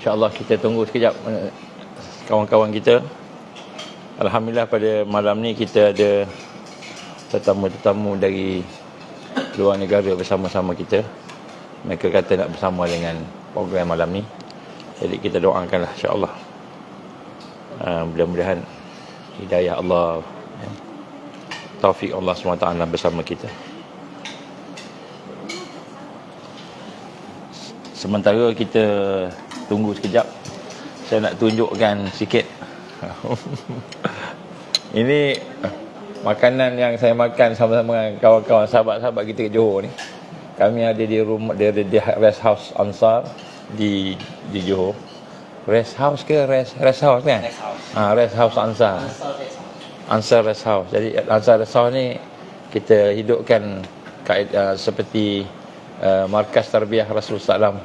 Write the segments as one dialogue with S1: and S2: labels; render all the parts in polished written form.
S1: InsyaAllah kita tunggu sekejap kawan-kawan kita. Alhamdulillah pada malam ni kita ada tetamu-tetamu dari luar negara bersama-sama kita. Mereka kata nak bersama dengan program malam ni. Jadi kita doakanlah insyaAllah. Mudah-mudahan hidayah Allah, taufik Allah SWT bersama kita. Sementara kita tunggu sekejap, saya nak tunjukkan sikit. Ini makanan yang saya makan sama-sama dengan kawan-kawan sahabat-sahabat kita ke Johor ni. Kami ada di rumah, di rest house Ansar di Johor. Rest house ke rest house kan? Rest house Ansar. Ansar Rest House. Jadi Ansar Rest House ni kita hidupkan seperti markas tarbiyah Rasulullah SAW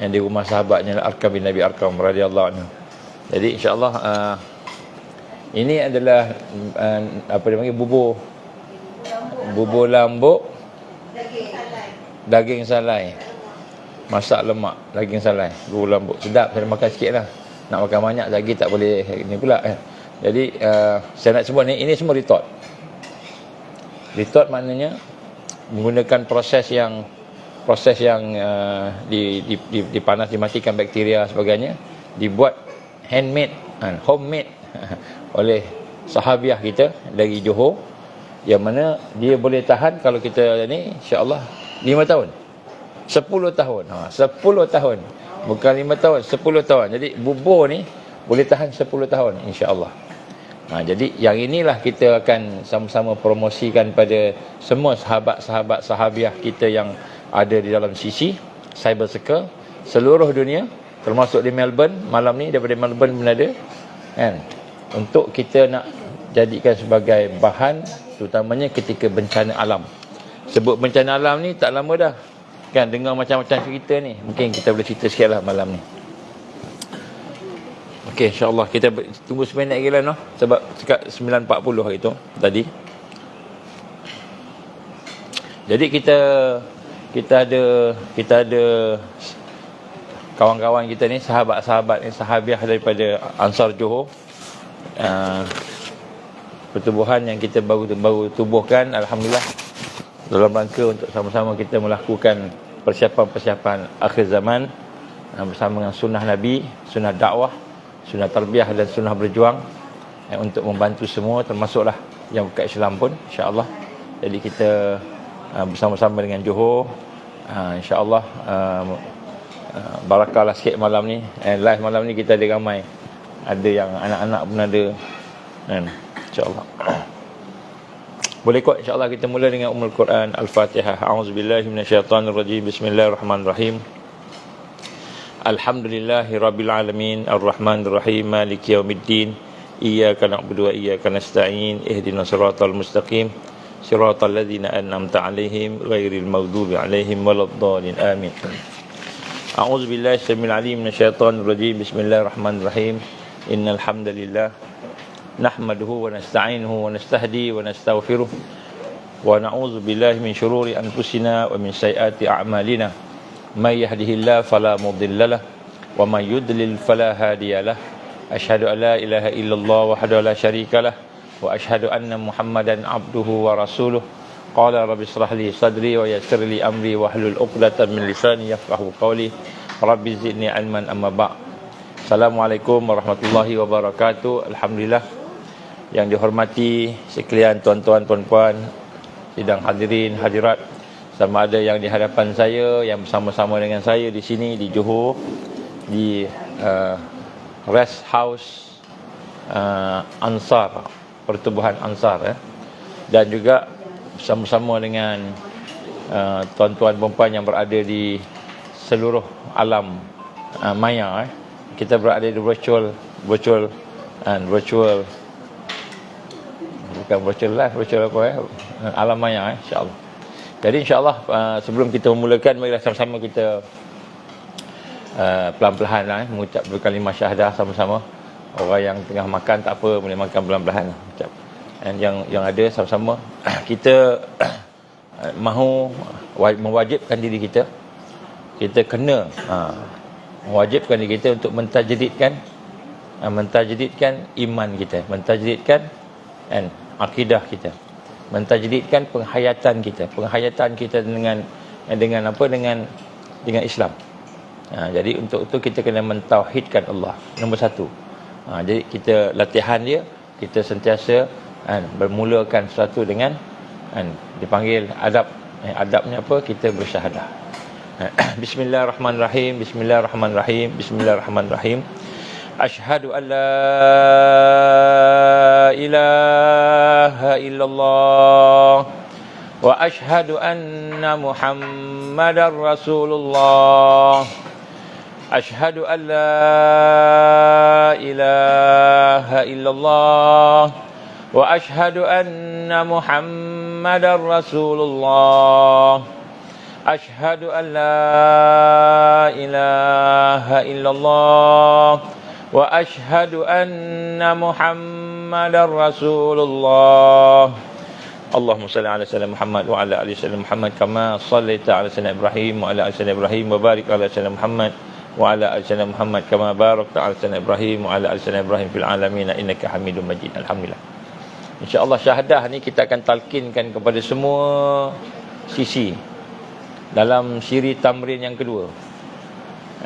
S1: yang di rumah sahabatnya Arkam bin Nabi Arkam radhiyallahu anhu. Jadi insya-Allah ini adalah apa dia panggil, bubur lambuk daging salai, masak lemak daging salai, bubur lambuk. Sedap, saya makan sikit lah. Nak makan banyak lagi tak boleh ni pula kan. Jadi saya nak sebut ni, ini semua retort. Retort maknanya menggunakan proses yang dipanas, dimatikan bakteria sebagainya, dibuat handmade, homemade oleh sahabiah kita dari Johor, yang mana dia boleh tahan kalau kita ni insya-Allah 5 tahun, 10 tahun. 10 tahun, bukan 5 tahun, 10 tahun. Jadi bubur ni boleh tahan 10 tahun insya-Allah. Jadi yang inilah kita akan sama-sama promosikan pada semua sahabat-sahabat sahabiah kita yang ada di dalam sisi Cyber Circle seluruh dunia, termasuk di Melbourne malam ni, daripada Melbourne pun ada kan, untuk kita nak jadikan sebagai bahan, terutamanya ketika bencana alam. Sebut bencana alam ni tak lama dah kan, dengar macam-macam cerita ni. Mungkin kita boleh cerita sikit lah malam ni. Okey, insyaAllah kita tunggu seminit lagi lah, no? Sebab dekat 9.40 hari tu tadi. Jadi kita ada kawan-kawan kita ni, sahabat-sahabat ni, sahabiah daripada Ansar Johor, pertubuhan yang kita baru tubuhkan, alhamdulillah, dalam rangka untuk sama-sama kita melakukan persiapan akhir zaman bersama dengan sunnah Nabi, sunnah dakwah, sunnah tarbiyah dan sunnah berjuang, untuk membantu semua, termasuklah yang bukan Islam pun insya-Allah. Jadi kita bersama-sama dengan Johor, insya-Allah barakahlah sikit malam ni. Live malam ni kita ada ramai, ada yang anak-anak pun ada kan, insya-Allah. Boleh kot insya-Allah. Kita mula dengan Ummul Quran Al-Fatihah. A'udzubillahi minasyaitonirrajim. Bismillahirrahmanirrahim. Alhamdulillahirabbil alamin, arrahmanirrahim, maliki yaumiddin, iyyaka na'budu wa iyyaka nasta'in, ihdinas siratal mustaqim, siratal ladzina an'amta 'alaihim ghairil maghdubi 'alaihim waladdallin. Amin. A'udzubillahi samil alim minasyaitonir rajim. Bismillahirrahmanirrahim. Innal hamdalillah nahmaduhu wa nasta'inuhu wa nastahdi wa nastaghfiruh wa na'udzu billahi min shururi anfusina wa min sayyiati a'malina. May yahdihillahu fala mudhillalah wa may yudlil fala hadiyalah. Asyhadu an la ilaha illallah wahdahu la syarikalah wa asyhadu anna Muhammadan abduhu wa rasuluh. Qala rabbi shrah li sadri wa yassir li amri wahlul 'uqdatam min lisani yafqahu qawli. Rabbi zidni ilman, amma ba'. Assalamualaikum warahmatullahi wabarakatuh. Alhamdulillah, yang dihormati sekalian tuan-tuan, puan-puan, sidang hadirin, hadirat, sama ada yang di hadapan saya, yang bersama-sama dengan saya di sini di Johor, di Rest House Ansar, pertubuhan Ansar, dan juga bersama-sama dengan tuan-tuan, puan-puan yang berada di seluruh alam maya. Kita berada di virtual bukan virtual live, virtual apa alam maya, insya-Allah. Jadi insya-Allah sebelum kita memulakan, marilah sama-sama kita pelan-pelan lah, mengucap kalimah syahadah sama-sama. Orang yang tengah makan tak apa, boleh makan pelan-pelan ucap. Dan yang ada sama-sama kita mahu mewajibkan diri kita kena mewajibkan diri kita untuk mentajdidkan iman kita, mentajdidkan akidah kita, mentajdidkan penghayatan kita dengan apa, dengan Islam. Jadi untuk itu kita kena mentauhidkan Allah nombor satu. Jadi kita latihan dia, kita sentiasa bermulakan sesuatu dengan dipanggil adab. Adabnya apa? Kita bersyahadah. Bismillahirrahmanirrahim. Asyhadu an la ilaha illallah wa asyhadu anna Muhammadar Rasulullah. Asyhadu an la ilaha illallah wa asyhadu anna Muhammadar Rasulullah. Asyhadu an la ilaha illallah wa asyhadu anna Muhammadar Rasulullah. Allahumma salli ala sayyidina Muhammad wa ala ali sayyidina Muhammad kama shallaita ala sayyidina Ibrahim wa ala ali sayyidina Ibrahim wa barik ala sayyidina Muhammad wa ala ali sayyidina Muhammad kama barakta ala sayyidina Ibrahim wa ala ali sayyidina Ibrahim fil alamin innaka Hamidum Majid. Alhamdulillah. InsyaAllah syahadah ni kita akan talkinkan kepada semua sisi dalam siri tamrin yang kedua.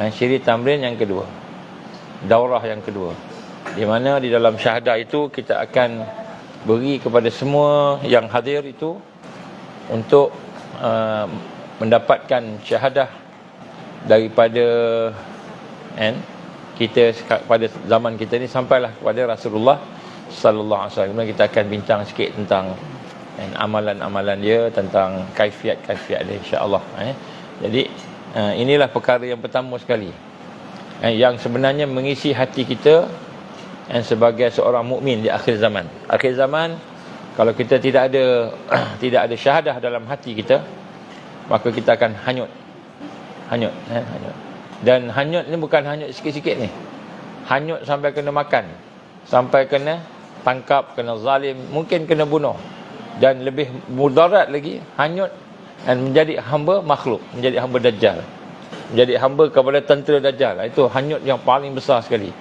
S1: Siri tamrin yang kedua, daurah yang kedua, di mana di dalam syahadah itu kita akan beri kepada semua yang hadir itu untuk mendapatkan syahadah daripada kita pada zaman kita ni sampailah kepada Rasulullah sallallahu alaihi wasallam. Kita akan bincang sikit tentang amalan-amalan dia, tentang kaifiat-kaifiat dia, insya-Allah. Jadi inilah perkara yang pertama sekali yang sebenarnya mengisi hati kita sebagai seorang mukmin di akhir zaman. Akhir zaman, kalau kita tidak ada syahadah dalam hati kita, maka kita akan hanyut. Dan hanyut ni bukan hanyut sikit-sikit ni. Hanyut sampai kena makan, sampai kena tangkap, kena zalim, mungkin kena bunuh. Dan lebih mudarat lagi, hanyut dan menjadi hamba makhluk, menjadi hamba Dajjal, menjadi hamba kepada tentera Dajjal. Itu hanyut yang paling besar sekali.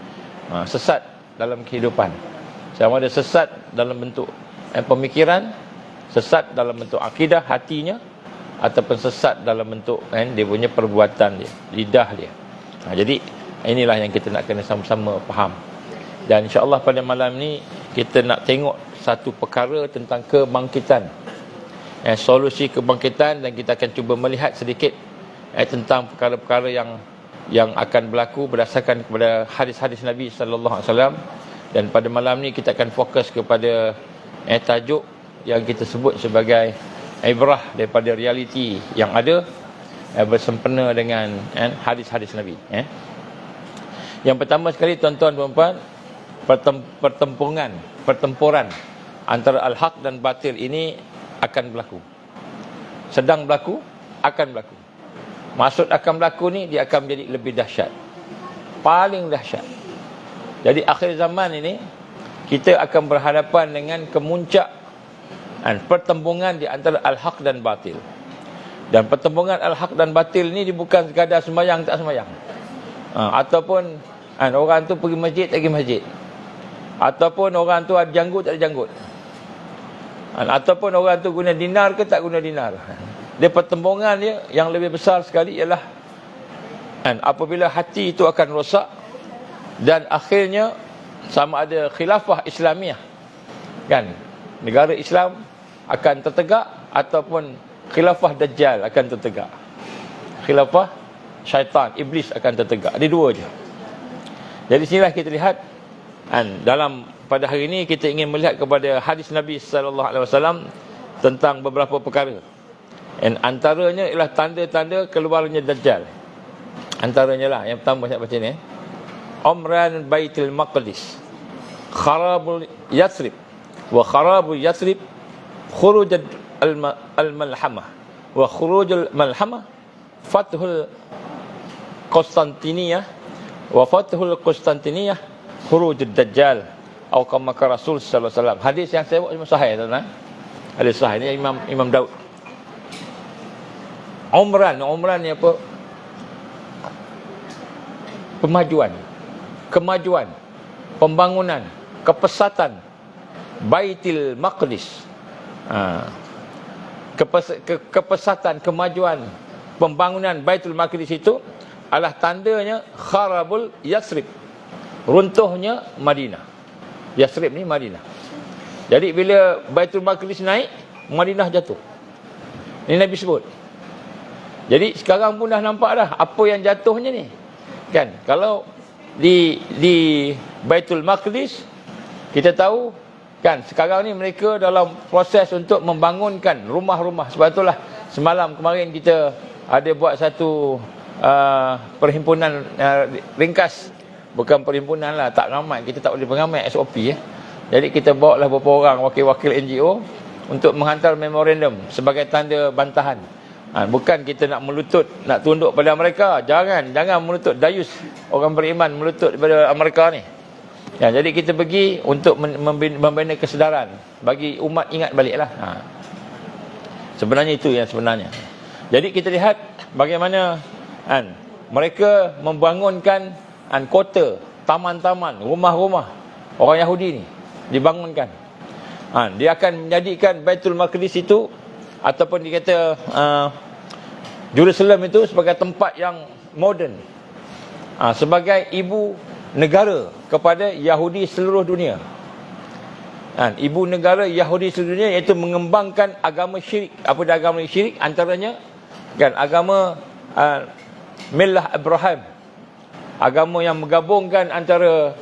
S1: Sesat dalam kehidupan, sama ada sesat dalam bentuk pemikiran, sesat dalam bentuk akidah hatinya, ataupun sesat dalam bentuk dia punya perbuatan dia, lidah dia. Jadi inilah yang kita nak kena sama-sama faham. Dan insya-Allah pada malam ni kita nak tengok satu perkara tentang kebangkitan, solusi kebangkitan, dan kita akan cuba melihat sedikit tentang perkara-perkara yang akan berlaku berdasarkan kepada hadis-hadis Nabi sallallahu alaihi wasallam. Dan pada malam ni kita akan fokus kepada tajuk yang kita sebut sebagai ibrah daripada realiti yang ada bersempena dengan hadis-hadis Nabi. Yang pertama sekali, tuan-tuan dan puan, pertempuran antara al-haq dan batil ini akan berlaku. Sedang berlaku, akan berlaku. Maksud akan berlaku ni, dia akan menjadi lebih dahsyat, paling dahsyat. Jadi akhir zaman ini kita akan berhadapan dengan kemuncak pertembungan di antara al-haq dan batil. Dan pertembungan al-haq dan batil ni dia bukan sekadar sembahyang tak sembahyang, ataupun orang tu pergi masjid tak pergi masjid, ataupun orang tu ada janggut tak ada janggut, ataupun orang tu guna dinar ke tak guna dinar. Dia pertembungan dia yang lebih besar sekali ialah apabila hati itu akan rosak, dan akhirnya sama ada khilafah Islamiah, negara Islam akan tertegak, ataupun khilafah Dajjal akan tertegak, khilafah syaitan, iblis akan tertegak. Ada dua je. Jadi sinilah kita lihat dalam pada hari ini kita ingin melihat kepada hadis Nabi sallallahu alaihi wasallam tentang beberapa perkara. Antaranya ialah tanda-tanda keluarnya Dajjal. Antaranya lah yang pertama saya baca ni, Umran Baitul Maqdis, Kharabul Yathrib, wa Kharabul Yathrib khuruj al-malhamah, wa khurujul malhamah fathul Konstantiniyah, wa fathul Konstantiniyah khurujud Dajjal, atau kama Rasul sallallahu alaihi wasallam. Hadis yang saya bawa sahih, tuan-tuan. Hadis sahih ni Imam Daud. Umran ni apa? kemajuan, pembangunan, kepesatan Baitul Maqdis. Kepesatan, kemajuan, pembangunan Baitul Maqdis itu adalah tandanya kharabul Yathrib, runtuhnya Madinah. Yathrib ni Madinah. Jadi bila Baitul Maqdis naik, Madinah jatuh. Ini Nabi sebut. Jadi sekarang pun dah nampak dah apa yang jatuhnya ni. Kan? Kalau di Baitul Maqdis, kita tahu kan sekarang ni mereka dalam proses untuk membangunkan rumah-rumah. Sebab itulah semalam kemarin kita ada buat satu perhimpunan ringkas. Bukan perhimpunan lah, tak ramai. Kita tak boleh beramai SOP ya. Jadi kita bawa lah beberapa orang wakil-wakil NGO untuk menghantar memorandum sebagai tanda bantahan. Bukan kita nak melutut, nak tunduk pada mereka. Jangan melutut. Dayus orang beriman melutut pada Amerika ni. Ya, jadi kita pergi untuk membina kesedaran bagi umat ingat baliklah. Sebenarnya itu yang sebenarnya. Jadi kita lihat bagaimana mereka membangunkan kota, taman-taman, rumah-rumah orang Yahudi ni dibangunkan. Dia akan menjadikan Baitul Maqdis itu ataupun dikata Jerusalem itu sebagai tempat yang moden, sebagai ibu negara kepada Yahudi seluruh dunia. Ibu negara Yahudi seluruh dunia, iaitu mengembangkan agama syirik. Apa dia agama syirik? Antaranya kan agama Millah Abraham, agama yang menggabungkan antara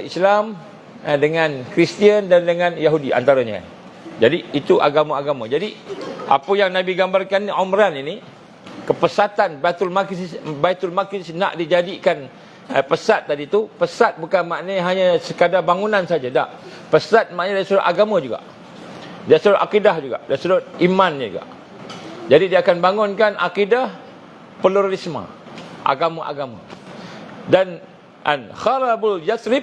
S1: Islam dengan Kristian dan dengan Yahudi antaranya. Jadi itu agama-agama. Jadi apa yang Nabi gambarkan Umran ini, kepesatan Baitul Maqdis nak dijadikan pesat tadi tu. Pesat bukan maknanya hanya sekadar bangunan saja, tak. Pesat maknanya dari sudut agama juga, dari sudut akidah juga, dari sudut iman juga. Jadi dia akan bangunkan akidah pluralisme agama-agama. Dan kharabul Yathrib,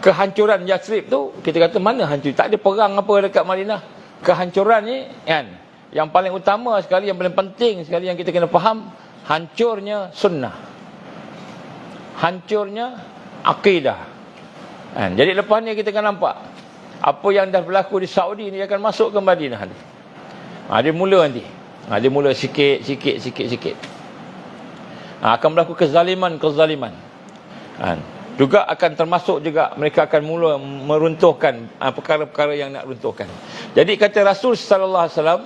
S1: kehancuran Yathrib tu, kita kata mana hancur? Tak ada perang apa dekat Madinah. Kehancuran ni kan, yang paling utama sekali, yang paling penting sekali yang kita kena faham, hancurnya sunnah, hancurnya akidah. Jadi lepas ni kita akan nampak apa yang dah berlaku di Saudi ni akan masuk ke Madinah ni. Dia mula nanti. Dia mula sikit. Akan berlaku kezaliman. Juga akan termasuk juga mereka akan mula meruntuhkan perkara-perkara yang nak runtuhkan. Jadi kata Rasul sallallahu alaihi wasallam,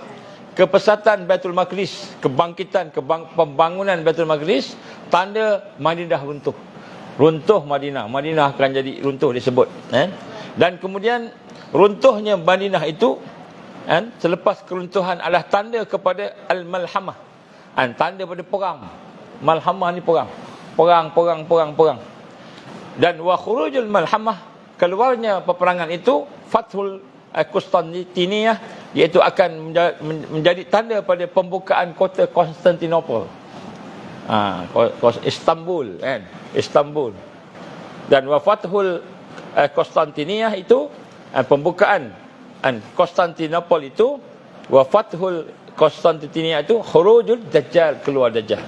S1: kepesatan Baitul Maqdis, kebangkitan, pembangunan Baitul Maqdis, tanda Madinah runtuh. Runtuh Madinah akan jadi runtuh disebut. Dan kemudian runtuhnya Madinah itu selepas keruntuhan adalah tanda kepada al-malhamah. Tanda pada perang. Malhamah ni perang. Dan wa khurujul malhamah, keluarnya peperangan itu, fathul Konstantiniyah, iaitu akan menjadi tanda pada pembukaan kota Konstantinopel. Istanbul kan, Istanbul. Dan wa fathul Konstantiniyah itu pembukaan Konstantinopel itu, wa fathul Konstantiniyah itu khurujul Dajjal, keluar Dajjal.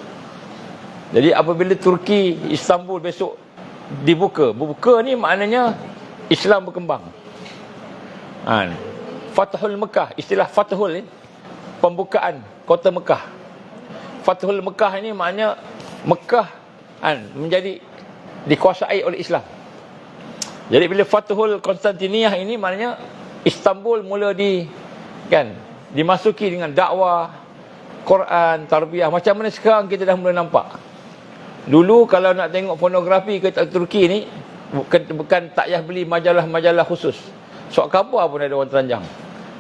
S1: Jadi apabila Turki, Istanbul besok dibuka ni maknanya Islam berkembang. Fathul Mekah, istilah Fathul ni pembukaan kota Mekah. Fathul Mekah ini maknanya Mekah menjadi dikuasai oleh Islam. Jadi bila Fathul Konstantiniyah ini maknanya Istanbul mula dimasuki dengan dakwah, Quran, tarbiyah. Macam mana sekarang kita dah mula nampak. Dulu kalau nak tengok pornografi ke Turki ni, bukan tak payah beli majalah-majalah khusus. Sok khabar pun ada orang telanjang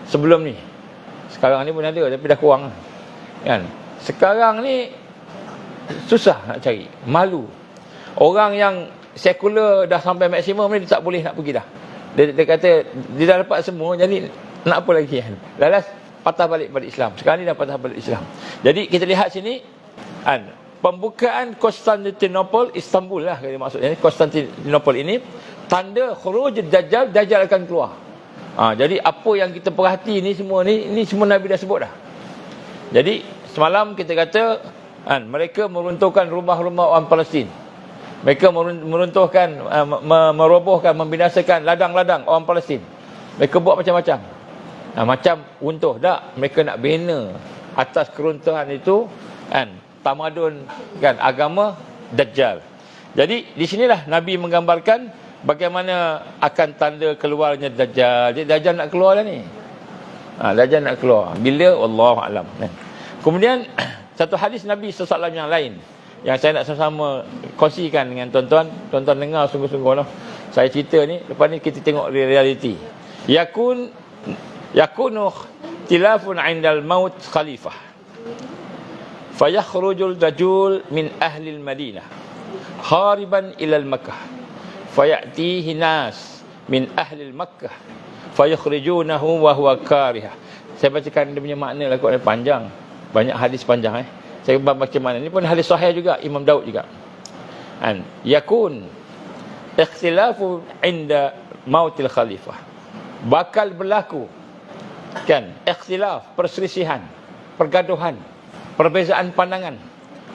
S1: sebelum ni. Sekarang ni pun ada, tapi dah kurang kan. Sekarang ni susah nak cari, malu. Orang yang sekular dah sampai maksimum ni, dia tak boleh nak pergi dah. Dia kata dia dah dapat semua, jadi nak apa lagi kan. Lalas patah balik pada Islam. Sekarang ni dah patah balik Islam. Jadi kita lihat sini pembukaan Konstantinopel, Istanbul lah maksudnya. Konstantinopel ini tanda khuruj Dajjal, Dajjal akan keluar. Jadi apa yang kita perhati ni semua ni semua Nabi dah sebut dah. Jadi semalam kita kata mereka meruntuhkan rumah-rumah orang Palestin. Mereka meruntuhkan, merobohkan, membinasakan ladang-ladang orang Palestin. Mereka buat macam-macam. Macam runtuh tak, mereka nak bina atas keruntuhan itu kan tamadun kan agama Dajjal. Jadi di sinilah Nabi menggambarkan bagaimana akan tanda keluarnya Dajjal. Jadi Dajjal nak keluar dah ni. Dajjal nak keluar. Bila? Wallahu a'lam. Kemudian satu hadis Nabi SAW yang lain yang saya nak sama-sama kongsikan dengan tuan-tuan. Tuan-tuan dengar sungguh-sungguh lah. Saya cerita ni, lepas ni kita tengok realiti. Yakunu tilafun 'indal maut khalifah. Fayakhrujul rajul min ahli al-Madinah khariban ila al-Makkah. Fayatihi nas min ahli al-Makkah fayakhrijunahu wa huwa karihah. Saya bacakan dia punya makna lah, kot panjang. Banyak hadis panjang Saya baca mana ni pun hadis sahih juga, Imam Daud juga. Yakun ikhtilafu inda mautil khalifah. Bakal berlaku kan ikhtilaf, perselisihan, pergaduhan, perbezaan pandangan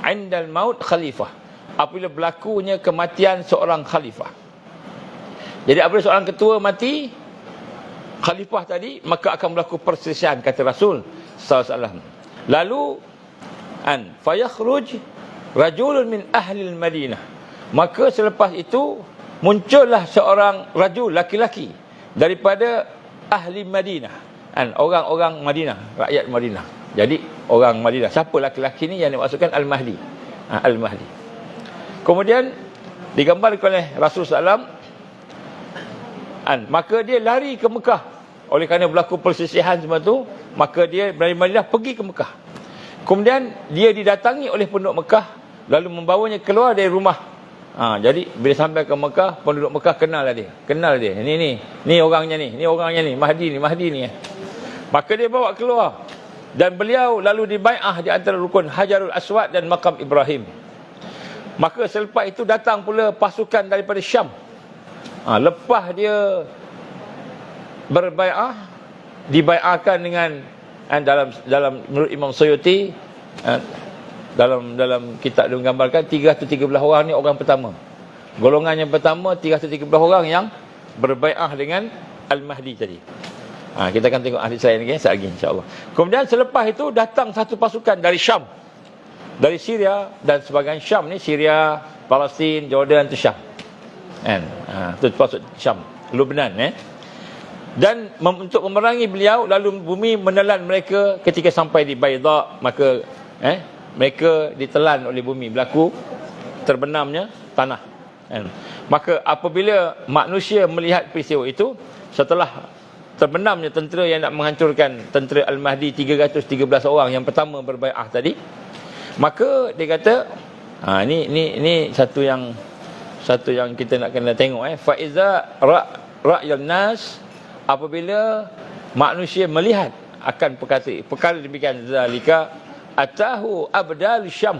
S1: indal maut khalifah, apabila berlakunya kematian seorang khalifah. Jadi apabila seorang ketua mati, khalifah tadi, maka akan berlaku perselisihan, kata Rasul sallallahu alaihi wasallam. Lalu fayakhruj rajulun min ahli al-Madinah, maka selepas itu muncullah seorang rajul, laki-laki daripada ahli Madinah, orang-orang Madinah, rakyat Madinah. Jadi orang Madinah, siapa laki-laki ni yang dimaksudkan Al-Mahdi. Al-Mahdi. Kemudian digambarkan oleh Rasulullah SAW, maka dia lari ke Mekah. Oleh kerana berlaku perselisihan semua tu, maka dia dari Madinah pergi ke Mekah. Kemudian dia didatangi oleh penduduk Mekah, lalu membawanya keluar dari rumah. Jadi bila sampai ke Mekah, penduduk Mekah kenal dia. Ni orangnya ni, Mahdi ni. Maka dia bawa keluar. Dan beliau lalu dibai'ah di antara rukun Hajarul Aswad dan Maqam Ibrahim. Maka selepas itu datang pula pasukan daripada Syam. Lepas dia berbai'ah, dibai'ahkan dengan dalam menurut Imam Suyuti, dalam kitab dia menggambarkan 313 orang ni orang pertama. Golongan yang pertama 313 orang yang berbai'ah dengan Al-Mahdi tadi. Kita akan tengok hadis lain lagi sekejap lagi insya-Allah. Kemudian selepas itu datang satu pasukan dari Syam, dari Syria dan sebagainya. Syam ni Syria, Palestin, Jordan tu Syam. Tu pasukan Syam, Lebanon Dan untuk memerangi beliau, lalu bumi menelan mereka ketika sampai di Baida, maka mereka ditelan oleh bumi, berlaku terbenamnya tanah. Maka apabila manusia melihat peristiwa itu, setelah terbenamnya tentera yang nak menghancurkan tentera Al-Mahdi 313 orang yang pertama berbai'ah tadi, maka dia kata ni satu yang kita nak kena tengok fa iza ra'yal nas, apabila manusia melihat akan perkara demikian, zalika atahu abdal Syam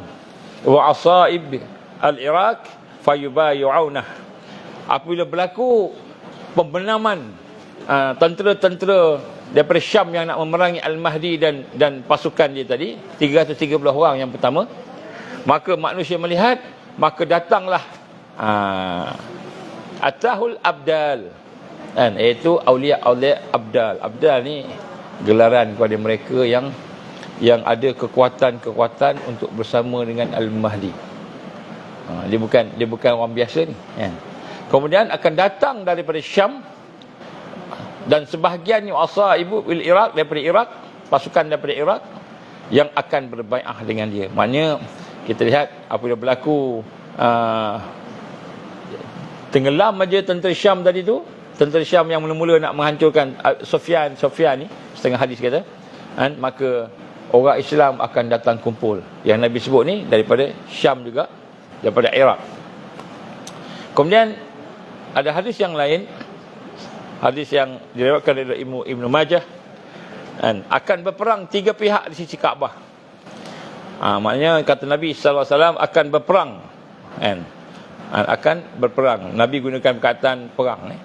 S1: wa asaib al-Iraq fayubayu'unah. Apabila berlaku pembenaman tentera-tentera daripada Syam yang nak memerangi Al-Mahdi dan pasukan dia tadi 313 orang yang pertama, maka manusia melihat, maka datanglah atahul abdal, iaitu aulia abdal. Abdal ni gelaran kepada mereka yang ada kekuatan untuk bersama dengan Al-Mahdi. Dia bukan orang biasa ni. Kemudian akan datang daripada Syam, dan sebahagiannya asaibu bil Iraq, daripada Iraq, pasukan daripada Iraq yang akan berbai'ah dengan dia. Maknanya kita lihat apabila berlaku tenggelam aja tentera Syam tadi tu, tentera Syam yang mula-mula nak menghancurkan Sufyan ni, setengah hadis kata, maka orang Islam akan datang kumpul. Yang Nabi sebut ni daripada Syam juga, daripada Iraq. Kemudian ada hadis yang lain, hadis yang diriwayatkan oleh Ibnu Majah, akan berperang tiga pihak di sisi Kaabah. Maknanya kata Nabi SAW akan berperang, akan berperang. Nabi gunakan perkataan perang ni.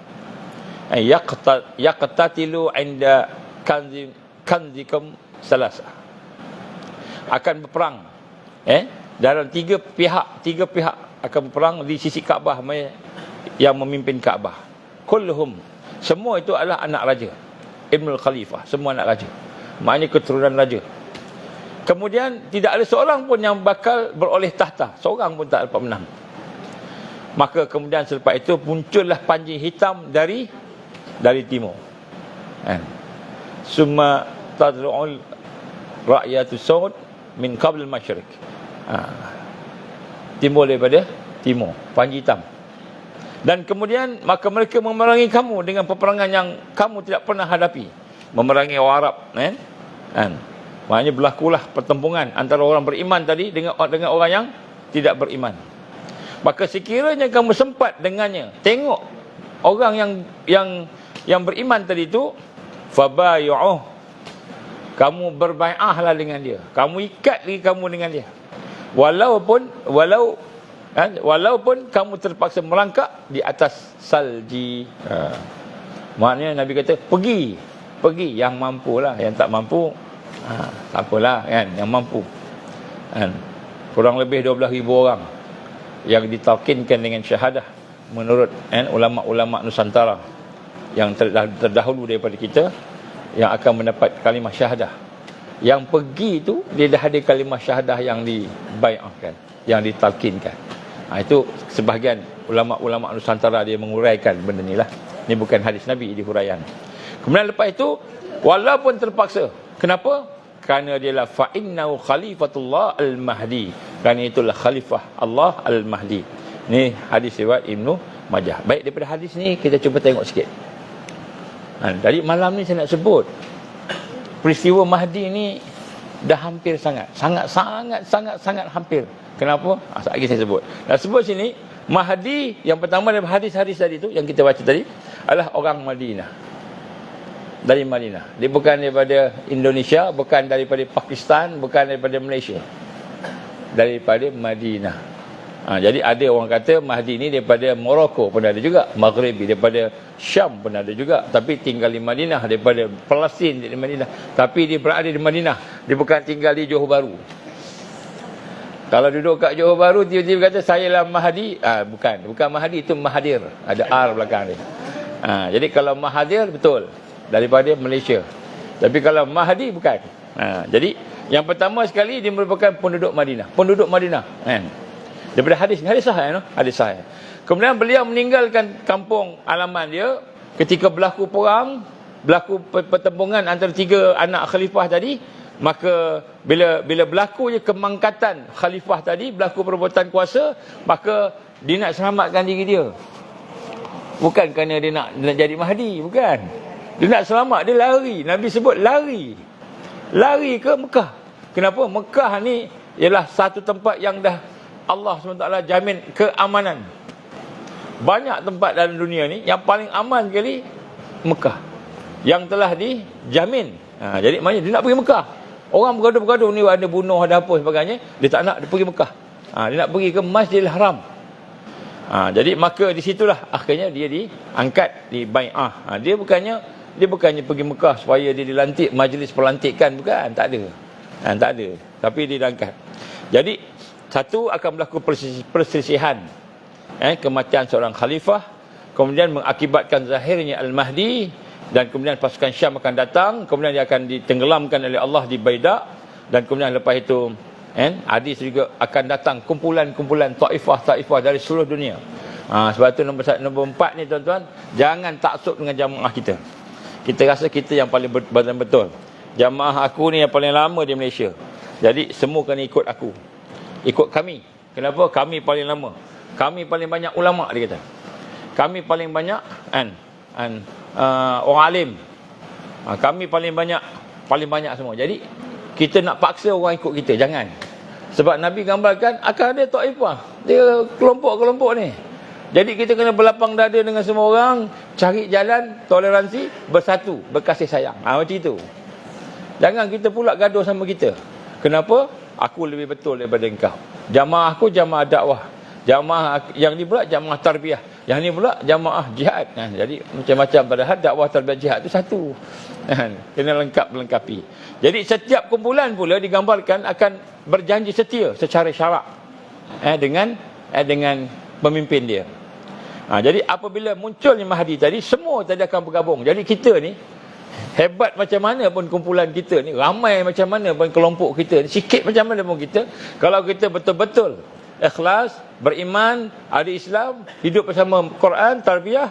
S1: Yaqtatilu inda kanzikum salasa. Akan berperang dalam tiga pihak akan berperang di sisi Kaabah, yang memimpin Kaabah. Kulluhum, semua itu adalah anak raja, Ibnul Khalifah, semua anak raja, maknanya keturunan raja. Kemudian tidak ada seorang pun yang bakal beroleh tahta, seorang pun tak dapat menang. Maka kemudian selepas itu muncullah panji hitam dari timur. Summa tadru'ul ra'yatu saud min qabl al-masyriq. Timbul daripada timur, panji hitam. Dan kemudian maka mereka memerangi kamu dengan peperangan yang kamu tidak pernah hadapi. Memerangi orang Arab, maknanya berlakulah pertempuran antara orang beriman tadi dengan orang yang tidak beriman. Maka sekiranya kamu sempat dengannya, tengok orang yang beriman tadi itu, fabayu'uh, kamu berbai'ahlah dengan dia, kamu ikat diri kamu dengan dia, walaupun kamu terpaksa merangkak di atas salji. Maknanya Nabi kata pergi yang mampu lah, yang tak mampu tak apalah kan, yang mampu kan. Kurang lebih 12,000 orang yang ditalkinkan dengan syahadah menurut ulama-ulama Nusantara yang terdahulu daripada kita, yang akan mendapat kalimah syahadah. Yang pergi itu dia dah ada kalimah syahadah yang dibai'ahkan, yang ditalkinkan. Itu sebahagian ulama-ulama Nusantara dia menguraikan benda ni lah. Ni bukan hadis Nabi di huraian. Kemudian lepas itu, walaupun terpaksa, kenapa? Kerana dia lah fa'innahu khalifatullah al-mahdi, kerana itulah khalifah Allah al-mahdi. Ni hadis riwayat Ibnu Majah. Baik, daripada hadis ni kita cuba tengok sikit. Dari malam ni saya nak sebut peristiwa Mahdi ni dah hampir sangat hampir. Kenapa? Sekejap lagi saya sebut. Nak sebut sini, Mahdi yang pertama dari hadis-hadis tadi tu yang kita baca tadi adalah orang Madinah. Dari Madinah. Dia bukan daripada Indonesia, bukan daripada Pakistan, bukan daripada Malaysia. Daripada Madinah. Jadi ada orang kata Mahdi ni daripada Morocco pun ada juga, Maghribi, daripada Syam pun ada juga, tapi tinggal di Madinah, daripada Palestin di Madinah, tapi dia berada di Madinah, dia bukan tinggal di Johor Bahru. Kalau duduk kat Johor Bahru tiba-tiba kata saya lah Mahdi, bukan Mahdi, itu Mahathir, ada R belakang dia. Jadi kalau Mahathir betul daripada Malaysia, tapi kalau Mahdi bukan. Jadi yang pertama sekali dia merupakan penduduk Madinah kan. Daripada hadis sahih, hadis sahih. Kemudian beliau meninggalkan kampung halaman dia ketika berlaku perang, berlaku pertempuran antara 3 anak khalifah tadi. Maka bila berlaku je kemangkatan khalifah tadi, berlaku perebutan kuasa, maka dia nak selamatkan diri dia. Bukan kerana dia nak jadi Mahdi, bukan. Dia nak selamat, dia lari. Nabi sebut lari ke Mekah. Kenapa? Mekah ni ialah satu tempat yang dah Allah SWT jamin keamanan. Banyak tempat dalam dunia ni, yang paling aman sekali Mekah, yang telah dijamin. Jadi maknanya dia nak pergi Mekah. Orang bergaduh-bergaduh ni, ada bunuh, ada apa sebagainya, dia tak nak, dia pergi Mekah. Dia nak pergi ke Masjidil Haram. Jadi maka di situlah akhirnya dia diangkat, dibai'ah. Dia bukannya pergi Mekah supaya dia dilantik, majlis pelantikan, bukan, tak ada. Tak ada. Tapi dia diangkat. Jadi satu, akan berlaku perselisihan, kematian seorang khalifah, kemudian mengakibatkan zahirnya Al-Mahdi, dan kemudian pasukan Syam akan datang, kemudian dia akan ditenggelamkan oleh Allah di Baida, dan kemudian lepas itu hadis juga akan datang kumpulan-kumpulan taifah dari seluruh dunia. Sebab itu nombor 4 ni tuan-tuan, jangan taksub dengan jamaah kita. Kita rasa kita yang paling betul. Jamaah aku ni yang paling lama di Malaysia, jadi semua kena ikut aku, ikut kami. Kenapa? Kami paling lama, kami paling banyak ulama, dia kata. Kami paling banyak orang alim. Kami paling banyak semua. Jadi kita nak paksa orang ikut kita, jangan. Sebab Nabi gambarkan akan ada taifah, dia kelompok-kelompok ni. Jadi kita kena berlapang dada dengan semua orang, cari jalan toleransi, bersatu, berkasih sayang. Macam itu. Jangan kita pula gaduh sama kita. Kenapa? Aku lebih betul daripada engkau. Jamaah aku jamaah dakwah. Jamaah yang ni pula jamaah tarbiyah. Yang ni pula jamaah jihad. Jadi macam-macam, padahal dakwah tarbiyah jihad itu satu. Kena melengkapi. Jadi setiap kumpulan pula digambarkan akan berjanji setia secara syarak dengan dengan pemimpin dia. Jadi apabila munculnya Mahdi tadi, semua tadi akan bergabung. Jadi kita ni, hebat macam mana pun kumpulan kita ni, ramai macam mana pun kelompok kita ni, sikit macam mana pun kita, kalau kita betul-betul ikhlas, beriman, ada Islam, hidup bersama Quran, tarbiyah,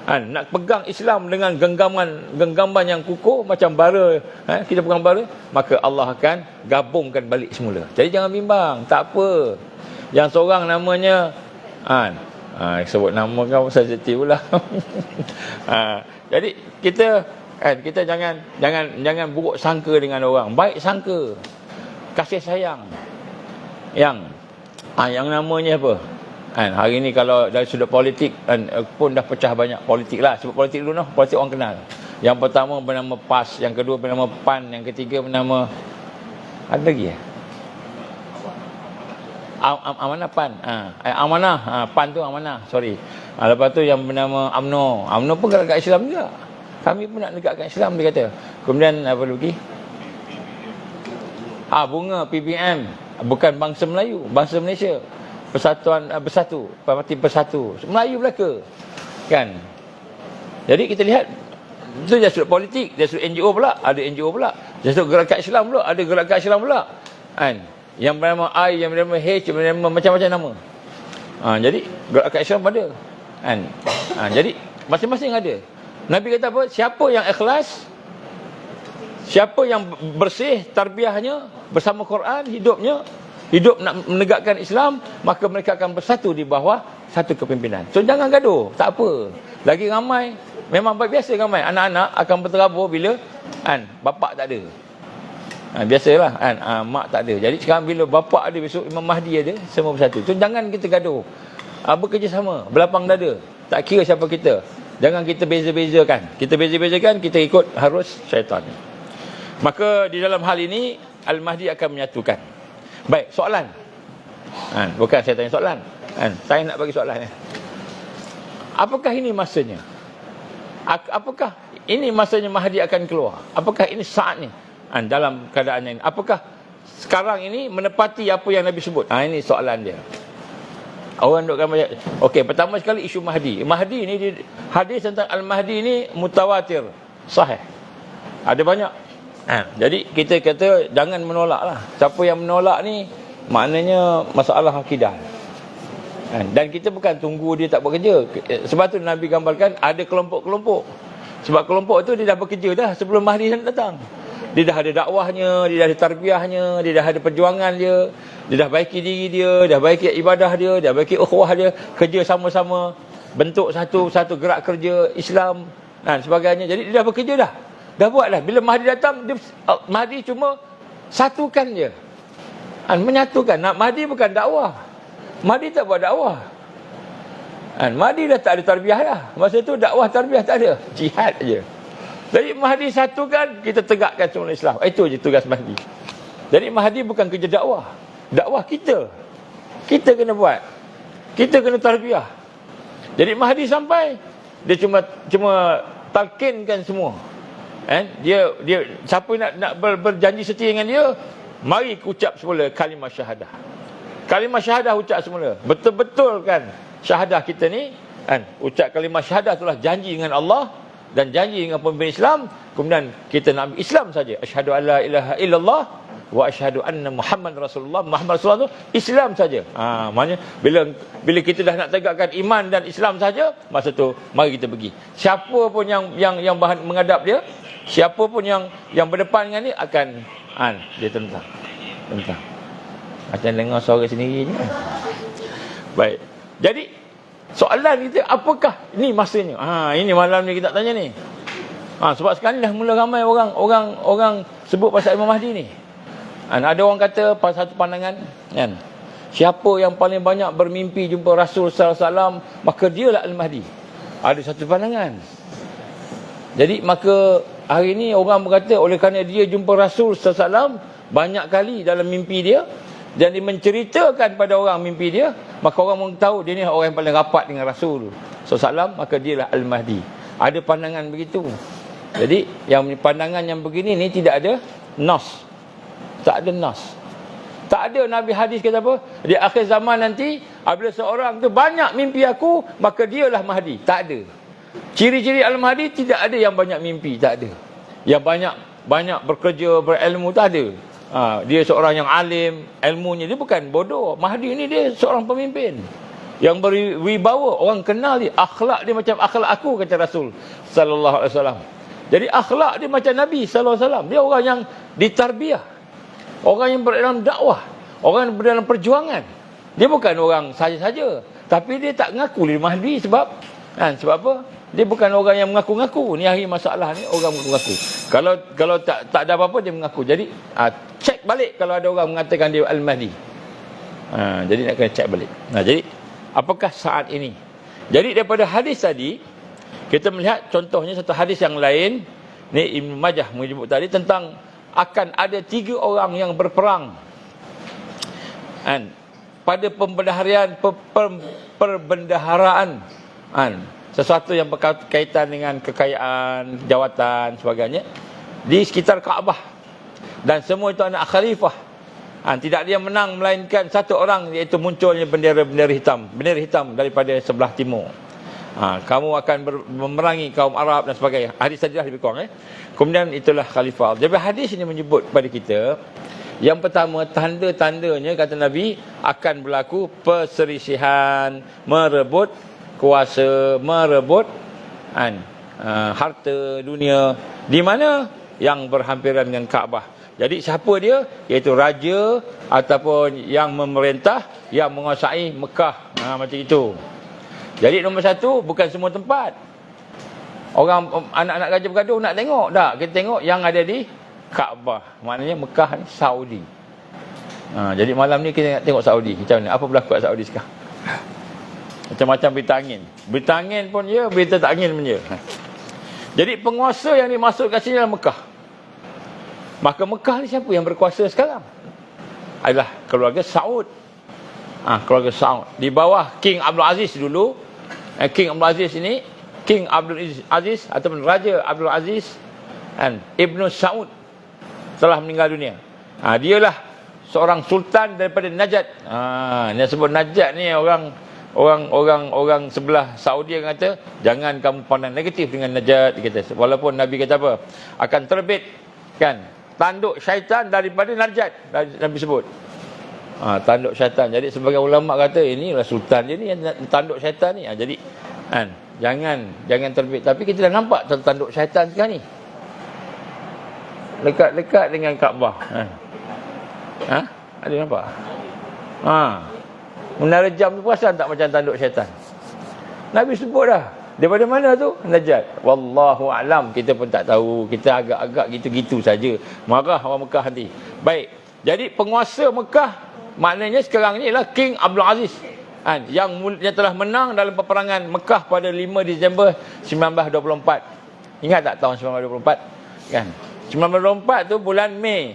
S1: nak pegang Islam dengan genggaman yang kukuh macam bara, kita pegang bara, maka Allah akan gabungkan balik semula. Jadi jangan bimbang, tak apa. Yang seorang namanya sebut nama kau sensitif pula. Jadi kita jangan buruk sangka dengan orang, baik sangka, kasih sayang. Yang namanya apa? Hari ni kalau dari sudut politik pun dah pecah banyak politik lah. Sebut politik dulu noh, politik orang kenal. Yang pertama bernama PAS, yang kedua bernama PAN, yang ketiga bernama ada lagi Amanah PAN. Amanah, PAN tu Amanah, sorry. Lepas tu yang bernama UMNO. UMNO pun gerak Islam juga. Kami pun nak negakkan Islam, dia kata. Kemudian apa lagi? Bunga PBM, bukan bangsa Melayu, bangsa Malaysia. Persatuan Bersatu, Parti Bersatu. Melayu belaka. Kan? Jadi kita lihat itu dari sudut politik, dari sudut NGO pula, ada NGO pula. Dari sudut gerakan Islam pula, ada gerakan Islam pula. Kan? Yang bernama I, yang bernama H, yang bernama macam-macam nama. Jadi gerakan Islam ada. Kan? Jadi masing-masing ada. Nabi kata apa? Siapa yang ikhlas, siapa yang bersih tarbiyahnya bersama Quran, hidup nak menegakkan Islam, maka mereka akan bersatu di bawah satu kepimpinan. So jangan gaduh, tak apa. Lagi ramai, memang biasa ramai anak-anak akan berterabur bila bapak tak ada. Biasalah mak tak ada. Jadi sekarang bila bapak ada, besok Imam Mahdi ada, semua bersatu. So jangan kita gaduh. Bekerjasama, berlapang dada. Tak kira siapa kita. Jangan kita beza-bezakan. Kita beza-bezakan, kita ikut harus syaitan. Maka di dalam hal ini Al-Mahdi akan menyatukan. Baik, soalan. Bukan saya tanya soalan. Saya nak bagi soalan. Apakah ini masanya? Apakah ini masanya Mahdi akan keluar? Apakah ini saatnya? Dalam keadaan ini, apakah sekarang ini menepati apa yang Nabi sebut? Ini soalan dia. Orang duk banyak. Okey, pertama sekali isu Mahdi. Mahdi ni, hadis tentang Al-Mahdi ni mutawatir, sahih. Ada banyak. Jadi kita kata jangan menolak lah. Siapa yang menolak ni maknanya masalah akidah. Dan kita bukan tunggu dia tak bekerja. Sebab tu Nabi gambarkan ada kelompok-kelompok. Sebab kelompok tu dia dah bekerja dah sebelum Mahdi datang. Dia dah ada dakwahnya, dia dah ada tarbiyahnya, dia dah ada perjuangan dia, dia dah baiki diri dia, dah baiki ibadah dia, dah baiki ukhuwah dia, kerja sama-sama, bentuk satu gerak kerja Islam dan sebagainya. Jadi dia dah bekerja dah. Dah buat dah. Bila Mahdi datang, Mahdi cuma satukan je. Menyatukan. Mahdi bukan dakwah. Mahdi tak buat dakwah. Mahdi dah tak ada tarbiyah dah. Masa tu dakwah tarbiyah tak ada. Jihad je. Jadi Mahdi satukan, kita tegakkan semua Islam. Itu je tugas Mahdi. Jadi Mahdi bukan kerja dakwah. Dakwah kita. Kita kena buat. Kita kena tarbiyah. Jadi Mahdi sampai, dia cuma talqinkan semua. Dia siapa nak berjanji setia dengan dia, mari ucap semula kalimah syahadah. Kalimah syahadah ucap semula. Betul-betul kan syahadah kita ni, ucap kalimah syahadah itulah janji dengan Allah dan janji dengan pemimpin Islam. Kemudian kita nak ambil Islam saja. Asyhadu an la ilaha illallah wa asyhadu anna Muhammad Rasulullah. Muhammad Rasulullah tu Islam saja. Maknanya bila kita dah nak tegakkan iman dan Islam saja, masa tu mari kita pergi. Siapa pun yang bahan menghadap dia, siapa pun yang berdepan dengan dia akan dia tentang. Macam dengar suara sendiri je. Baik. Jadi soalan kita, apakah ini masanya? Ini malam ni kita tanya ni. Sebab sekarang ni dah mula ramai orang sebut pasal Imam Mahdi ni. Ada orang kata pasal satu pandangan kan, siapa yang paling banyak bermimpi jumpa Rasul sallallahu alaihi wasallam, maka dialah Al-Mahdi. Ada satu pandangan. Jadi maka hari ni orang berkata oleh kerana dia jumpa Rasul sallallahu alaihi wasallam banyak kali dalam mimpi dia, dan dia menceritakan pada orang mimpi dia, maka orang mengetahui dia ni orang yang paling rapat dengan Rasul SAW, maka dialah Al-Mahdi. Ada pandangan begitu. Jadi yang pandangan yang begini ni tidak ada nas. Tak ada nas. Tak Tak ada Nabi hadis kata apa? Di akhir zaman nanti, apabila seorang tu banyak mimpi aku, maka dialah Mahdi. Tak ada. Ciri-ciri Al-Mahdi tidak ada yang banyak mimpi, tak ada. Yang banyak bekerja, berilmu, tak ada. Dia seorang yang alim, ilmunya dia bukan bodoh. Mahdi ni dia seorang pemimpin yang berwibawa, orang kenal dia, akhlak dia macam akhlak aku, kata Rasul sallallahu alaihi wasallam. Jadi akhlak dia macam Nabi sallallahu alaihi wasallam. Dia orang yang ditarbiah, orang yang berdalam dakwah, orang yang berdalam perjuangan. Dia bukan orang saja-saja, tapi dia tak ngaku dia Mahdi sebab sebab apa? Dia bukan orang yang mengaku-ngaku. Ni hari masalah ni, orang mengaku-ngaku. Kalau tak ada apa-apa dia mengaku. Jadi cek balik kalau ada orang mengatakan dia Al-Mahdi. Jadi nak kena cek balik. Jadi apakah saat ini? Jadi daripada hadis tadi, kita melihat contohnya satu hadis yang lain. Ni Ibn Majah menyebut tadi tentang akan ada 3 orang yang berperang pada perbendaharaan, sesuatu yang berkaitan dengan kekayaan, jawatan, sebagainya, di sekitar Kaabah. Dan semua itu anak khalifah. Tidak dia menang melainkan satu orang, iaitu munculnya bendera hitam daripada sebelah timur. Kamu akan memerangi kaum Arab dan sebagainya. Hadis sajalah lebih kurang. Kemudian itulah khalifah. Jadi hadis ini menyebut kepada kita, yang pertama, tanda-tandanya kata Nabi, akan berlaku perselisihan, merebut kuasa, merebut harta dunia. Di mana? Yang berhampiran dengan Kaabah. Jadi siapa dia? Iaitu raja ataupun yang memerintah, yang menguasai Mekah. Macam itu. Jadi nombor 1, bukan semua tempat orang anak-anak raja bergaduh nak tengok. Tak, kita tengok yang ada di Kaabah. Maknanya Mekah ni Saudi. Jadi malam ni kita nak tengok Saudi macam mana, apa berlaku kat Saudi sekarang. Macam-macam berita angin. Berita angin pun ya, berita tak angin pun ya. Jadi penguasa yang dimasuk kat sini adalah Mekah. Maka Mekah ni siapa yang berkuasa sekarang? Adalah keluarga Saud. Keluarga Saud. Di bawah King Abdul Aziz dulu. King Abdul Aziz ini, King Abdul Aziz ataupun Raja Abdul Aziz Ibnu Saud telah meninggal dunia. Dialah seorang sultan daripada Najd. Yang sebut Najd ni orang sebelah Saudi yang kata jangan kamu pandang negatif dengan Najd, kata. Walaupun Nabi kata apa? Akan terbit tanduk syaitan daripada Najd. Nabi sebut tanduk syaitan. Jadi sebagai ulama kata inilah sultan je ni yang tanduk syaitan ni. Jadi jangan terbit. Tapi kita dah nampak tanduk syaitan sekarang ni dekat dengan Kaabah. Ada nampak? Menara jam tu perasan tak macam tanduk syaitan? Nabi sebut dah. Daripada mana tu? Najd. Wallahu a'lam. Kita pun tak tahu. Kita agak-agak gitu-gitu saja. Marah orang Mekah nanti. Baik. Jadi penguasa Mekah maknanya sekarang ni ialah King Abdul Aziz. Yang telah menang dalam peperangan Mekah pada 5 Disember 1924. Ingat tak tahun 1924? 1924 tu bulan Mei.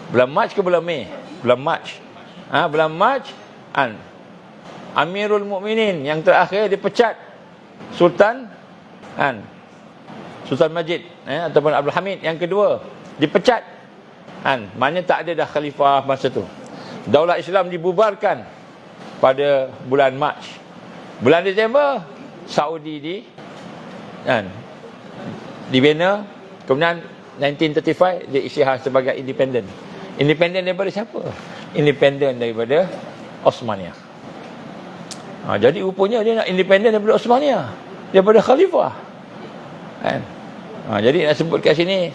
S1: Bulan Mac ke bulan Mei? Bulan Mac. Bulan Mac Amirul Mukminin yang terakhir dipecat Sultan Sultan Majid ataupun Abdul Hamid yang kedua dipecat. Maknanya tak ada dah khalifah masa tu. Daulah Islam dibubarkan pada bulan Mac. Bulan Disember Saudi dibina. Kemudian 1935 dia isytihar sebagai independen. Independen daripada siapa? Independen daripada Osmania. Jadi rupanya dia nak independen daripada Osmania, daripada khalifah. Jadi nak sebut kat sini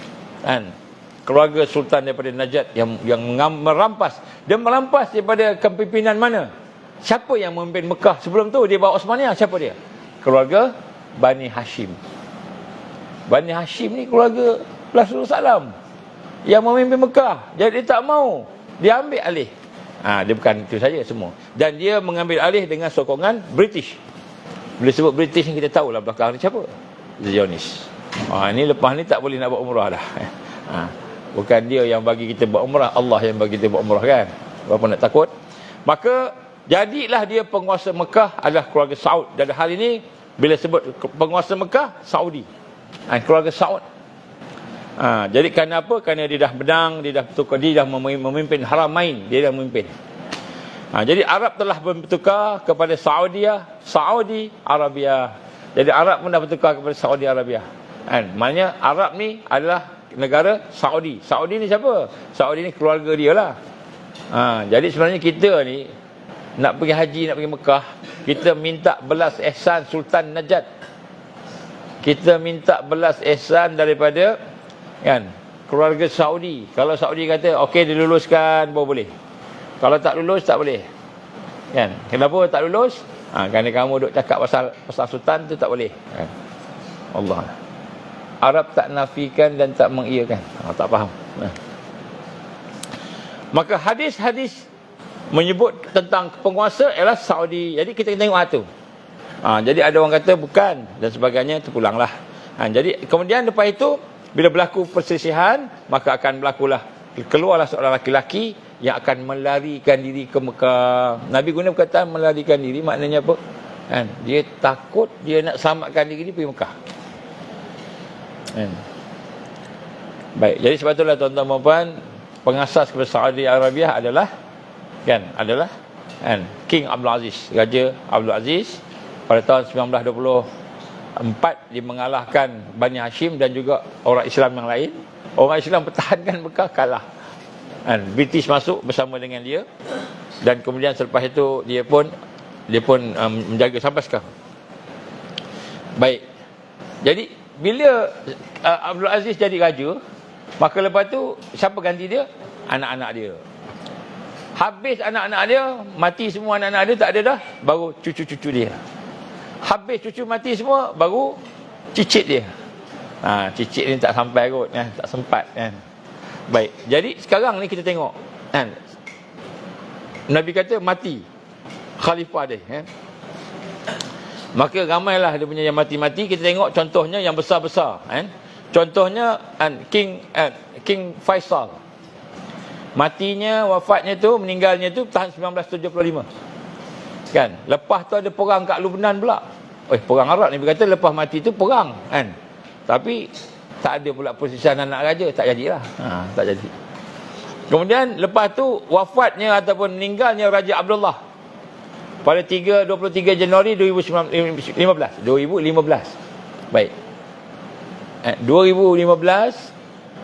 S1: keluarga sultan daripada Najd yang merampas. Dia merampas daripada kepimpinan mana? Siapa yang memimpin Mekah sebelum tu? Dia bawa Osmania. Siapa dia? Keluarga Bani Hashim. Bani Hashim ni keluarga Rasulullah SAW yang memimpin Mekah. Jadi dia tak mau, dia ambil alih. Dia bukan itu saja semua. Dan dia mengambil alih dengan sokongan British. Bila sebut British ni kita tahulah belakang ni siapa? Zionis. Ini lepas ni tak boleh nak buat umrah dah. Bukan dia yang bagi kita buat umrah, Allah yang bagi kita buat umrah, kan? Berapa nak takut? Maka jadilah dia penguasa Mekah adalah keluarga Saud. Dan hari ini bila sebut penguasa Mekah, Saudi. Keluarga Saud. Jadi kenapa? Kerana dia dah menang, dia dah bertukar, dia dah memimpin Haramain, dia dah memimpin. Jadi Arab telah bertukar kepada Saudi Arabia. Jadi Arab pun dah bertukar kepada Saudi Arabia. Maknanya Arab ni adalah negara Saudi. Saudi ni siapa? Saudi ni keluarga dia lah. Jadi sebenarnya kita ni nak pergi haji, nak pergi Mekah, kita minta belas ihsan Sultan Najat. Kita minta belas ihsan daripada keluarga Saudi. Kalau Saudi kata okey diluluskan, baru boleh. Kalau tak lulus, tak boleh. Kenapa tak lulus? Kerana kamu duk cakap pasal sultan tu, tak boleh. Allah. Arab tak nafikan dan tak mengiyakan. Tak faham. Maka hadis-hadis menyebut tentang penguasa ialah Saudi. Jadi kita tengok tu. Jadi ada orang kata bukan dan sebagainya, terpulanglah. Jadi kemudian lepas itu bila berlaku perselisihan, maka akan keluarlah seorang laki-laki yang akan melarikan diri ke Mekah. Nabi guna perkataan melarikan diri, maknanya apa? Dia takut, dia nak selamatkan diri dia pergi Mekah. Baik, jadi sebab itulah tuan-tuan dan puan, pengasas kepada Saudi Arabia adalah King Abdul Aziz, Raja Abdul Aziz. Pada tahun 1924 dia mengalahkan Bani Hashim dan juga orang Islam yang lain. Orang Islam pertahankan Mekah, kalah. British masuk bersama dengan dia, dan kemudian selepas itu dia pun menjaga sampai sekarang. Baik. Jadi bila Abdul Aziz jadi raja, maka lepas tu siapa ganti dia? Anak-anak dia. Habis anak-anak dia, mati semua anak-anak dia, tak ada dah, baru cucu-cucu dia. Habis cucu mati semua, baru cicit dia. Cicit ni tak sampai kot, tak sempat Baik, jadi sekarang ni kita tengok Nabi kata mati khalifah dia maka ramailah dia punya yang mati-mati. Kita tengok contohnya yang besar-besar contohnya King Faisal, matinya, wafatnya tu, meninggalnya tu tahun 1975 lepas tu ada perang kat Lebanon pula. Perang Arab ni berkata lepas mati tu perang tapi tak ada pula perselisihan anak raja, tak jadilah. Tak jadi. Kemudian lepas tu wafatnya ataupun meninggalnya Raja Abdullah pada 23 Januari 2015. Baik. 2015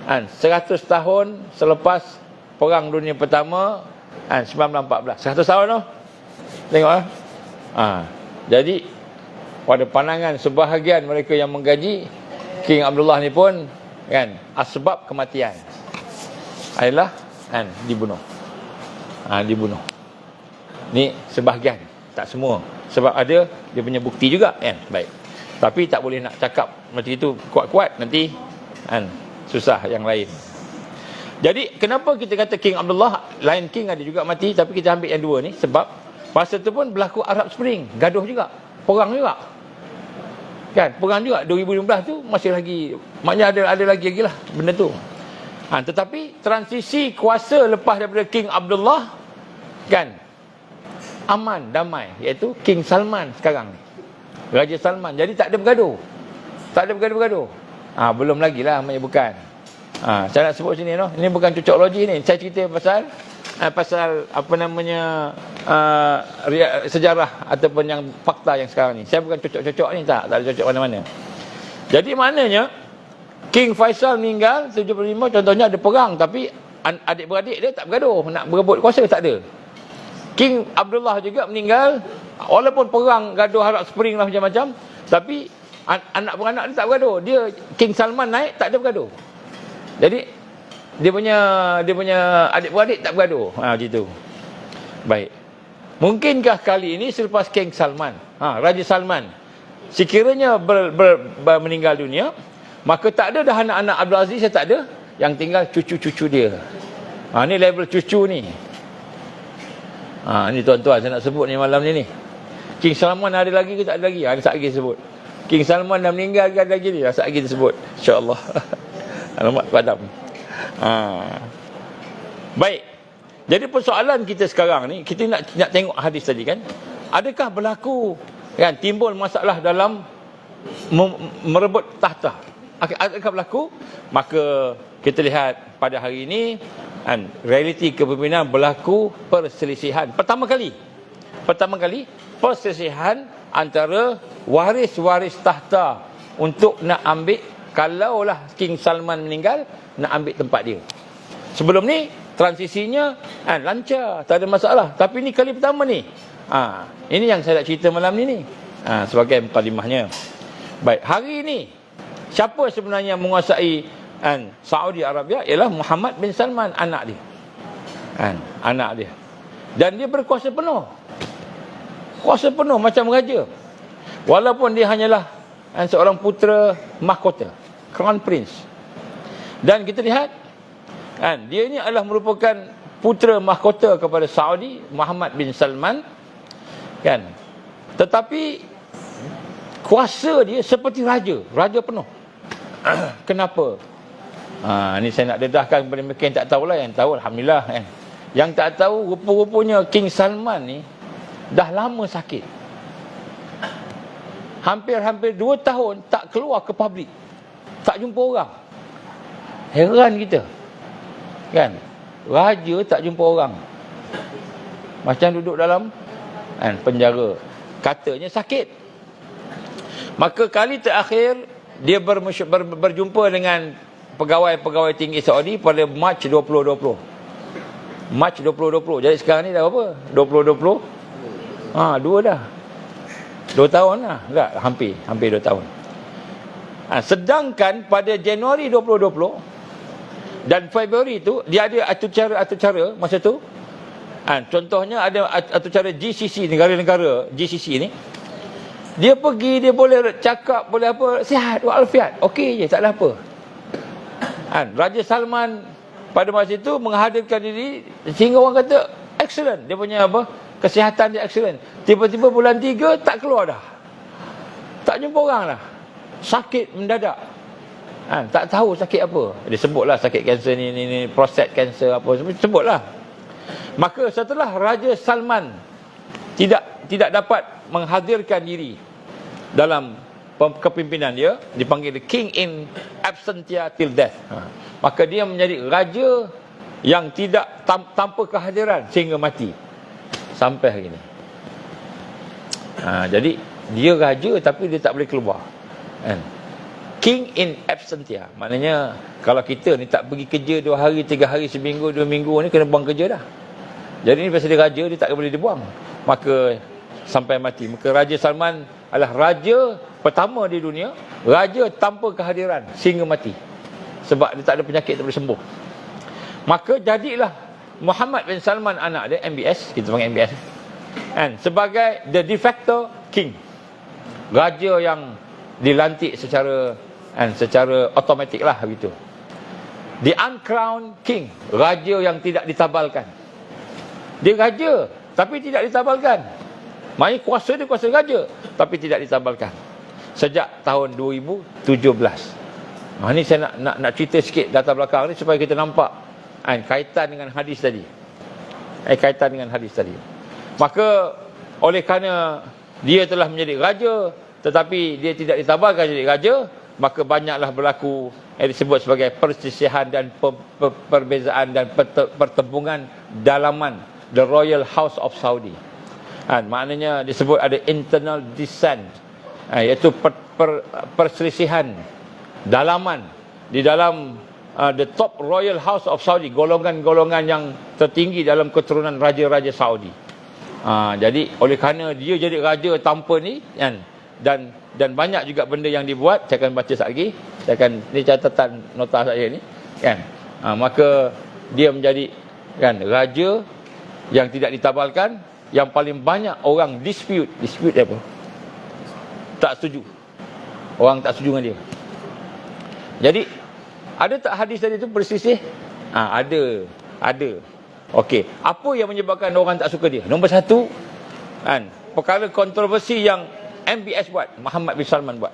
S1: 100 tahun selepas Perang Dunia Pertama 1914. 100 tahun tu. Tengok jadi pada pandangan sebahagian mereka yang menggaji, King Abdullah ni pun asbab kematian adalah dibunuh. Dibunuh. Ni sebahagian, tak semua. Sebab ada dia punya bukti juga Baik. Tapi tak boleh nak cakap macam itu kuat-kuat, nanti susah yang lain. Jadi kenapa kita kata King Abdullah, lain king ada juga mati, tapi kita ambil yang dua ni sebab masa tu pun berlaku Arab Spring, gaduh juga, perang juga. Perang juga 2015 tu masih lagi, maknanya ada lagi lah benda tu. Tetapi transisi kuasa lepas daripada King Abdullah aman, damai, iaitu King Salman sekarang ni, Raja Salman. Jadi tak ada bergaduh. Tak ada bergaduh-bergaduh. Belum lagi lah, maknanya bukan. Saya nak sebut sini Ini bukan cocok logi ni. Saya cerita pasal apa namanya sejarah ataupun yang fakta yang sekarang ni. Saya bukan cocok-cocok ni, tak ada cocok mana-mana. Jadi maknanya King Faisal meninggal 75, contohnya ada perang, tapi adik-beradik dia tak bergaduh nak berebut kuasa, tak ada. King Abdullah juga meninggal, walaupun perang, gaduh Arab Spring lah macam-macam, tapi anak beranak dia tak bergaduh. Dia King Salman naik, tak ada bergaduh. Jadi dia punya adik-beradik tak bergaduh. Gitu. Baik. Mungkinkah kali ini selepas King Salman, Raja Salman, sekiranya meninggal dunia, maka tak ada dah anak-anak Abdul Aziz, tak ada, yang tinggal cucu-cucu dia. Ni level cucu ni. Ni tuan-tuan saya nak sebut ni malam ni. King Salman ada lagi ke tak ada lagi? Ada lagi sebut. King Salman dah meninggal ke ada lagi ni? Ada lagi disebut. InsyaAllah. Alamat padam. Baik. Jadi persoalan kita sekarang ni, kita nak tengok hadis tadi kan. Adakah berlaku timbul masalah dalam merebut tahta? akan berlaku. Maka kita lihat pada hari ini kan, realiti kepimpinan berlaku perselisihan pertama kali perselisihan antara waris-waris tahta untuk nak ambil, kalaulah King Salman meninggal, nak ambil tempat dia. Sebelum ni transisinya lancar, tak ada masalah. Tapi ni kali pertama ni. Ini yang saya nak cerita malam ni. Sebagai mukadimahnya. Baik, hari ini siapa sebenarnya menguasai Saudi Arabia? Ialah Muhammad bin Salman, anak dia. Anak dia. Dan dia berkuasa penuh. Kuasa penuh macam raja. Walaupun dia hanyalah seorang putera mahkota, Crown Prince. Dan kita lihat dia ini adalah merupakan putera mahkota kepada Saudi, Muhammad bin Salman. Tetapi kuasa dia seperti raja penuh. Kenapa? Ni saya nak dedahkan kepada mereka yang tak tahulah. Yang tahu alhamdulillah. Yang tak tahu, rupa-rupanya King Salman ni dah lama sakit. Hampir 2 tahun tak keluar ke publik, tak jumpa orang. Heran kita, kan? Raja tak jumpa orang, macam duduk dalam penjara. Katanya sakit. Maka kali terakhir dia berjumpa dengan pegawai-pegawai tinggi Saudi pada Mac 2020. Mac 2020. Jadi sekarang ni dah berapa? 2020. 2 dah. 2 tahun lah. Tak, hampir 2 tahun. Sedangkan pada Januari 2020 dan Februari tu dia ada atur-cara masa tu. Contohnya ada atur-cara GCC, negara-negara GCC ni. Dia pergi, dia boleh cakap, boleh apa, sihat walafiat, okey je, tak ada apa. Raja Salman pada masa itu menghadirkan diri sehingga orang kata excellent, dia punya apa, kesihatan dia excellent. Tiba-tiba bulan 3 tak keluar dah, tak jumpa orang dah, sakit mendadak. Tak tahu sakit apa. Dia sebutlah sakit kanser ni prostate cancer apa, sebutlah. Maka setelah Raja Salman tidak dapat menghadirkan diri dalam kepimpinan dia, dipanggil the king in absentia till death. Maka dia menjadi raja yang tidak tanpa kehadiran sehingga mati sampai hari ini. Jadi dia raja tapi dia tak boleh keluar. King in absentia, maknanya kalau kita ni tak pergi kerja 2 hari, 3 hari, seminggu, 2 minggu ni kena buang kerja dah. Jadi ni pasal dia raja, dia tak boleh dibuang. Maka sampai mati. Maka Raja Salman adalah raja pertama di dunia, raja tanpa kehadiran sehingga mati. Sebab dia tak ada penyakit, tak boleh sembuh. Maka jadilah Muhammad bin Salman, anak dia, MBS, kita panggil MBS, sebagai the de facto king. Raja yang dilantik secara automatik lah begitu. The uncrowned king, raja yang tidak ditabalkan. Dia raja tapi tidak ditabalkan. Maksudnya kuasa dia kuasa raja tapi tidak ditabalkan. Sejak tahun 2017. Ni saya nak cerita sikit data belakang ni supaya kita nampak kaitan dengan hadis tadi. Maka oleh kerana dia telah menjadi raja tetapi dia tidak ditabalkan jadi raja, maka banyaklah berlaku yang disebut sebagai perselisihan dan perbezaan dan pertembungan dalaman the Royal House of Saudi. Maknanya disebut ada internal dissent, iaitu perselisihan dalaman di dalam the top Royal House of Saudi, golongan-golongan yang tertinggi dalam keturunan raja-raja Saudi. Jadi oleh kerana dia jadi raja tanpa ni dan banyak juga benda yang dibuat, saya akan baca sekejap lagi. Ni catatan nota saya ni, maka dia menjadi raja yang tidak ditabalkan, yang paling banyak orang dispute apa? Tak setuju. Orang tak setuju dengan dia. Jadi ada tak hadis tadi tu perselisih? Ada. Okey, apa yang menyebabkan orang tak suka dia? Nombor 1, perkara kontroversi yang MBS buat, Muhammad bin Salman buat.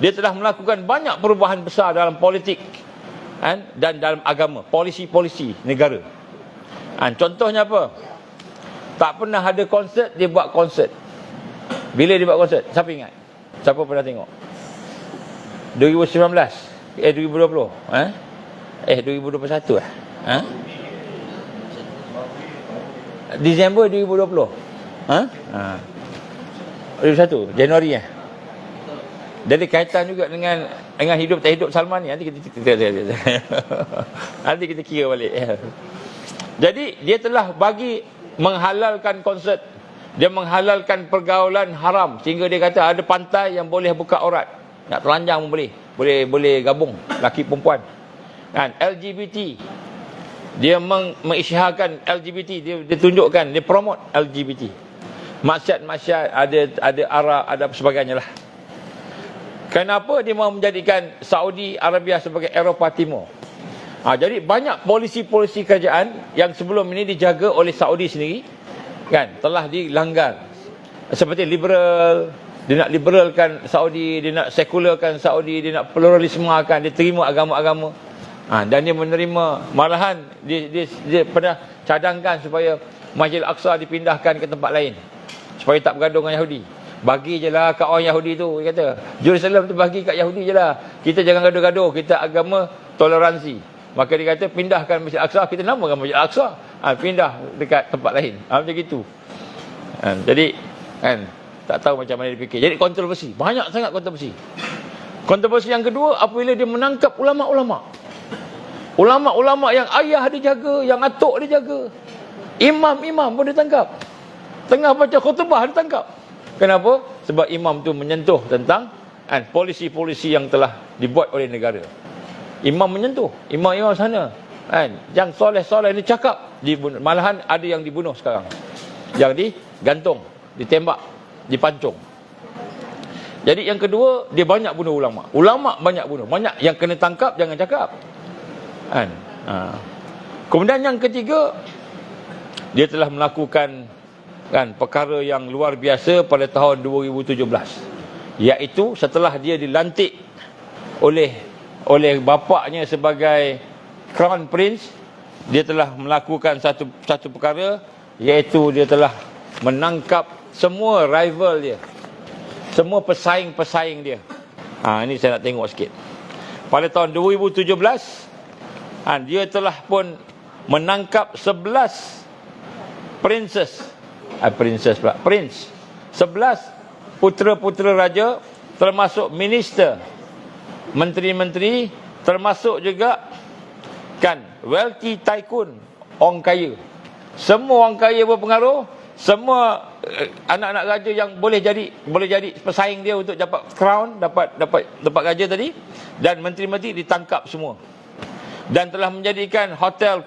S1: Dia telah melakukan banyak perubahan besar dalam politik dan dalam agama, polisi-polisi negara. Contohnya apa? Tak pernah ada konsert, dia buat konsert. Bila dia buat konsert? Siapa ingat? Siapa pernah tengok? 2019 2020 2021 Disember 2020 2021 Januari Jadi kaitan juga dengan hidup tak hidup Salman ni. Nanti kita kira balik. Jadi dia telah bagi menghalalkan konsert. Dia menghalalkan pergaulan haram sehingga dia kata ada pantai yang boleh buka aurat. Nak telanjang pun boleh. Boleh gabung laki perempuan. Kan LGBT. Dia mengisytiharkan LGBT, dia tunjukkan, dia promote LGBT. Maksiat-maksiat, ada arak, ada sebagainya lah. Kenapa dia mahu menjadikan Saudi Arabia sebagai Eropah Timur? Jadi banyak polisi-polisi kerajaan yang sebelum ini dijaga oleh Saudi sendiri, kan, telah dilanggar. Seperti liberal, dia nak liberalkan Saudi, dia nak sekularkan Saudi, dia nak pluralismekan, dia terima agama-agama. Dan dia menerima, malahan dia pernah cadangkan supaya Masjid Al-Aqsa dipindahkan ke tempat lain supaya tak bergaduh dengan Yahudi. Bagi je lah kat orang Yahudi tu, dia kata. Jerusalem tu bagi kat Yahudi je lah. Kita jangan gaduh-gaduh, kita agama toleransi. Maka dia kata pindahkan Masjid Al-Aqsa, kita namakan Masjid Al-Aqsa. Pindah dekat tempat lain. Macam gitu. Jadi tak tahu macam mana dia fikir. Jadi kontroversi, banyak sangat kontroversi. Kontroversi yang kedua, apabila dia menangkap ulama'-ulama'. Ulama'-ulama' yang ayah dia jaga, yang atuk dia jaga. Imam-imam pun ditangkap. Tengah baca khutbah ditangkap. Kenapa? Sebab imam tu menyentuh tentang polisi-polisi yang telah dibuat oleh negara. Imam menyentuh, imam-imam sana, yang soleh-soleh ni cakap, dibunuh. Malahan ada yang dibunuh sekarang, yang digantung, ditembak, dipancung. Jadi yang kedua, dia banyak bunuh ulama'. Ulama' banyak bunuh, banyak yang kena tangkap, jangan cakap. Kemudian yang ketiga, dia telah melakukan perkara yang luar biasa pada tahun 2017, iaitu setelah dia dilantik oleh bapaknya sebagai Crown Prince, dia telah melakukan satu perkara, iaitu dia telah menangkap semua rival dia, semua pesaing-pesaing dia. Ini saya nak tengok sikit. Pada tahun 2017, dia telah pun menangkap 11 Prince 11 putera-putera raja, termasuk minister, menteri-menteri, termasuk juga wealthy tycoon, orang kaya. Semua orang kaya berpengaruh, semua anak-anak raja yang boleh jadi pesaing dia untuk dapat crown, dapat raja tadi, dan menteri-menteri ditangkap semua. Dan telah menjadikan hotel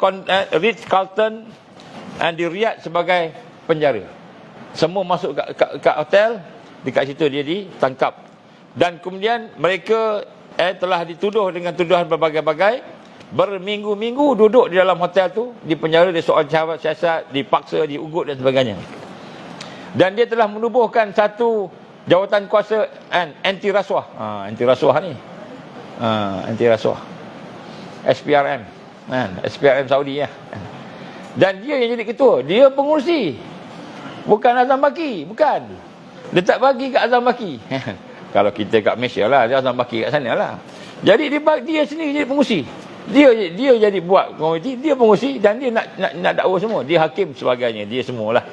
S1: Ritz-Carlton di Riyadh sebagai penjara. Semua masuk kat hotel, dekat situ dia ditangkap. Dan kemudian mereka telah dituduh dengan tuduhan berbagai-bagai. Berminggu-minggu duduk di dalam hotel tu, di penjara, dia soal siasat, dipaksa, diugut dan sebagainya. Dan dia telah menubuhkan satu jawatan kuasa anti rasuah. Anti rasuah ni. Anti rasuah. SPRM. SPRM Saudi ya. Dan dia yang jadi ketua, dia pengurusi. Bukan Azam Baki, bukan. Dia tak bagi kat Azam Baki. Kalau kita kat Malaysia lah, dia Azam Baki kat sana lah. Jadi dia sendiri jadi pengurusi. Dia jadi buat komiti, dia pengurusi, dan dia nak dakwa semua. Dia hakim sebagainya, dia semualah.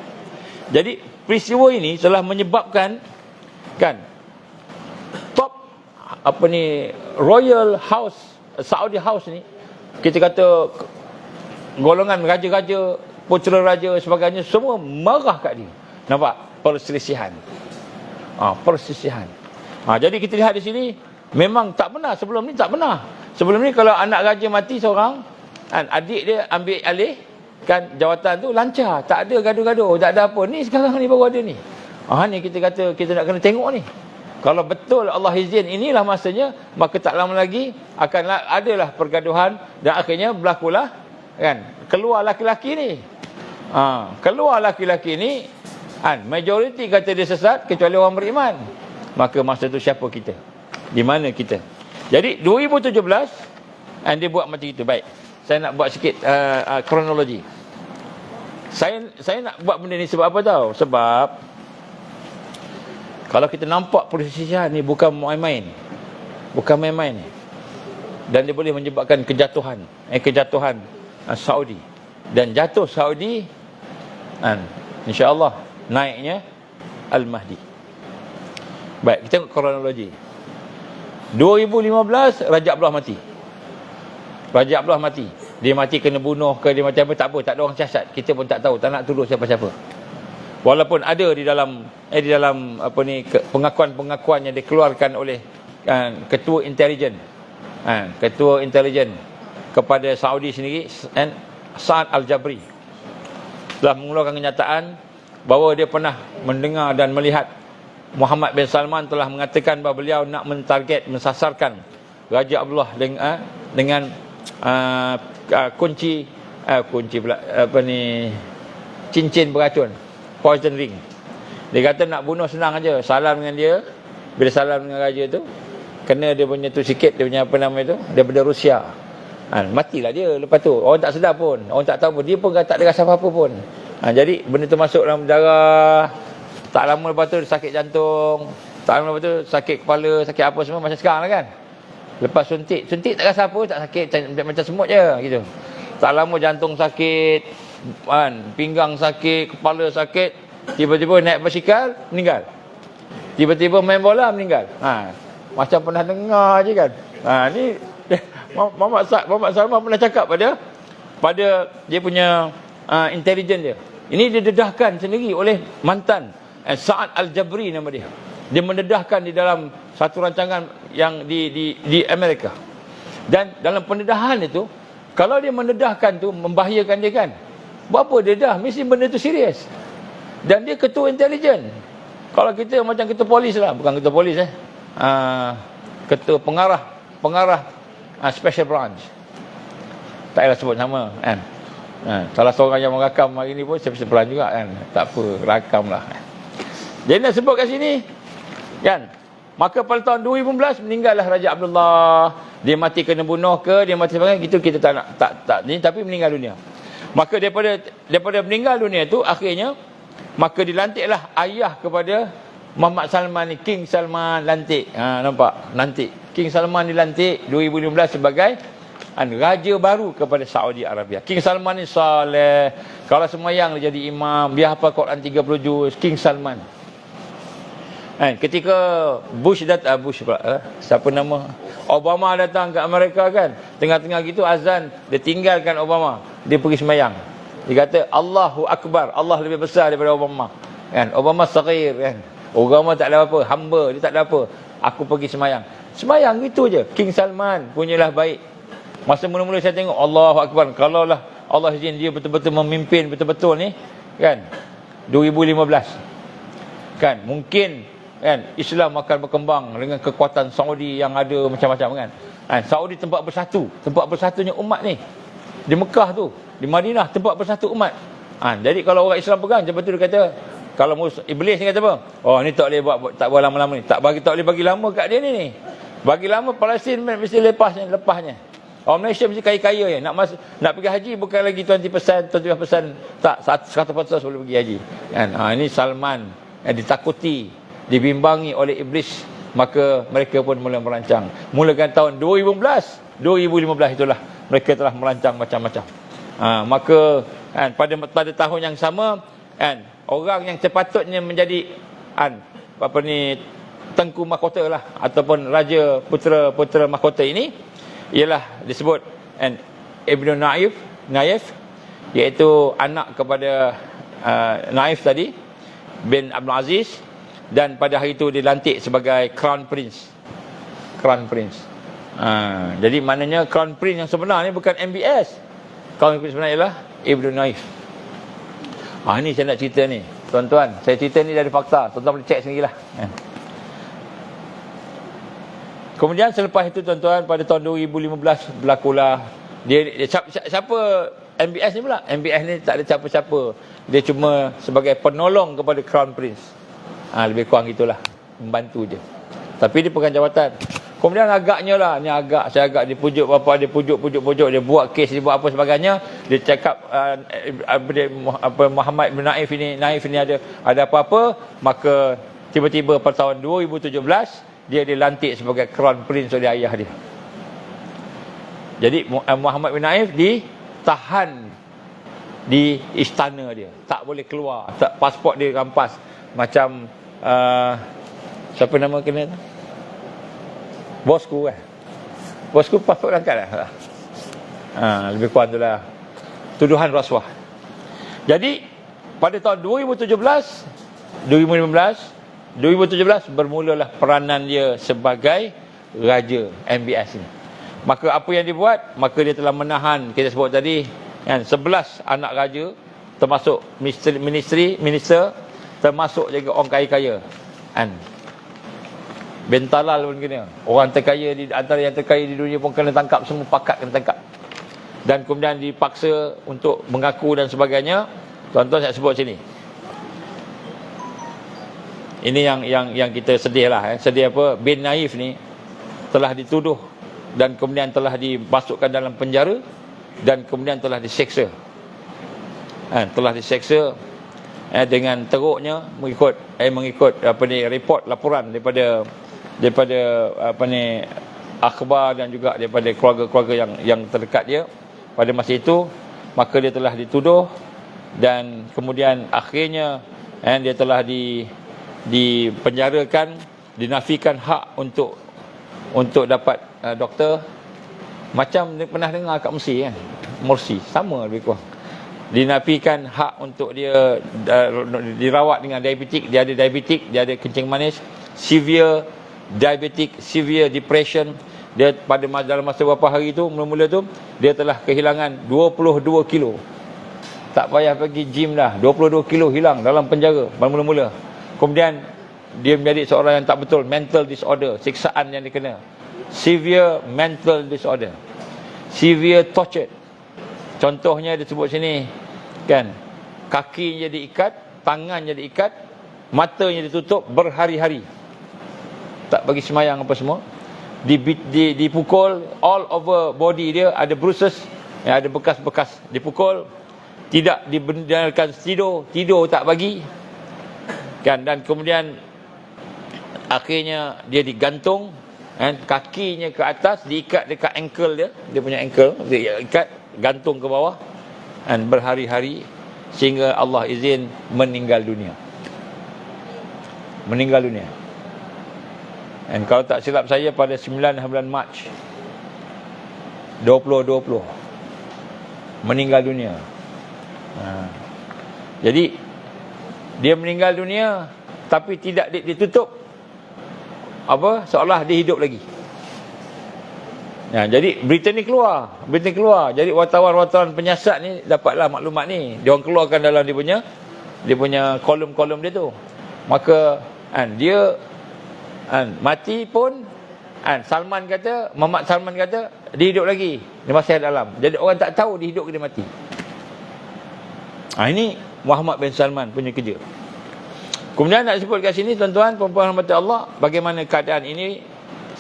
S1: Jadi peristiwa ini telah menyebabkan top Royal House, Saudi House ni, kita kata golongan raja-raja, putera raja sebagainya, semua marah kat dia. Nampak? Perselisihan. Perselisihan. Jadi kita lihat di sini, memang tak pernah, sebelum ni tak pernah. Sebelum ni kalau anak raja mati seorang, adik dia ambil alih jawatan tu, lancar, tak ada gaduh-gaduh, tak ada apa. Ni sekarang ni baru ada ni. Ni kita kata kita nak kena tengok ni. Kalau betul Allah izin inilah masanya, maka tak lama lagi akan adalah pergaduhan, dan akhirnya berlakulah keluar laki-laki ni. Keluar laki-laki ni, majoriti kata dia sesat kecuali orang beriman. Maka masa tu siapa kita? Di mana kita? Jadi 2017 dia buat macam itu. Baik, saya nak buat sikit kronologi. Saya nak buat benda ni sebab apa tahu? Sebab kalau kita nampak perselisihan ni bukan main-main. Bukan main-main ni. Dan dia boleh menyebabkan kejatuhan Saudi. Dan jatuh Saudi, insya-Allah naiknya Al-Mahdi. Baik, kita tengok kronologi. 2015 Raja Abdullah mati. Raja Abdullah mati. Dia mati kena bunuh ke dia macam apa, tak apa, tak ada orang siasat. Kita pun tak tahu, tak nak tuduh siapa-siapa. Walaupun ada di dalam pengakuan-pengakuan yang dikeluarkan oleh ketua intelijen. Ketua intelijen kepada Saudi sendiri, Sa'ad Al-Jabri, telah mengeluarkan kenyataan bahawa dia pernah mendengar dan melihat Muhammad bin Salman telah mengatakan bahawa beliau nak mensasarkan Raja Abdullah dengan kunci pula cincin beracun, poison ring. Dia kata nak bunuh senang aja, salam dengan dia. Bila salam dengan raja tu, kena dia punya tu sikit, dia punya apa nama itu, daripada Rusia. Matilah dia lepas tu. Orang tak sedar pun, orang tak tahu pun, dia pun tak ada rasa apa-apa pun. Jadi benda tu masuk dalam darah. Tak lama lepas tu sakit jantung, tak lama lepas tu sakit kepala, sakit apa semua macam sekarang lah kan. Lepas suntik tak rasa apa, tak sakit, macam semut je gitu. Tak lama jantung sakit, pinggang sakit, kepala sakit, tiba-tiba naik basikal meninggal. Tiba-tiba main bola meninggal. Macam pernah dengar je kan. Ni Muhammad Salman pernah cakap pada dia punya intelijen dia. Ini didedahkan sendiri oleh mantan Sa'ad Al-Jabri nama dia. Dia mendedahkan di dalam satu rancangan yang di Amerika. Dan dalam pendedahan itu, kalau dia mendedahkan tu membahayakan dia kan. Buat apa dedah? Mesti benda tu serius. Dan dia ketua intelijen. Kalau kita macam ketua polis lah, bukan ketua polis ketua pengarah special branch. Tak payah sebut nama kan. Salah seorang yang merakam hari ni pun special branch juga kan. Tak apa, rakamlah. Jadi nak sebut kat sini kan. Maka pada tahun 2015 meninggallah Raja Abdullah. Dia mati kena bunuh ke, dia mati sebagainya, gitu kita tak nak ni, tapi meninggal dunia. Maka daripada meninggal dunia tu akhirnya maka dilantiklah ayah kepada Muhammad Salman ni, King Salman lantik. Nampak? Lantik. King Salman dilantik 2015 sebagai raja baru kepada Saudi Arabia. King Salman ni soleh. Kalau semayang dia jadi imam, dia hafal Quran 30 juz. King Salman. Ketika siapa nama? Obama datang ke Amerika kan. Tengah-tengah gitu azan, dia tinggalkan Obama. Dia pergi semayang. Dia kata Allahu Akbar, Allah lebih besar daripada Obama. Kan? Obama saghir kan. Obama tak ada apa, hamba, dia tak ada apa. Aku pergi semayang. Semayang gitu je. King Salman punyalah baik. Masa mula-mula saya tengok Allahu Akbar, kalaulah Allah izin dia betul-betul memimpin betul-betul ni kan 2015 kan, mungkin kan Islam akan berkembang dengan kekuatan Saudi yang ada macam-macam kan. Saudi tempat bersatunya umat ni. Di Mekah tu, di Madinah tempat bersatu umat. Jadi kalau orang Islam pegang, macam tu dia kata, kalau iblis ni kata apa? Oh ni tak boleh tak buat lama-lama ni. Tak boleh bagi lama kat dia ni. Bagi lama Palestin mesti lepasnya. Orang Malaysia mesti kaya-kaya je. Nak pergi haji bukan lagi 20%, 25%, tak 100% boleh pergi haji. Kan? Ini Salman yang ditakuti, dibimbangi oleh iblis, maka mereka pun mula merancang. Mulakan tahun 2015 itulah mereka telah merancang macam-macam. Maka kan, pada tahun yang sama kan, orang yang sepatutnya menjadi tengku mahkota lah, ataupun raja putera mahkota ini ialah disebut Ibnu Naif, iaitu anak kepada Naif tadi bin Abdul Aziz, dan pada hari itu dilantik sebagai Crown Prince. Jadi maknanya Crown Prince yang sebenar ni bukan MBS. Crown Prince sebenar ialah Ibnu Naif. Ni saya nak cerita ni tuan-tuan. Saya cerita ni dari fakta, tuan-tuan boleh cek sendirilah. Kemudian selepas itu tuan-tuan, pada tahun 2015 berlakulah siapa MBS ni pula? MBS ni tak ada siapa-siapa. Dia cuma sebagai penolong kepada Crown Prince. Lebih kurang gitulah, membantu je. Tapi dia pegang jawatan. Kemudian saya agak dipujuk bapa dia, pujuk, dia buat kes, dia buat apa sebagainya. Dia cakap Muhammad bin Naif ini ada apa-apa. Maka tiba-tiba pada tahun 2017 dia dilantik sebagai Crown Prince oleh ayah dia. Jadi Muhammad bin Naif ditahan di istana dia, tak boleh keluar, tak, pasport dia rampas. Macam siapa nama kena tu? Bosku kan. Bosku pasport angkat lah. Lebih kurang tu lah. Tuduhan rasuah. Jadi pada tahun 2017 bermulalah peranan dia sebagai raja MBS ni. Maka apa yang dibuat? Maka dia telah menahan, kita sebut tadi kan, 11 anak raja, termasuk minister, termasuk juga orang kaya-kaya kan. Bentalal pun kena. Orang terkaya, di antara yang terkaya di dunia pun kena tangkap, semua pakat kena tangkap. Dan kemudian dipaksa untuk mengaku dan sebagainya. Tuan-tuan saya sebut sini. Ini yang kita sedih lah. Sedih apa? Bin Naif ni telah dituduh dan kemudian telah dimasukkan dalam penjara dan kemudian telah diseksa. Telah diseksa dengan teruknya mengikut report laporan daripada akhbar dan juga daripada keluarga-keluarga yang terdekat dia pada masa itu. Maka dia telah dituduh dan kemudian akhirnya dia telah dipenjarakan, dinafikan hak untuk dapat doktor. Macam pernah dengar kat Mesir kan, Morsi sama lebih kurang, dinafikan hak untuk dia dirawat dengan diabetik. Dia ada diabetik, dia ada kencing manis, severe diabetic, severe depression. Dia dalam masa beberapa hari tu, mula-mula tu dia telah kehilangan 22 kilo. Tak payah pergi gym dah, 22 kilo hilang dalam penjara mula-mula. Kemudian dia menjadi seorang yang tak betul, mental disorder, siksaan yang dia kena, severe mental disorder, severe torture. Contohnya dia sebut sini kan, kakinya diikat, tangannya diikat, matanya ditutup berhari-hari, tak bagi semayang apa semua. Dipukul all over body dia, ada bruises, ada bekas-bekas dipukul, tidak dibenarkan tidur tak bagi kan. Dan kemudian akhirnya dia digantung kan, kakinya ke atas diikat dekat ankle dia punya ankle, dia ikat gantung ke bawah kan, berhari-hari, sehingga Allah izin meninggal dunia. Dan kalau tak silap saya pada 9 bulan Mac 2020 meninggal dunia. Jadi dia meninggal dunia tapi tidak ditutup seolah dia hidup lagi. Jadi berita ni keluar. Jadi wartawan-wartawan penyiasat ni dapatlah maklumat ni. Dia orang keluarkan dalam dia punya kolom-kolom dia tu. Maka dia mati pun Muhammad Salman kata dia hidup lagi, dia masih ada dalam. Jadi orang tak tahu dia hidup ke dia mati. Ini Muhammad bin Salman punya kerja. Kemudian nak sebut kat sini tuan-tuan puan-puan rahmat Allah, bagaimana keadaan ini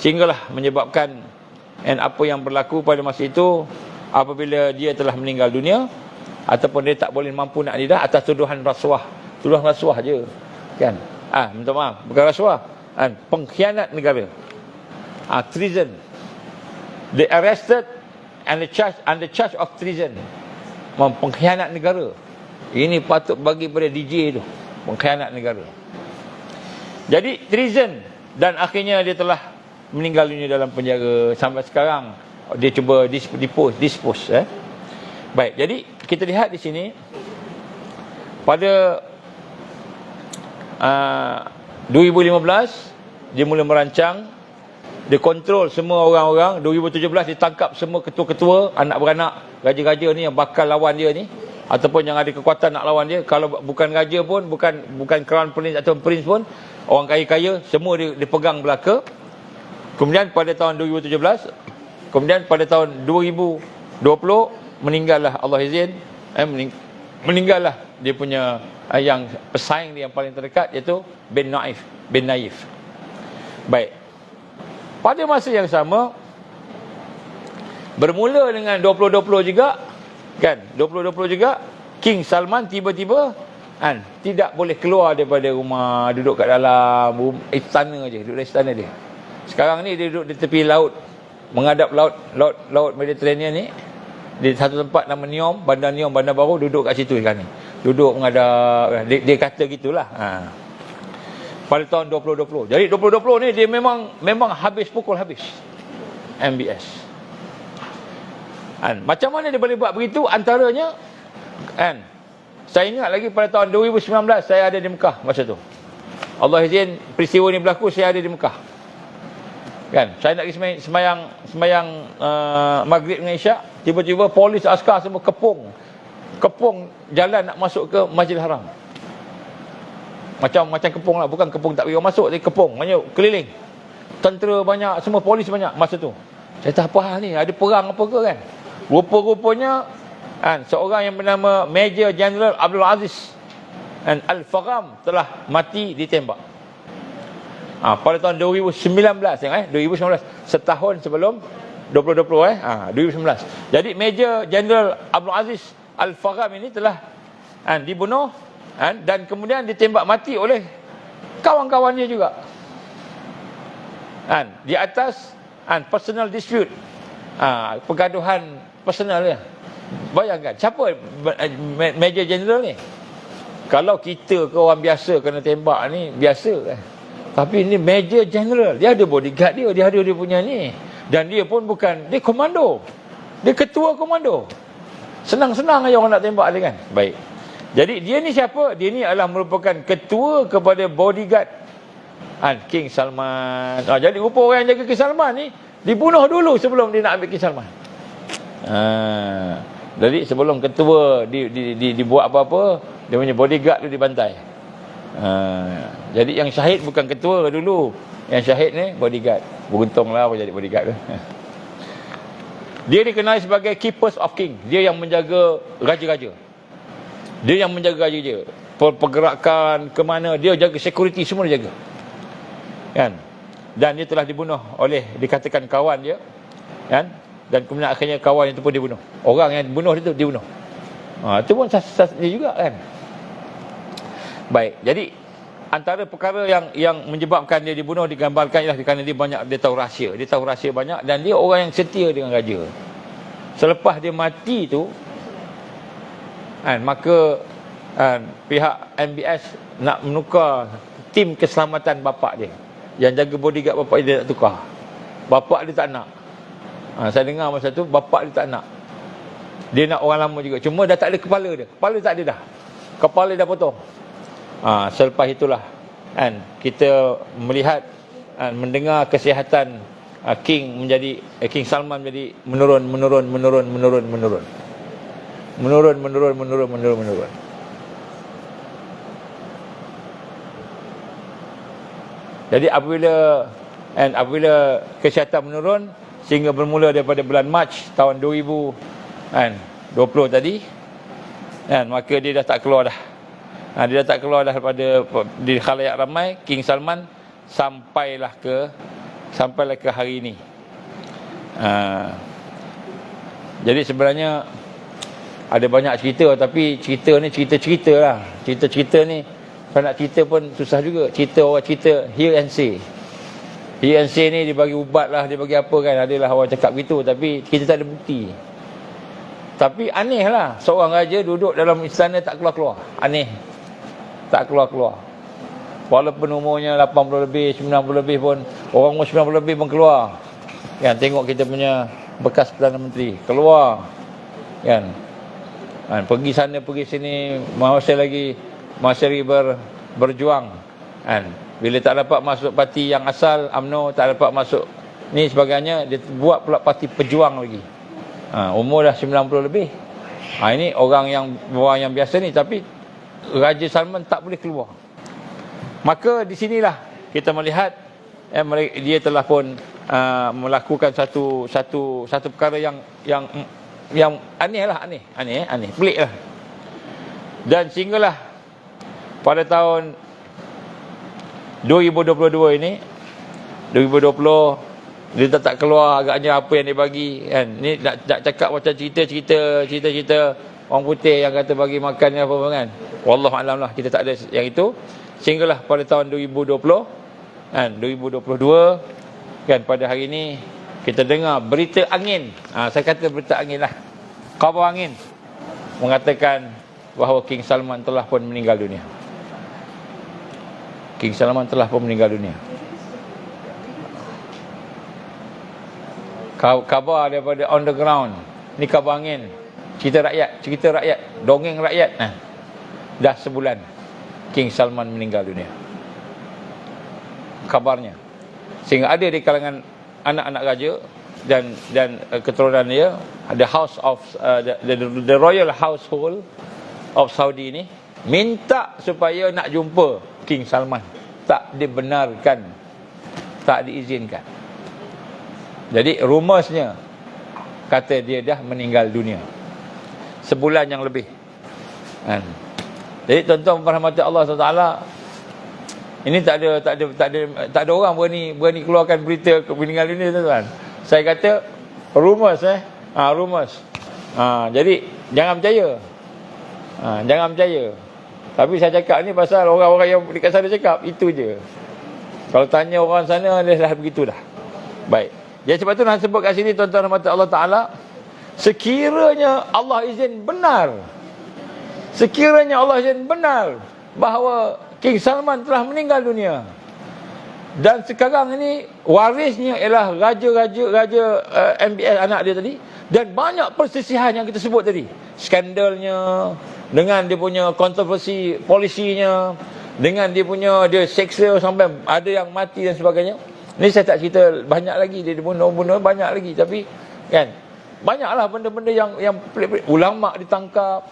S1: sehinggalah menyebabkan apa yang berlaku pada masa itu apabila dia telah meninggal dunia ataupun dia tak boleh mampu nak lidah atas tuduhan rasuah je kan. Minta maaf, bukan rasuah, pengkhianat negara, treason. They arrested and the charge of treason, pengkhianat negara. Ini patut bagi pada DJ tu, pengkhianat negara. Jadi treason, dan akhirnya dia telah meninggal dunia dalam penjara. Sampai sekarang dia cuba dispose. Baik, jadi kita lihat di sini pada 2015 dia mula merancang, dia kontrol semua orang-orang. 2017 dia tangkap semua ketua-ketua, anak beranak, raja-raja ni yang bakal lawan dia ni, ataupun yang ada kekuatan nak lawan dia. Kalau bukan raja pun, bukan crown prince atau prince pun, orang kaya-kaya semua dia pegang belaka. Kemudian pada tahun 2017, kemudian pada tahun 2020 meninggallah, Allah izin, meninggallah dia punya yang pesaing dia yang paling terdekat, iaitu bin Naif. Baik. Pada masa yang sama, bermula dengan 2020 juga kan, 2020 juga King Salman tiba-tiba tidak boleh keluar daripada rumah, duduk kat dalam istana je, duduk dalam istana dia. Sekarang ni dia duduk di tepi laut, menghadap laut Mediterranean ni, di satu tempat nama Neom, bandar baru, duduk kat situ sekarang ni. Duduk menghadap, dia kata gitulah. Pada tahun 2020. Jadi 2020 ni dia memang habis MBS. Macam mana dia boleh buat begitu? Antaranya saya ingat lagi pada tahun 2019 saya ada di Mekah masa tu. Allah izin peristiwa ni berlaku, saya ada di Mekah. Saya nak pergi semayang Maghrib dengan Isyak, tiba-tiba polis askar semua kepung jalan nak masuk ke Masjidil Haram. Macam kepung lah, bukan kepung tak bagi orang masuk, tapi kepung, maknanya keliling. Tentera banyak, semua polis banyak masa tu. Saya tak apa hal ni, ada perang apa ke kan? Rupa-rupanya seorang yang bernama Major General Abdul Aziz Al-Fagham telah mati ditembak. Pada tahun 2019, 2019, setahun sebelum 2020 2019. Jadi Major General Abdul Aziz Al-Fagham ini telah dibunuh dan kemudian ditembak mati oleh kawan-kawannya juga. Di atas personal dispute, pergaduhan personal dia. Bayangkan, siapa Major General ni? Kalau kita ke orang biasa kena tembak ni, biasa kan. Tapi ini Major General, dia ada bodyguard dia ada dia punya ni. Dan dia pun bukan, dia komando. Dia ketua komando. Senang-senang aja orang nak tembak dia kan. Baik. Jadi dia ni siapa? Dia ni adalah merupakan ketua kepada bodyguard King Salman. Jadi rupa orang yang jaga King Salman ni dibunuh dulu sebelum dia nak ambil King Salman. Jadi sebelum ketua dibuat apa-apa, dia punya bodyguard tu dibantai. Jadi yang syahid bukan ketua dulu, yang syahid ni bodyguard. Beruntunglah aku jadi bodyguard tu. Dia dikenali sebagai keepers of king. Dia yang menjaga raja-raja. Dia yang menjaga raja-raja. Pergerakan ke mana, dia jaga security, semua dia jaga. Kan? Dan dia telah dibunuh oleh, dikatakan kawan dia. Kan? Dan kemudian akhirnya kawan itu pun dibunuh. Orang yang bunuh dia tu dibunuh. Itu pun dia juga kan. Baik, jadi antara perkara yang menyebabkan dia dibunuh digambarkan ialah kerana dia tahu rahsia banyak, dan dia orang yang setia dengan raja. Selepas dia mati tu maka pihak MBS nak menukar tim keselamatan bapak dia. Yang jaga bodyguard bapak dia nak tukar. Bapak dia tak nak. Saya dengar masa tu bapak dia tak nak. Dia nak orang lama juga. Cuma dah tak ada kepala dia. Kepala tak ada dah. Kepala dah potong. Selepas itulah kita melihat mendengar kesihatan King Salman menjadi menurun. Jadi apabila kesihatan menurun sehingga bermula daripada bulan Mac tahun 2020 tadi, maka dia dah tak keluar dah. Dia dah tak keluar dah daripada di khalayak ramai. King Salman sampailah ke hari ini. Jadi sebenarnya ada banyak cerita, tapi cerita ni cerita lah. Cerita ni kalau nak cerita pun susah juga. Orang cerita hear and say. Hear and say ni dia bagi ubat lah, dia bagi apa kan. Adalah orang cakap gitu, tapi kita tak ada bukti. Tapi aneh lah, seorang raja duduk dalam istana tak keluar-keluar. Aneh, tak keluar-keluar. Walaupun umurnya 80 lebih, 90 lebih pun, orang umur 90 lebih pun keluar. Kan, tengok kita punya bekas Perdana Menteri keluar. Kan, pergi sana pergi sini, masih lagi berjuang. Kan, bila tak dapat masuk parti yang asal UMNO, tak dapat masuk ni sebagainya, dia buat pula parti pejuang lagi. Umur dah 90 lebih. Ini orang yang biasa ni, tapi Raja Salman tak boleh keluar. Maka di sinilah kita melihat dia telah pun melakukan satu perkara yang aneh, pelik lah. Dan sehinggalah pada tahun 2022 ini, 2020 dia tak keluar agaknya apa yang dia bagi kan. Ni nak cakap macam cerita orang putih yang kata bagi makan ni apa kan. Wallahualam lah, kita tak ada yang itu. Sehinggalah pada tahun 2020 kan, 2022 Kan pada hari ini kita dengar berita angin. Saya kata berita angin lah. Khabar angin mengatakan bahawa King Salman telah pun meninggal dunia. King Salman telah pun meninggal dunia. Khabar daripada on the ground. Ni khabar angin. Cerita rakyat, dongeng rakyat. Dah sebulan King Salman meninggal dunia. Kabarnya. Sehingga ada di kalangan anak-anak raja dan keturunan dia, the house of the royal household of Saudi ni minta supaya nak jumpa King Salman. Tak dibenarkan, tak diizinkan. Jadi rumorsnya kata dia dah meninggal dunia sebulan yang lebih. Jadi tuan-tuan berrahmati Allah SWT, ini tak ada orang berani keluarkan berita meninggal dunia, tuan-tuan. Saya kata rumors rumors. Jadi jangan percaya. Jangan percaya. Tapi saya cakap ni pasal orang-orang yang dekat sana cakap, itu je. Kalau tanya orang sana, dia dah begitu dah. Baik. Jadi sebab tu nak sebut kat sini, tuan-tuan rahmat Allah Ta'ala, sekiranya Allah izin benar, sekiranya Allah izin benar bahawa King Salman telah meninggal dunia, dan sekarang ini warisnya ialah raja MBS anak dia tadi, dan banyak persisihan yang kita sebut tadi, skandalnya, dengan dia punya kontroversi polisinya, dengan dia punya seksa sampai ada yang mati dan sebagainya. Ni saya tak cerita banyak lagi, dia bunuh banyak lagi, tapi kan banyaklah benda-benda yang pelik-pelik. Ulama ditangkap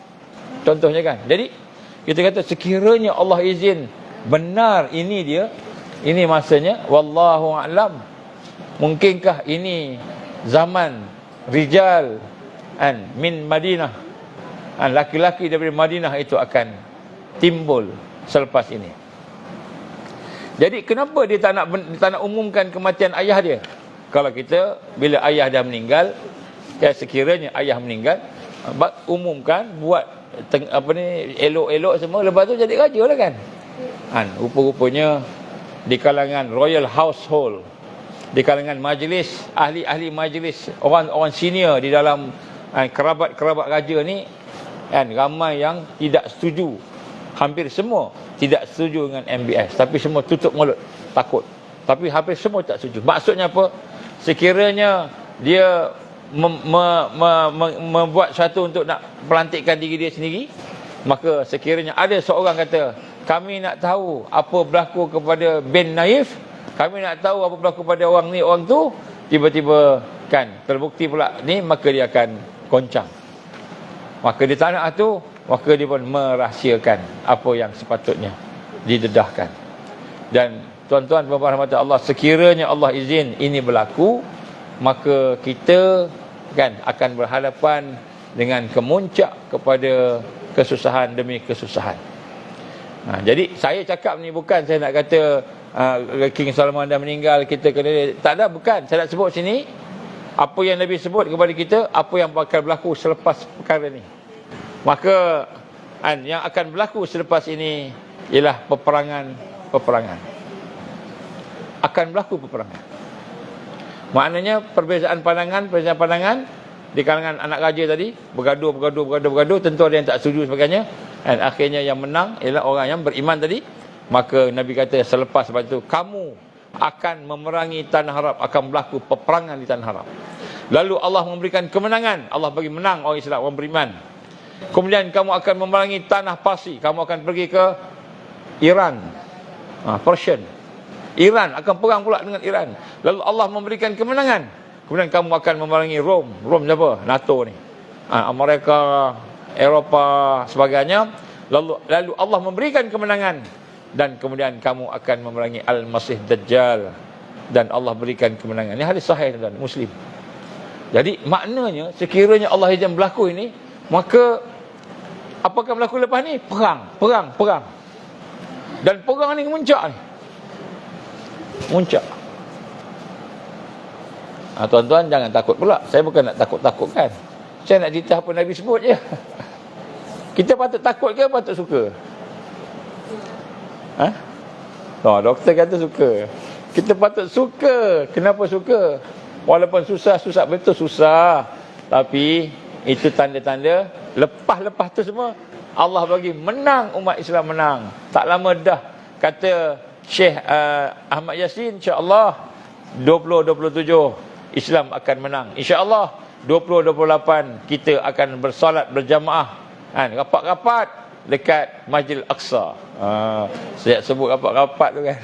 S1: contohnya kan. Jadi kita kata sekiranya Allah izin benar ini dia, ini masanya, wallahu a'lam. Mungkinkah ini zaman rijal min Madinah, laki-laki daripada Madinah itu akan timbul selepas ini. Jadi kenapa dia tak nak umumkan kematian ayah dia? Kalau kita bila ayah dah meninggal, sekiranya ayah meninggal, umumkan, buat elok-elok semua, lepas tu jadi raja lah kan. Rupa-rupanya di kalangan royal household, di kalangan majlis, ahli-ahli majlis, orang-orang senior di dalam kerabat-kerabat raja ni, ramai yang tidak setuju. Hampir semua tidak setuju dengan MBS, tapi semua tutup mulut, takut. Tapi hampir semua tak setuju. Maksudnya apa? Sekiranya dia membuat satu untuk nak pelantikkan diri dia sendiri, maka sekiranya ada seorang kata, kami nak tahu apa berlaku kepada bin Naif, kami nak tahu apa berlaku pada orang ni, orang tu, tiba-tiba kan terbukti pula ni, maka dia akan goncang. Maka di tanah tu, maka dia pun merahsiakan apa yang sepatutnya didedahkan. Dan tuan-tuan dan puan-puan Allah, sekiranya Allah izin ini berlaku, maka kita kan akan berhadapan dengan kemuncak kepada kesusahan demi kesusahan. Jadi saya cakap ni bukan saya nak kata King Salman dah meninggal, kita kena, tak ada, bukan. Saya nak sebut sini apa yang Nabi sebut kepada kita, apa yang bakal berlaku selepas perkara ni. Maka yang akan berlaku selepas ini ialah peperangan. Akan berlaku peperangan. Maknanya perbezaan pandangan di kalangan anak raja tadi, bergaduh, tentu ada yang tak setuju sebagainya. Dan akhirnya yang menang ialah orang yang beriman tadi. Maka Nabi kata selepas itu, kamu akan memerangi tanah Arab, akan berlaku peperangan di tanah Arab. Lalu Allah memberikan kemenangan, Allah bagi menang orang Islam, orang beriman. Kemudian kamu akan memerangi tanah Parsi, kamu akan pergi ke Iran, Persian. Iran akan perang pula dengan Iran. Lalu Allah memberikan kemenangan. Kemudian kamu akan memerangi Rom. Rom siapa? NATO ni. Amerika, Eropah, sebagainya. Lalu Allah memberikan kemenangan. Dan kemudian kamu akan memerangi Al-Masih Dajjal. Dan Allah berikan kemenangan. Ini hadis sahih tuan, Muslim. Jadi maknanya sekiranya Allah izin berlaku ini, maka apa akan berlaku lepas ni? Perang. Dan perang ni muncak ni. Muncak. Tuan-tuan jangan takut pula. Saya bukan nak takut-takutkan. Saya nak cerita apa Nabi sebut je. Kita patut takut ke patut suka? Doktor kata suka. Kita patut suka. Kenapa suka? Walaupun susah betul, susah. Tapi itu tanda-tanda lepas tu semua Allah bagi menang, umat Islam menang. Tak lama dah kata Syekh Ahmad Yassin, insya-Allah 2027 Islam akan menang. Insya-Allah 2028 kita akan bersolat berjamaah kan, rapat-rapat dekat Masjid Al-Aqsa. Saya sebut rapat-rapat tu kan.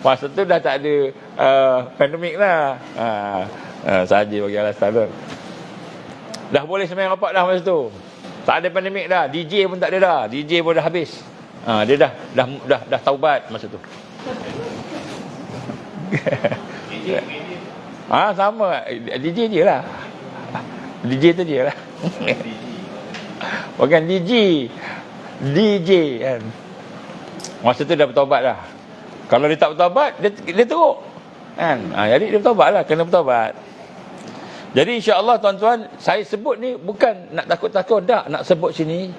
S1: Masa tu dah tak ada pandemik lah. Saja bagi alasan tu. Dah boleh sembahyang rapat dah masa tu. Tak ada pandemik dah. DJ pun tak ada dah. DJ pun dah habis. Dia dah taubat masa tu. Sama. DJ je lah. DJ tu dia lah. Bukan DJ kan. Masa tu dah bertaubat dah. Kalau dia tak bertaubat, dia teruk kan. Jadi dia bertaubat lah. Kena bertaubat. Jadi insya-Allah tuan-tuan, saya sebut ni bukan nak takut-takut, dah nak sebut sini.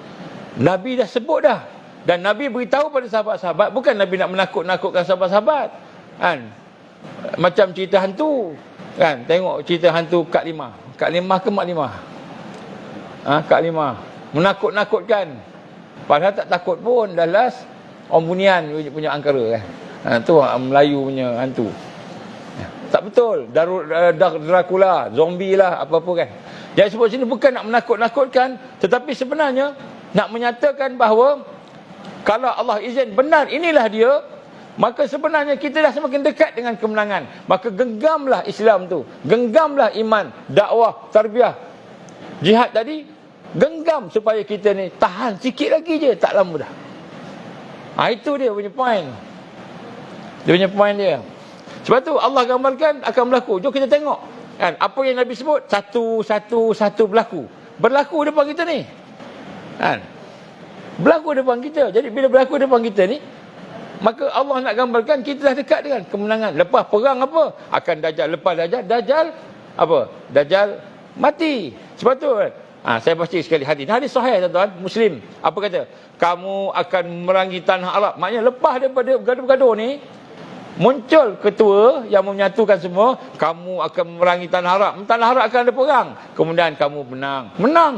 S1: Nabi dah sebut dah. Dan Nabi beritahu pada sahabat-sahabat, bukan Nabi nak menakut-nakutkan sahabat-sahabat. Kan? Macam cerita hantu. Kan? Tengok cerita hantu Kak Limah. Kak Limah ke Mak Limah? Kak Limah. Menakut-nakutkan. Padahal tak takut pun. Dah last Om Bunian punya angkara kan. Tu Melayu punya hantu. Tak betul. Dracula, zombie lah, apa-apa kan. Yang sebut sini bukan nak menakut-nakutkan, tetapi sebenarnya nak menyatakan bahawa kalau Allah izin benar inilah dia, maka sebenarnya kita dah semakin dekat dengan kemenangan. Maka genggamlah Islam tu, genggamlah iman, dakwah, tarbiyah, jihad tadi, genggam supaya kita ni tahan sikit lagi je, tak lama dah. Itu dia punya point. Dia punya point dia. Sebab tu Allah gambarkan akan berlaku. Jom kita tengok kan, apa yang Nabi sebut satu berlaku. Berlaku depan kita ni kan. Berlaku depan kita. Jadi bila berlaku depan kita ni, maka Allah nak gambarkan kita dah dekat dengan kemenangan. Lepas perang apa? Akan Dajjal. Lepas Dajjal apa? Dajjal mati. Sebab tu saya baca sekali hadis. Hadis sahih tuan-tuan, Muslim. Apa kata? Kamu akan memerangi tanah Arab. Maknanya lepas daripada gaduh-gaduh ni, muncul ketua yang menyatukan semua, kamu akan memerangi tanah Arab. Tanah Arab akan ada perang. Kemudian kamu menang.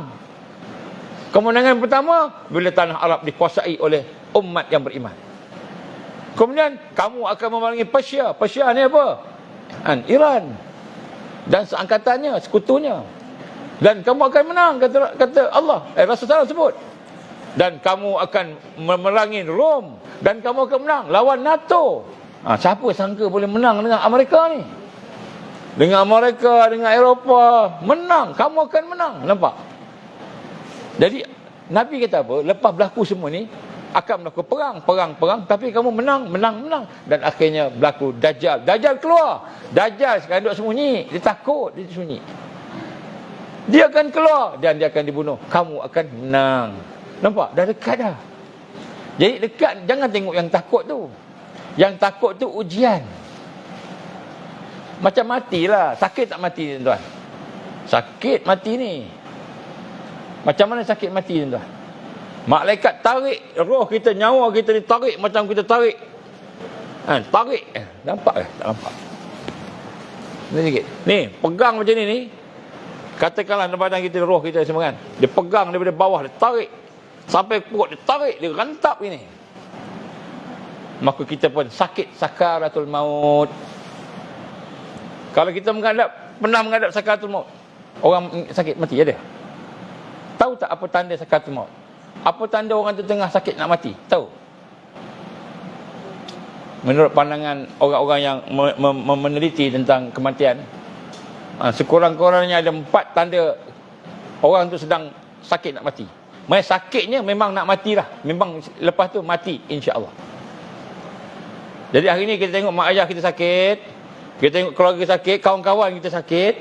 S1: Kemenangan pertama bila tanah Arab dikuasai oleh umat yang beriman. Kemudian kamu akan memerangi Persia. Persia ni apa? Iran. Dan seangkatannya, sekutunya. Dan kamu akan menang, kata Allah. Rasulullah sebut. Dan kamu akan memerangi Rom. Dan kamu akan menang lawan NATO. Siapa sangka boleh menang dengan Amerika ni? Dengan Amerika, dengan Eropah, menang. Kamu akan menang. Nampak? Jadi Nabi kata apa? Lepas berlaku semua ni, akan berlaku perang. Tapi kamu menang. Dan akhirnya berlaku Dajjal. Dajjal keluar. Dajjal sekarang duduk sembunyi. Dia takut, dia sembunyi. Dia akan keluar dan dia akan dibunuh. Kamu akan menang. Nampak? Dah dekat dah. Jadi dekat, jangan tengok yang takut tu. Yang takut tu ujian. Macam matilah. Sakit tak mati tuan-tuan? Sakit mati ni. Macam mana sakit mati tuan-tuan? Malaikat tarik roh kita, nyawa kita ditarik macam kita tarik. Tarik. Nampak ke? Tak nampak. Ni sikit. Ni, pegang macam ni. Katakanlah badan kita, roh kita semua kan. Dia pegang daripada bawah, dia tarik. Sampai perut, dia tarik, dia rantap ini. Maka kita pun sakit sakaratul maut. Kalau kita pernah menghadap sakaratul maut, orang sakit mati ada? Tahu tak apa tanda sakaratul maut? Apa tanda orang tu tengah sakit nak mati? Tahu? Menurut pandangan orang-orang yang meneliti tentang kematian, sekurang-kurangnya ada 4 tanda orang tu sedang sakit nak mati. Maksudnya sakitnya memang nak matilah. Memang lepas tu mati insya-Allah. Jadi hari ni kita tengok mak ayah kita sakit, kita tengok keluarga sakit, kawan-kawan kita sakit.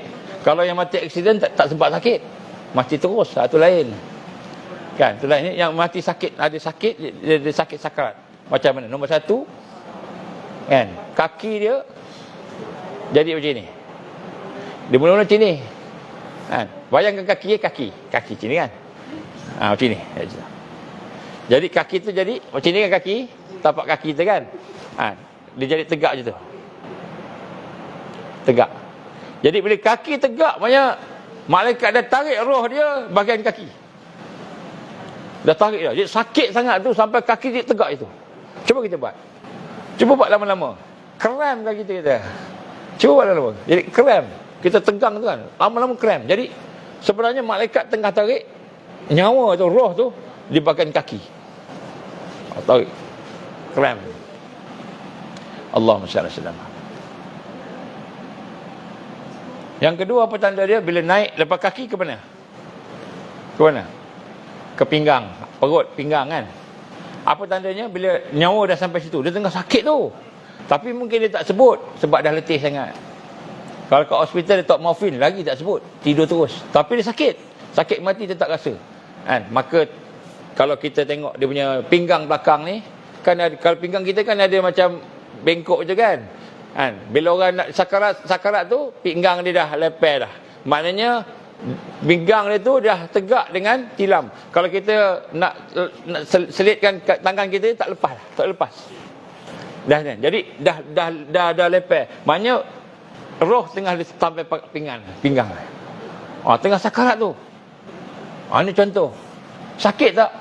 S1: Kalau yang mati aksiden tak sempat sakit, mati terus, satu lain. Kan, tu lain. Yang mati sakit, ada sakit, dia sakit sakarat. Macam mana? Nombor 1 kan, kaki dia jadi macam ni. Dia mula-mula macam ni. Kan? Bayangkan kaki macam ni kan. Macam ni. Jadi kaki tu jadi macam ni kan kaki, tapak kaki tu kan. Dia jadi tegak je tu. tegak. Jadi bila kaki tegak, maknanya malaikat dah tarik roh dia bahagian kaki. Dah tarik dah. Jadi sakit sangat tu sampai kaki dia tegak itu. Cuba kita buat. Cuba buat lama-lama. Kram kaki kita. Cuba buat lama-lama. Jadi kram. Kita tegang tu kan. Lama-lama kram. Jadi sebenarnya malaikat tengah tarik nyawa tu, roh tu di bahagian kaki. Tarik. Kram. Allahumma salli alaihi wasallam. Yang kedua apa tanda dia? Bila naik lepas kaki ke mana? Ke mana? Ke pinggang, perut, pinggang kan. Apa tandanya? Bila nyawa dah sampai situ, dia tengah sakit tu, tapi mungkin dia tak sebut sebab dah letih sangat. Kalau ke hospital dia tak morfin, lagi tak sebut, tidur terus. Tapi dia sakit mati dia tak rasa kan. Maka kalau kita tengok dia punya pinggang belakang ni kan, ada, kalau pinggang kita kan ada macam bengkok je kan. Bila orang nak sakarat tu, pinggang dia dah leper dah. Maknanya pinggang dia tu dah tegak dengan tilam. Kalau kita nak selitkan tangan kita, tak lepas. Dah kan. Jadi dah leper. Maknanya roh tengah sampai pinggang. Tengah sakarat tu. Ini contoh. Sakit tak?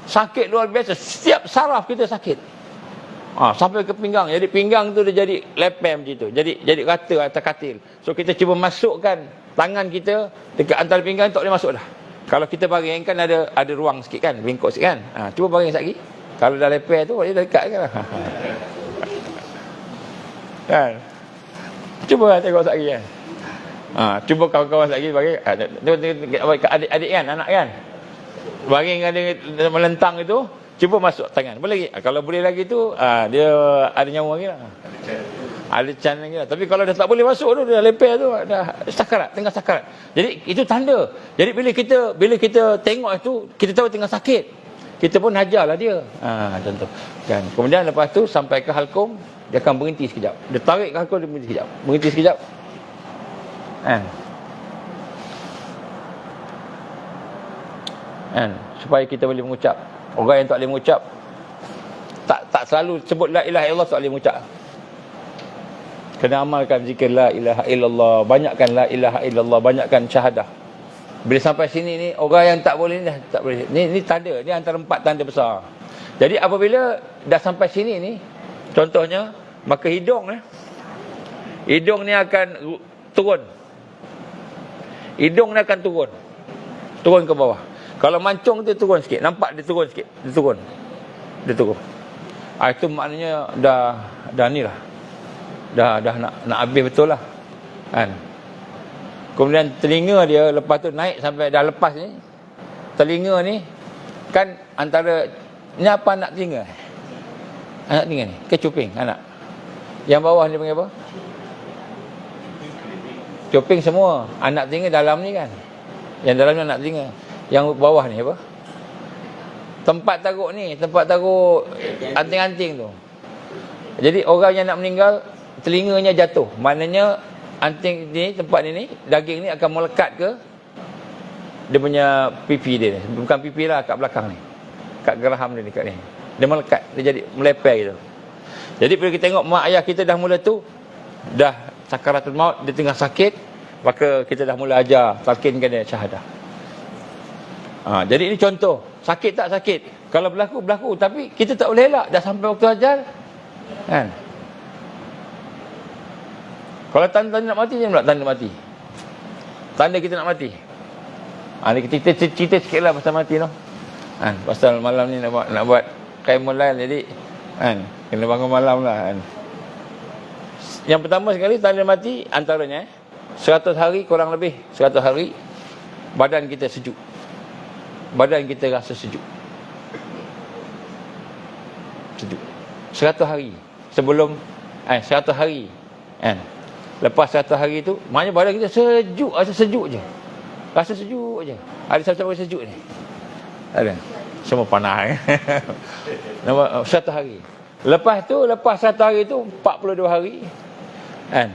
S1: Sakit luar biasa. Setiap saraf kita sakit. Sampai ke pinggang. Jadi pinggang tu dia jadi leper macam tu. Jadi rata atas katil. So kita cuba masukkan tangan kita dekat antara pinggang, tak boleh masuk dah. Kalau kita baring kan ada ruang sikit kan, bengkok sikit kan. Cuba baring sekali. Kalau dah leper tu boleh dekat kan. Kan? Cuba tengok sekali kan. Cuba kawan-kawan sekali baring. Adik-adik kan, anak kan. Baring ada melentang itu, cuba masuk tangan. Boleh lagi? Kalau boleh lagi tu, dia ada nyawa lagi lah. Ada can lagi lah. Tapi kalau dah tak boleh masuk tu, dah leper tu, dah sakarat, tengah sakarat. Jadi itu tanda. Jadi bila kita tengok itu, kita tahu tengah sakit. Kita pun hajarlah dia. Contoh. Kan. Kemudian lepas tu sampai ke halkum, dia akan berhenti sekejap. Dia tarik ke halkum, dia berhenti sekejap. Berhenti sekejap. Supaya kita boleh mengucap. Orang yang tak boleh mengucap, tak selalu sebut la ilaha illallah, tak boleh mengucap. Kena amalkan zikir la ilaha illallah, banyakkan la ilaha illallah, banyakkan syahadah. Bila sampai sini ni, orang yang tak boleh ni dah tak boleh. Ni tanda, ni antara 4 tanda besar. Jadi apabila dah sampai sini ni, contohnya, maka hidung ni akan turun. Hidung ni akan turun ke bawah. Kalau mancung dia turun sikit, nampak dia turun sikit, dia turun. Itu maknanya dah ni lah. Dah nak habis betul lah. Kan? Kemudian telinga dia lepas tu naik sampai dah lepas ni. Telinga ni kan antara ni apa anak telinga? Anak telinga ni, ke cuping anak. Yang bawah ni panggil apa? Cuping semua. Anak telinga dalam ni kan. Yang dalam ni anak telinga. Yang bawah ni apa? Tempat taruh ni, tempat taruh anting-anting tu. Jadi orang yang nak meninggal, telinganya jatuh. Maknanya anting ni, tempat ni, daging ni akan melekat ke dia punya pipi dia ni. Bukan pipi lah, kat belakang ni. Kat geraham dia ni, kat ni. Dia melekat, dia jadi meleper gitu. Jadi bila kita tengok mak ayah kita dah mula tu, dah sakaratul maut, dia tengah sakit, maka kita dah mula ajar, talkinkan dia syahadah. Jadi ini contoh. Sakit tak sakit? Kalau berlaku, tapi kita tak boleh elak. Dah sampai waktu ajal kan? Kalau tanda nak mati, jangan pula tanda mati. Tanda kita nak mati. Kita cerita sikit lah pasal mati no? Pasal malam ni nak buat qaimul lail. Jadi kena bangun malam lah kan? Yang pertama sekali, tanda mati antaranya 100 hari, kurang lebih 100 hari badan kita sejuk. Badan kita rasa sejuk. 100 hari sebelum 100 hari kan. Lepas 100 hari tu, maknanya badan kita sejuk, rasa sejuk je. Rasa sejuk je. Ada siapa-siapa sejuk ni? Ada. Semua panas. Nombor 100 hari. Lepas 100 hari tu 42 hari kan.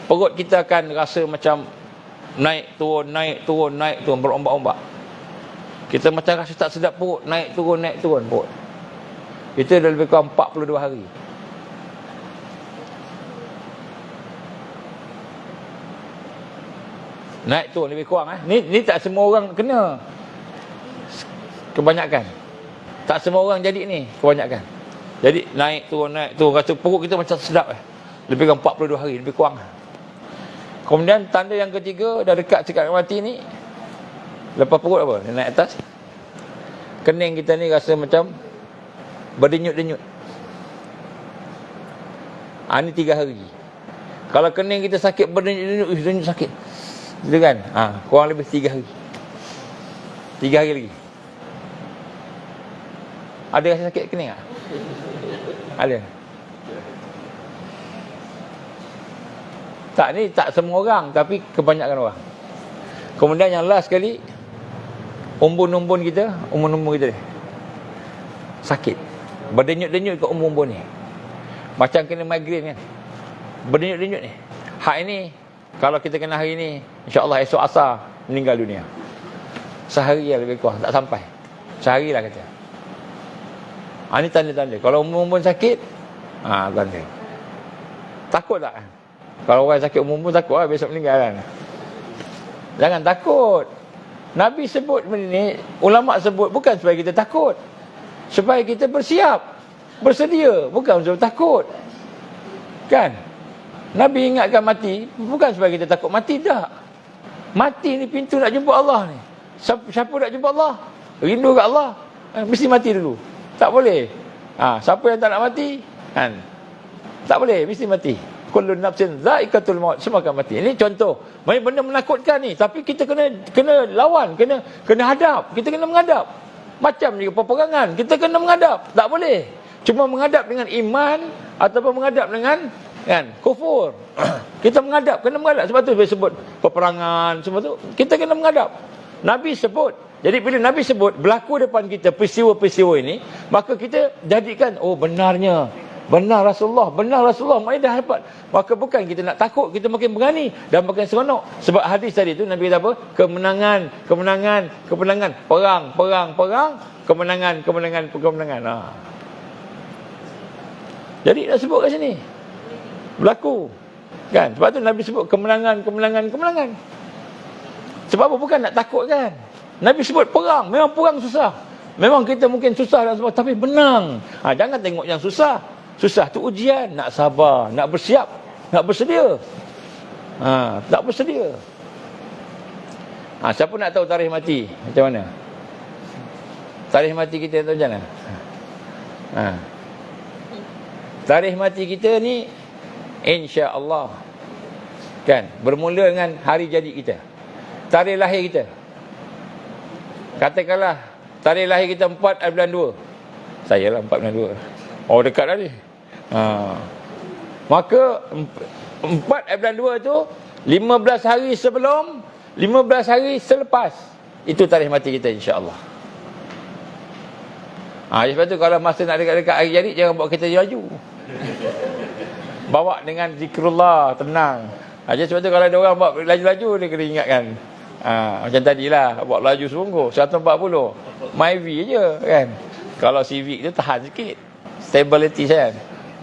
S1: Perut kita akan rasa macam naik turun berombak-ombak. Kita macam rasa tak sedap perut, naik turun perut. Itu dah lebih kurang 42 hari. Naik turun lebih kurang. Ni tak semua orang kena. Kebanyakan. Tak semua orang jadi ni, kebanyakan. Jadi naik turun, rasa perut kita macam sedap. Lebih kurang 42 hari, lebih kurang. Kemudian tanda yang ketiga, dah dekat sekat mati ni, lepas perut apa? Dia naik atas. Kening kita ni rasa macam berdenyut-denyut. Ni 3 hari. Kalau kening kita sakit berdenyut-denyut sakit. Gitu kan? Kurang lebih 3 hari. 3 hari lagi. Ada rasa sakit kening tak? Ada. Tak, ni tak semua orang, tapi kebanyakan orang. Kemudian yang last sekali, umbun-umbun kita ni sakit. Berdenyut-denyut ke umbun-umbun ni. Macam kena migraine kan. Berdenyut-denyut ni. Hak ini, kalau kita kena hari ni, insya-Allah esok asar meninggal dunia. Sehari lah lebih kurang, tak sampai. Sehari lah kata. Ni tanda-tanda. Kalau umbun-umbun sakit, tanda. Takut tak? Kalau orang sakit umbun-umbun takut lah besok meninggal kan. Jangan takut. Nabi sebut benda ni, ulama sebut bukan supaya kita takut. Supaya kita bersiap, bersedia, bukan supaya takut. Kan? Nabi ingatkan mati, bukan supaya kita takut mati, tak. Mati ni pintu nak jumpa Allah ni. Siapa nak jumpa Allah? Rindu kat Allah, mesti mati dulu. Tak boleh. Siapa yang tak nak mati, kan? Tak boleh, mesti mati. Kullu nafsin dha'iqatul maut, semua akan mati. Ini contoh. Benda menakutkan ni, tapi kita kena lawan, kena hadap, kita kena menghadap. Macam juga peperangan, kita kena menghadap. Tak boleh cuma menghadap dengan iman ataupun menghadap dengan kufur. Kita menghadap, kena menghadap. Sebab tu dia sebut peperangan, semua tu kita kena menghadap. Nabi sebut. Jadi bila Nabi sebut berlaku depan kita peristiwa-peristiwa ini, maka kita jadikan benar Rasulullah, maknanya dah dapat. Maka bukan kita nak takut, kita makin berani dan makin seronok. Sebab hadis tadi tu Nabi kata apa? Kemenangan, perang, kemenangan. Jadi dah sebut kat sini. Berlaku. Kan? Sebab tu Nabi sebut kemenangan. Sebab apa? Bukan nak takut kan. Nabi sebut perang, memang perang susah. Memang kita mungkin susah dan sebagainya, tapi menang. Jangan tengok yang susah. Susah tu ujian, nak sabar, nak bersiap, nak bersedia. Tak bersedia. Siapa nak tahu tarikh mati macam mana? Tarikh mati kita tahu macam mana? Tarikh mati kita ni insya-Allah kan bermula dengan hari jadi kita. Tarikh lahir kita. Katakanlah tarikh lahir kita 4 bulan 2. Saya lah 4 bulan 2. Oh, dekat dah ni. Maka 4 bulan 2 tu 15 hari sebelum, 15 hari selepas. Itu tarikh mati kita insya-Allah. Sebab tu kalau masa nak dekat-dekat hari jadi, jangan bawa kereta laju. Bawa dengan zikrullah, tenang. Sebab tu kalau ada orang bawa laju-laju, dia kena ingatkan. Macam tadilah, bawa laju sungguh 140 Myvi je kan. Kalau Civic tu tahan sikit, stability kan.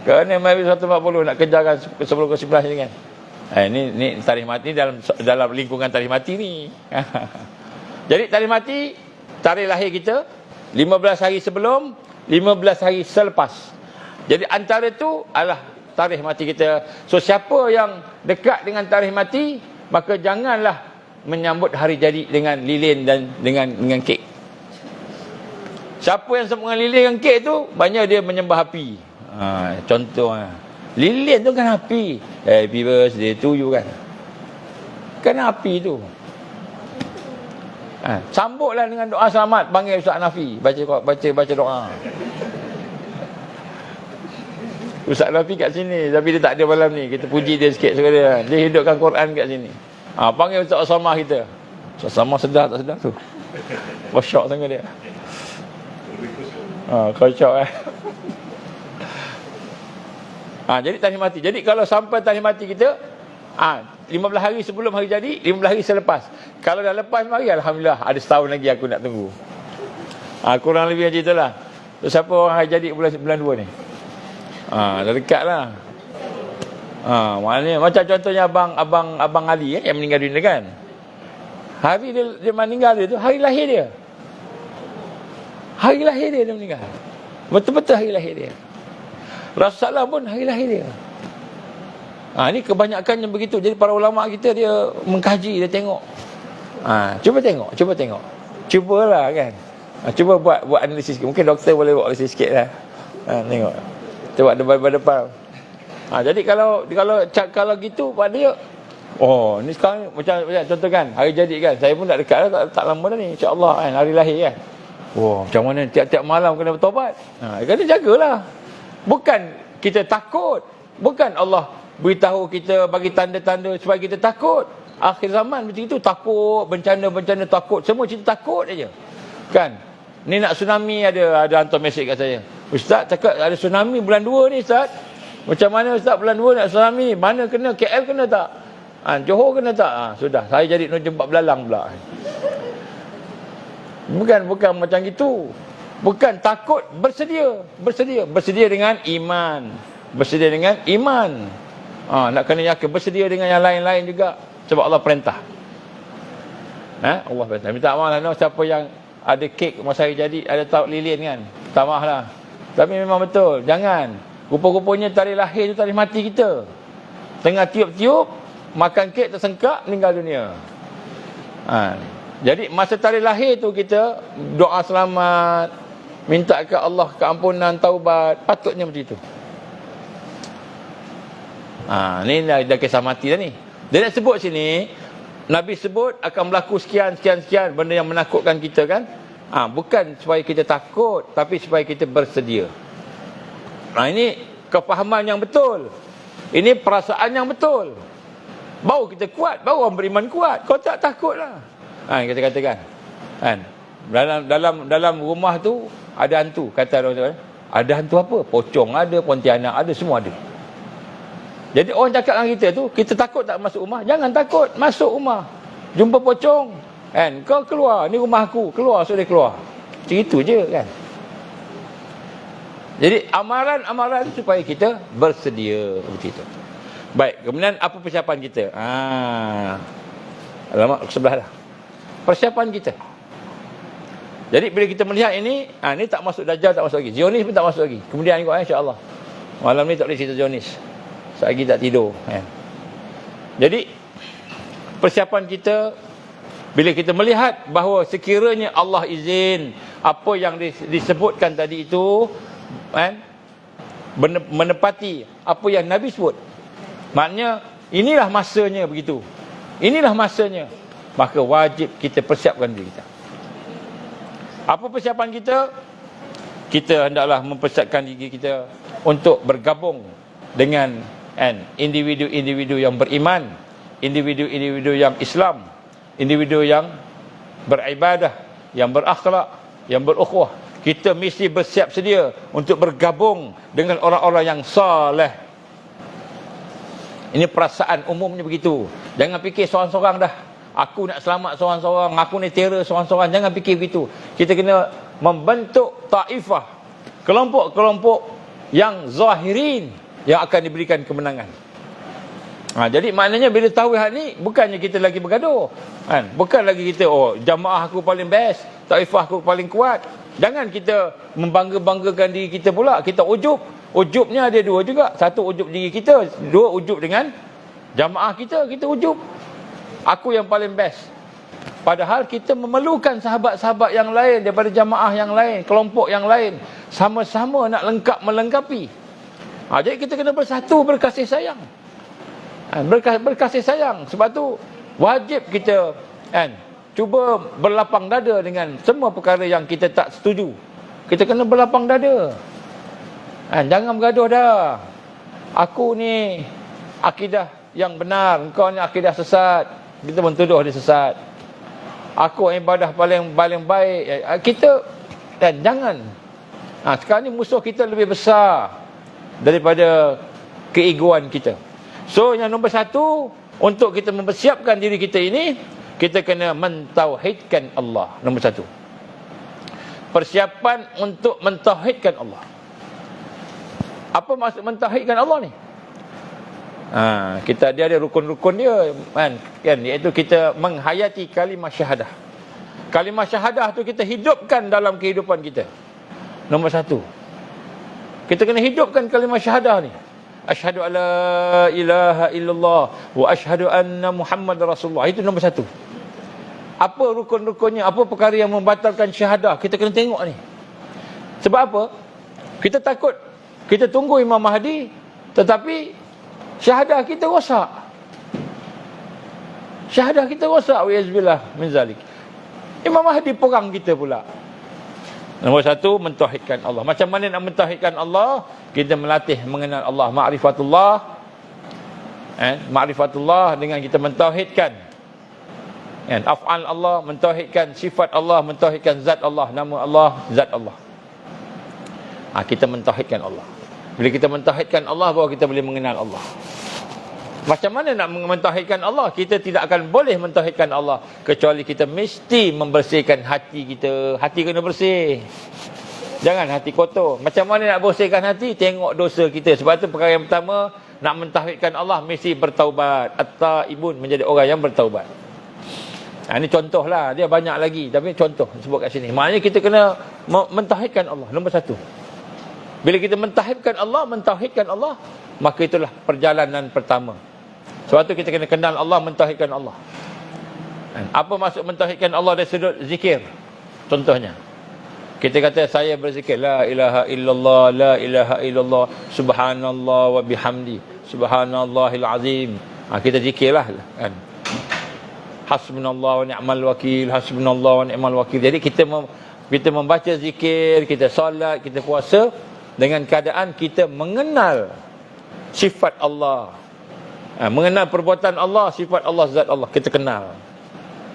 S1: Kerana Myvi 140 nak kejarkan 10 ke 11 ni kan. Ni tarikh mati dalam lingkungan tarikh mati ni. Jadi tarikh mati, tarikh lahir kita 15 hari sebelum, 15 hari selepas. Jadi antara tu adalah tarikh mati kita. So siapa yang dekat dengan tarikh mati, maka janganlah menyambut hari jadi dengan lilin dan dengan kek. Siapa yang sambut dengan lilin dengan kek tu, banyak dia menyembah api. Contoh lilin tu kan api. Happy birthday to you kan. Kan api tu. Sambutlah dengan doa selamat, panggil Ustaz Nafi, baca doa. Ustaz Nafi kat sini, tapi dia tak ada malam ni. Kita puji dia sikit sekali. Dia hidupkan Quran kat sini. Panggil Ustaz Osama kita. Ustaz Osama sedar tak sedar tu? Syok sangat dia. Kocok jadi tarikh mati. Jadi kalau sampai tarikh mati kita 15 hari sebelum hari jadi, 15 hari selepas. Kalau dah lepas hari, alhamdulillah, ada setahun lagi aku nak tunggu. Kurang lebih macam itulah. So, siapa orang hari jadi bulan 2 ni? Dah dekat lah. Maknanya macam contohnya abang Ali yang meninggal dunia kan. Hari dia meninggal dia tu, hari lahir dia. Hari lahir dia meninggal. Betul-betul hari lahir dia. Rasulullah pun hari lahir dia. Ni kebanyakan yang begitu. Jadi para ulama kita dia mengkaji, dia tengok. Cuba tengok. Cubalah kan. Cuba buat analisis. Mungkin doktor boleh buat analisis sikit lah. Tengok. Kita buat depan-depan. Jadi kalau gitu buat dia. Ni sekarang macam contoh kan, hari jadi kan. Saya pun tak dekat lah, tak lama dah ni. InsyaAllah kan, hari lahir kan. Macam mana tiap-tiap malam kena bertobat. Kena jagalah. Bukan kita takut. Bukan Allah beritahu kita, bagi tanda-tanda supaya kita takut. Akhir zaman macam itu, takut, bencana takut. Semua cerita takut aja. Kan? Ni nak tsunami ada hantar mesej kat saya. Ustaz cakap ada tsunami bulan 2 ni Ustaz. Macam mana Ustaz bulan 2 nak tsunami? Mana kena? KL kena tak? Johor kena tak? Sudah, saya jadi nak jembat belalang pula. Bukan macam gitu. Bukan takut, bersedia dengan iman. Bersedia dengan iman. Nak kena yakin, bersedia dengan yang lain-lain juga. Sebab Allah perintah. Allah perintah. Minta maaf lah siapa yang ada kek masa hari jadi, ada taut lilin kan. Tak maaf lah. Tapi memang betul, jangan. Rupa-rupanya tarikh lahir tu tarikh mati kita. Tengah tiup-tiup, makan kek tersengkak, meninggal dunia. Jadi masa tarikh lahir tu kita doa selamat, minta ke Allah keampunan, taubat. Patutnya macam itu. Ni dah kisah mati dah ni. Dia nak sebut sini, Nabi sebut akan berlaku sekian benda yang menakutkan kita kan. Bukan supaya kita takut, tapi supaya kita bersedia. Ini kefahaman yang betul. Ini perasaan yang betul. Baru kita kuat, baru orang beriman kuat. Kau tak takutlah. Kita katakan. Kan? Dalam rumah tu ada hantu, kata orang. Ada hantu apa? Pocong ada, pontianak ada, semua ada. Jadi orang cakap dengan kita tu, kita takut tak masuk rumah? Jangan takut, masuk rumah. Jumpa pocong, kan? Kau keluar, ni rumah aku, keluar, sudah keluar. Macam itu je kan. Jadi amaran-amaran supaya kita bersedia begitu. Baik, kemudian apa persiapan kita? Alamak, sebelah dah. Persiapan kita. Jadi bila kita melihat ini, ni tak masuk Dajjal, tak masuk lagi. Zionis pun tak masuk lagi. Kemudian tengok insya-Allah. Malam ni tak boleh cerita Zionis. Lagi tak tidur. Jadi persiapan kita bila kita melihat bahawa sekiranya Allah izin apa yang disebutkan tadi itu menepati apa yang Nabi sebut, maknanya inilah masanya begitu. Inilah masanya. Maka wajib kita persiapkan diri kita. Apa persiapan kita? Kita hendaklah mempersiapkan diri kita untuk bergabung dengan individu-individu yang beriman, individu-individu yang Islam, individu yang beribadah, yang berakhlak, yang berukhuwah. Kita mesti bersiap sedia untuk bergabung dengan orang-orang yang saleh. Ini perasaan umumnya begitu. Jangan fikir seorang-seorang dah. Aku nak selamat seorang-seorang, aku ni terror seorang-seorang. Jangan fikir begitu. Kita kena membentuk taifah, kelompok-kelompok yang zahirin, yang akan diberikan kemenangan. Jadi maknanya bila tahu hal ni, bukannya kita lagi bergaduh. Bukan lagi kita, jamaah aku paling best, taifah aku paling kuat. Jangan kita membangga-banggakan diri kita pula. Kita ujub. Ujubnya ada dua juga. Satu ujub diri kita, dua ujub dengan jamaah kita. Kita ujub. Aku yang paling best. Padahal kita memerlukan sahabat-sahabat yang lain daripada jamaah yang lain, kelompok yang lain. Sama-sama nak melengkapi. Jadi kita kena bersatu, berkasih sayang. Berkasih sayang. Sebab tu wajib kita cuba berlapang dada dengan semua perkara yang kita tak setuju. Kita kena berlapang dada. Jangan bergaduh dah. Aku ni akidah yang benar, engkau ni akidah sesat. Kita mentuduh dia sesat. Aku ibadah paling baik. Kita jangan. Sekarang ni musuh kita lebih besar daripada keegoan kita. So yang nombor satu, untuk kita mempersiapkan diri kita ini, kita kena mentauhidkan Allah. Nombor satu, persiapan untuk mentauhidkan Allah. Apa maksud mentauhidkan Allah ni? Kita dia ada rukun-rukun dia kan, iaitu kita menghayati kalimah syahadah. Kalimah syahadah tu kita hidupkan dalam kehidupan kita. Nombor satu, kita kena hidupkan kalimah syahadah ni. Asyhadu alla ilaha illallah wa asyhadu anna Muhammad Rasulullah. Itu nombor satu. Apa rukun-rukunnya, apa perkara yang membatalkan syahadah, kita kena tengok ni. Sebab apa? Kita takut, kita tunggu Imam Mahdi, tetapi syahadah kita rosak. Syahadah kita rosak, wa'iyazbillah min zalik. Imam Mahdi perang kita pula. Nombor satu, mentauhidkan Allah. Macam mana nak mentauhidkan Allah? Kita melatih mengenal Allah. Ma'rifatullah. Ma'rifatullah dengan kita mentauhidkan af'al Allah, mentauhidkan sifat Allah, mentauhidkan zat Allah, nama Allah, zat Allah. Kita mentauhidkan Allah. Bila kita mentauhidkan Allah, baru kita boleh mengenal Allah. Macam mana nak mentauhidkan Allah? Kita tidak akan boleh mentauhidkan Allah kecuali kita mesti membersihkan hati kita. Hati kena bersih. Jangan hati kotor. Macam mana nak bersihkan hati? Tengok dosa kita. Sebab tu perkara yang pertama, nak mentauhidkan Allah mesti bertaubat. At-taibun, menjadi orang yang bertaubat. Ini contoh lah. Dia banyak lagi, tapi contoh sebut kat sini. Maknanya kita kena mentauhidkan Allah. Nombor satu. Bila kita mentauhidkan Allah, maka itulah perjalanan pertama. Sebab tu kita kena kenal Allah, mentauhidkan Allah. Apa maksud mentauhidkan Allah dari sudut zikir? Contohnya, kita kata saya berzikir la ilaha illallah, la ilaha illallah, subhanallah wa bihamdi, subhanallahil azim. Kita zikirlah kan. Hasbunallah wa ni'mal wakil, hasbunallah wa ni'mal wakil. Jadi kita membaca zikir, kita solat, kita puasa dengan keadaan kita mengenal sifat Allah, mengenal perbuatan Allah, sifat Allah, zat Allah. Kita kenal.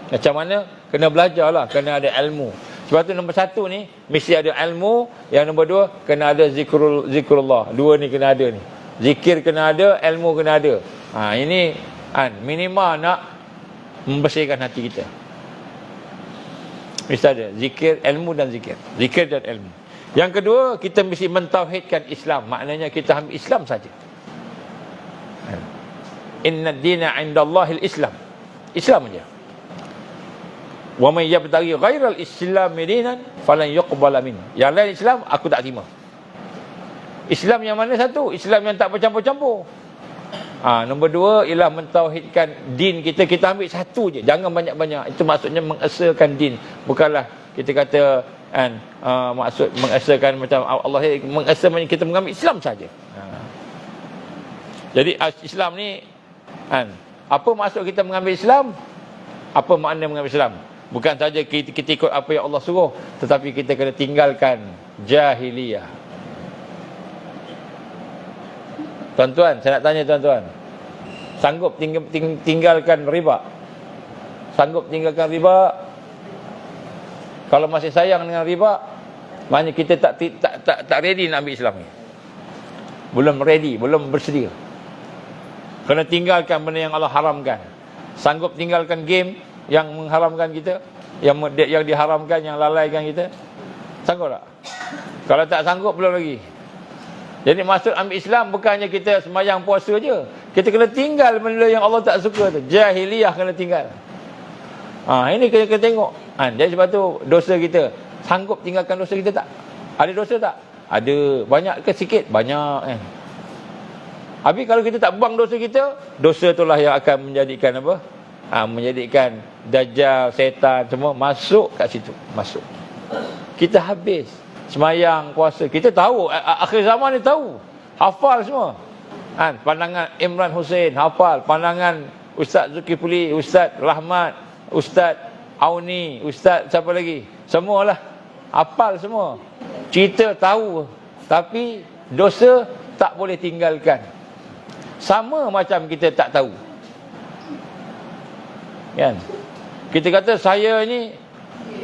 S1: Macam mana? Kena belajarlah, kena ada ilmu. Sebab tu nombor satu ni mesti ada ilmu. Yang nombor dua, kena ada zikrullah. Dua ni kena ada ni. Zikir kena ada, ilmu kena ada. Ini minimal nak membersihkan hati kita. Mesti ada zikir, ilmu dan zikir. Zikir dan ilmu. Yang kedua, kita mesti mentauhidkan Islam. Maknanya kita ambil Islam saja. Inna ad-dina 'indallahil Islam. Islam saja. Wa may yabtaghi ghairal Islam dinan falan yuqbala min. Yang lain Islam aku tak terima. Islam yang mana satu? Islam yang tak bercampur-campur. Nombor dua ialah mentauhidkan din kita. Kita ambil satu je, jangan banyak-banyak. Itu maksudnya mengesakan din. Bukanlah kita kata maksud mengesakan macam Allah mengesa, kita mengambil Islam saja. Jadi Islam ni apa maksud kita mengambil Islam? Apa makna mengambil Islam? Bukan saja kita ikut apa yang Allah suruh, tetapi kita kena tinggalkan jahiliyah. Tuan-tuan, saya nak tanya tuan-tuan, sanggup tinggalkan riba? Sanggup tinggalkan riba? Kalau masih sayang dengan riba, maknanya kita tak ready nak ambil Islam ni. Belum ready, belum bersedia. Kena tinggalkan benda yang Allah haramkan. Sanggup tinggalkan game yang mengharamkan kita, yang diharamkan, yang lalaikan kita? Sanggup tak? Kalau tak sanggup, belum lagi. Jadi maksud ambil Islam bukannya kita semayang puasa je. Kita kena tinggal benda yang Allah tak suka tu. Jahiliyah kena tinggal. Ini kena tengok. Jadi sebab tu dosa kita, sanggup tinggalkan dosa kita tak? Ada dosa tak? Ada. Banyak ke sikit? Banyak kan. Habis kalau kita tak buang dosa kita, dosa itulah yang akan menjadikan apa? Menjadikan Dajjal, setan semua masuk kat situ. Masuk. Kita habis. Semayang, puasa. Kita tahu, akhir zaman ni tahu. Hafal semua. Pandangan Imran Hussein, hafal. Pandangan Ustaz Zulkifli, Ustaz Rahmat, Ustaz Auni, Ustaz siapa lagi? Semualah. Hafal semua. Cerita tahu. Tapi dosa tak boleh tinggalkan. Sama macam kita tak tahu. Kan? Kita kata saya ni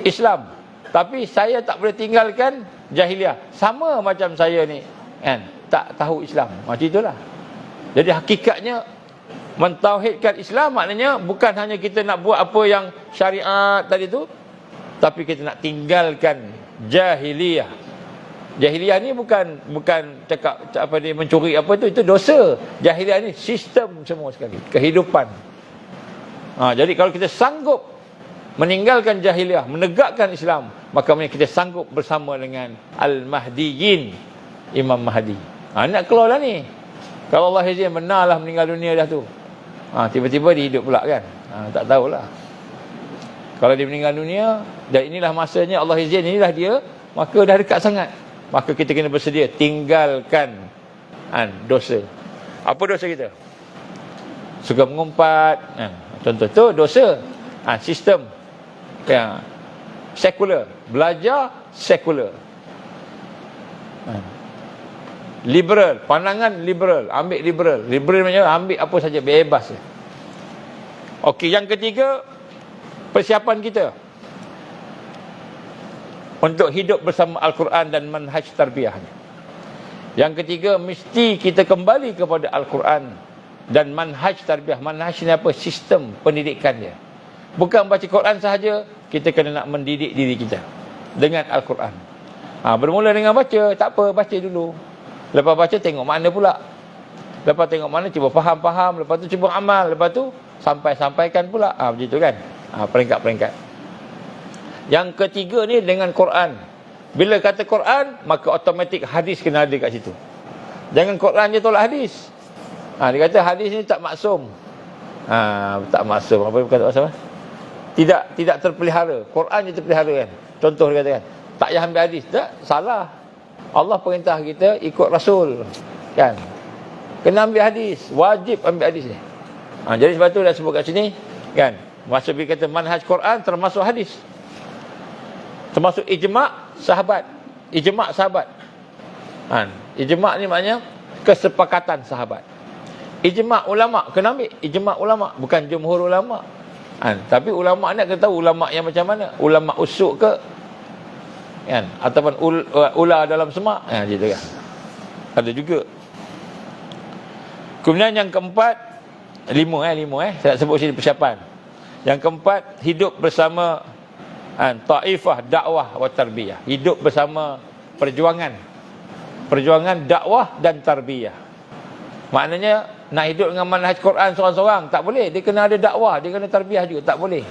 S1: Islam, tapi saya tak boleh tinggalkan jahiliah. Sama macam saya ni kan, tak tahu Islam. Macam itulah. Jadi hakikatnya mentauhidkan Islam maknanya bukan hanya kita nak buat apa yang syariat tadi tu, tapi kita nak tinggalkan jahiliyah. Jahiliah ni bukan cakap apa dia mencuri apa tu, itu dosa. Jahiliah ni sistem semua sekali, kehidupan. Jadi kalau kita sanggup meninggalkan jahiliah, menegakkan Islam, maka kita sanggup bersama dengan Al-Mahdiyin, Imam Mahdi. Nak keluar lah ni. Kalau Allah izin benar lah meninggal dunia dah tu, tiba-tiba dia hidup pula kan, tak tahulah. Kalau dia meninggal dunia dan inilah masanya, Allah izin inilah dia, maka dah dekat sangat, maka kita kena bersedia tinggalkan dosa. Apa dosa kita? Suka mengumpat, contoh tu dosa. Sistem yang sekular, belajar sekular, liberal, pandangan liberal, ambil liberal. Liberal maknanya ambil apa saja, bebas. Okey, yang ketiga, persiapan kita untuk hidup bersama Al-Quran dan manhaj tarbiyahnya. Yang ketiga, mesti kita kembali kepada Al-Quran dan manhaj tarbiyah. Manhaj ni apa? Sistem pendidikan dia. Bukan baca Quran sahaja, kita kena nak mendidik diri kita dengan Al-Quran. Bermula dengan baca, tak apa, baca dulu. Lepas baca, tengok makna pula. Lepas tengok makna, cuba faham-faham. Lepas tu cuba amal. Lepas tu sampaikan pula. Begitu kan? Peringkat-peringkat. Yang ketiga ni dengan Quran. Bila kata Quran, maka automatik hadis kena ada kat situ. Jangan Quran je tolak hadis. Dia kata hadis ni tak maksum. Tak maksum. Apa bukan tak maksum? Tidak terpelihara. Quran je terpelihara kan. Contoh dia kata kan, tak payah ambil hadis. Tak, salah. Allah perintah kita ikut Rasul kan. Kena ambil hadis. Wajib ambil hadis ni. Jadi sebab tu dah sebut kat sini kan, maksud dia kata manhaj Quran termasuk hadis, termasuk ijma' sahabat. Ijma' sahabat. Ijma' ni maknanya kesepakatan sahabat. Ijma' ulama' kena ambil. Ijma' ulama', bukan jumhur ulama'. Tapi ulama' nak kena tahu ulama' yang macam mana. Ulama' usuk ke kan, ataupun ula dalam semak, gitu kan. Ada juga. Kemudian yang keempat, lima saya nak sebut sini persiapan. Yang keempat, hidup bersama taifah dakwah wa tarbiyah. Hidup bersama perjuangan dakwah dan tarbiyah. Maknanya nak hidup dengan manhaj Quran seorang-seorang tak boleh. Dia kena ada dakwah, dia kena tarbiyah juga, tak boleh.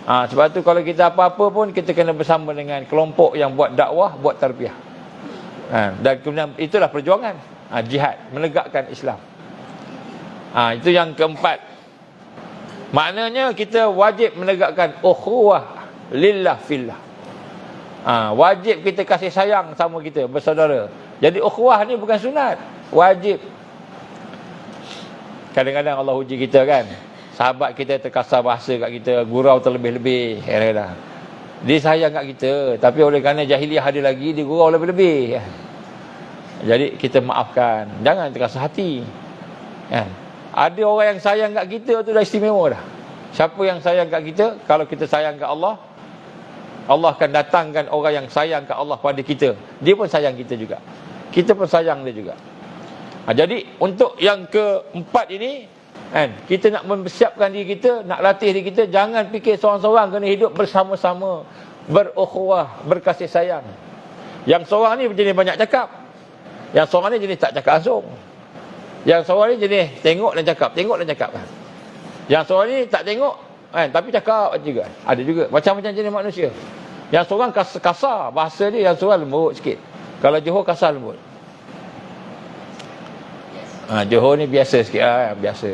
S1: Sebab tu kalau kita apa-apa pun, kita kena bersama dengan kelompok yang buat dakwah, buat tarbiyah. Dan kemudian itulah perjuangan, jihad, menegakkan Islam. Itu yang keempat. Maknanya kita wajib menegakkan ukhuwah lillah fillah. Wajib kita kasih sayang sama kita, bersaudara. Jadi ukhuwah ni bukan sunat, wajib. Kadang-kadang Allah uji kita kan, sahabat kita terkasar bahasa kat kita, gurau terlebih-lebih kadang-kadang. Dia sayang kat kita, tapi oleh kerana jahiliah ada lagi, dia gurau lebih-lebih. Jadi kita maafkan, jangan terkasar hati kan. Ada orang yang sayang kat kita tu dah istimewa dah. Siapa yang sayang kat kita, kalau kita sayang kat Allah, Allah akan datangkan orang yang sayang kat Allah pada kita. Dia pun sayang kita juga, kita pun sayang dia juga. Jadi untuk yang keempat ini kan, kita nak mempersiapkan diri kita, nak latih diri kita, jangan fikir seorang-seorang, kena hidup bersama-sama, berukhuwah, berkasih sayang. Yang seorang ni jenis banyak cakap, yang seorang ni jenis tak cakap langsung. Yang seorang ni jenis tengok dan cakap kan. Yang seorang ni tak tengok kan, tapi cakap juga. Ada juga macam-macam jenis manusia. Yang seorang kasar bahasa dia, yang seorang lembut sikit. Kalau Johor kasar lembut. Johor ni biasa sikit biasa.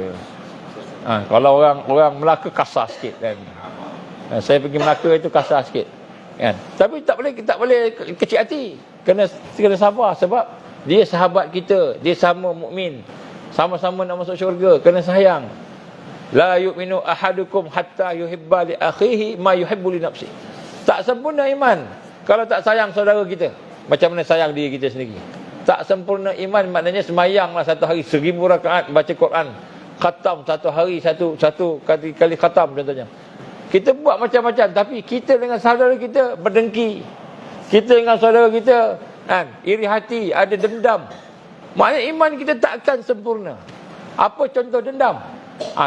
S1: Kalau orang Melaka kasar sikit kan. Saya pergi Melaka itu kasar sikit kan. Tapi tak boleh kecil hati. Kena sabar, sebab dia sahabat kita, dia sama mukmin, sama-sama nak masuk syurga, kena sayang. La yu'minu ahadukum hatta yuhibba li akhihi ma yuhibbu li nafsi. Tak sempurna iman kalau tak sayang saudara kita macam mana sayang diri kita sendiri. Tak sempurna iman maknanya semayanglah satu hari 1000 rakaat baca Quran, khatam satu hari satu kali khatam contohnya. Kita buat macam-macam, tapi kita dengan saudara kita berdengki. Kita dengan saudara kita iri hati, ada dendam. Maknanya iman kita tak akan sempurna. Apa contoh dendam?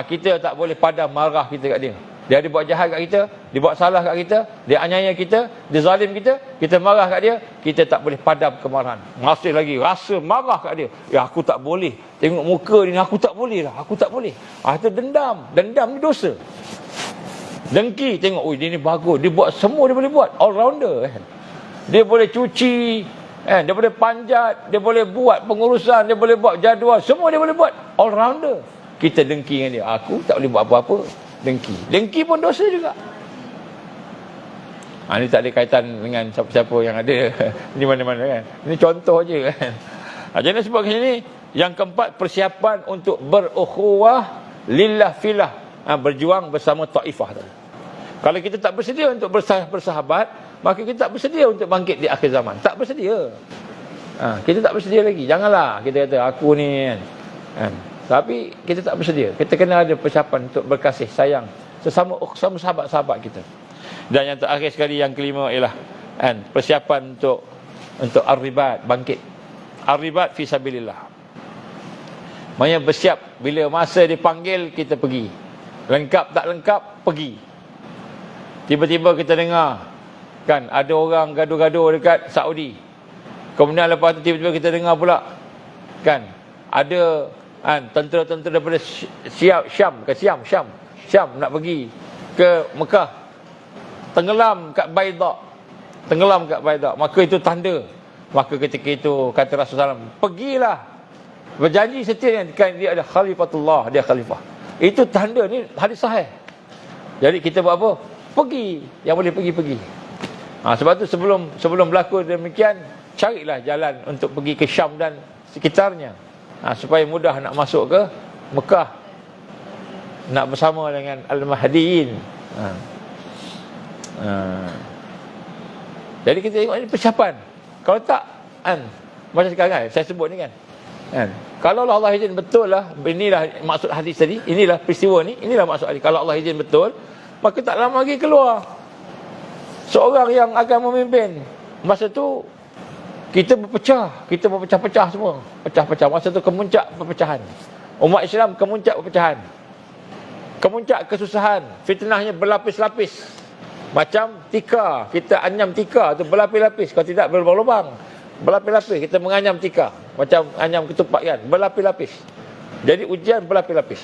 S1: Kita tak boleh padam marah kita kat dia. Dia ada buat jahat kat kita, dia buat salah kat kita, dia aniaya kita, dia zalim kita, kita marah kat dia, kita tak boleh padam kemarahan. Masih lagi rasa marah kat dia. Ya aku tak boleh. Tengok muka ni aku tak boleh lah, aku tak boleh. Itu dendam. Dendam ni dosa. Dengki, tengok, oi dia ni bagus, dia buat semua dia boleh buat, all rounder kan. Dia boleh cuci, kan? Dia boleh panjat, dia boleh buat pengurusan, dia boleh buat jadual, semua dia boleh buat, all rounder. Kita dengki dengan dia, aku tak boleh buat apa-apa. Dengki pun dosa juga. Ini tak ada kaitan dengan siapa-siapa yang ada di mana-mana kan. Ini contoh je kan. Jadi sebab kat sini, yang keempat, persiapan untuk berukhuwah lillah filah, berjuang bersama taifah tadi. Kalau kita tak bersedia untuk bersahabat, maka kita tak bersedia untuk bangkit di akhir zaman. Tak bersedia. Kita tak bersedia lagi. Janganlah kita kata aku ni kan. Tapi kita tak bersedia. Kita kena ada persiapan untuk berkasih sayang sesama sahabat-sahabat kita. Dan yang terakhir sekali, yang kelima ialah persiapan untuk ar-ribat, bangkit. Ar-ribat fi sabilillah. Maksudnya bersiap bila masa dipanggil kita pergi. Lengkap tak lengkap pergi. Tiba-tiba kita dengar kan ada orang gaduh-gaduh dekat Saudi. Kemudian lepas tu tiba-tiba kita dengar pula kan ada tentera-tentera daripada Syam nak pergi ke Mekah, tenggelam kat Baida, maka itu tanda. Maka ketika itu kata Rasulullah SAW, pergilah, berjanji setia kan dia ada khalifatullah, dia khalifah. Itu tanda, ni hadis sahih. Jadi kita buat apa? Pergi, yang boleh pergi. Sebab tu sebelum berlaku demikian, carilah jalan untuk pergi ke Syam dan sekitarnya, supaya mudah nak masuk ke Mekah, nak bersama dengan Al-Mahdiin. Jadi kita tengok ini persiapan. Kalau tak macam sekarang kan, saya sebut ni kan, kalau Allah izin betul lah, inilah maksud hadis tadi, inilah peristiwa ni, inilah maksud hadis. Kalau Allah izin betul, maka tak lama lagi keluar seorang yang akan memimpin. Masa tu kita berpecah-pecah semua. Pecah-pecah. Masa tu kemuncak perpecahan. Umat Islam kemuncak perpecahan. Kemuncak kesusahan. Fitnahnya berlapis-lapis. Macam tikar. Kita anyam tikar tu berlapis-lapis. Kalau tidak berlubang-lubang. Berlapis-lapis. Kita menganyam tikar. Macam anyam ketupat kan. Berlapis-lapis. Jadi ujian berlapis-lapis.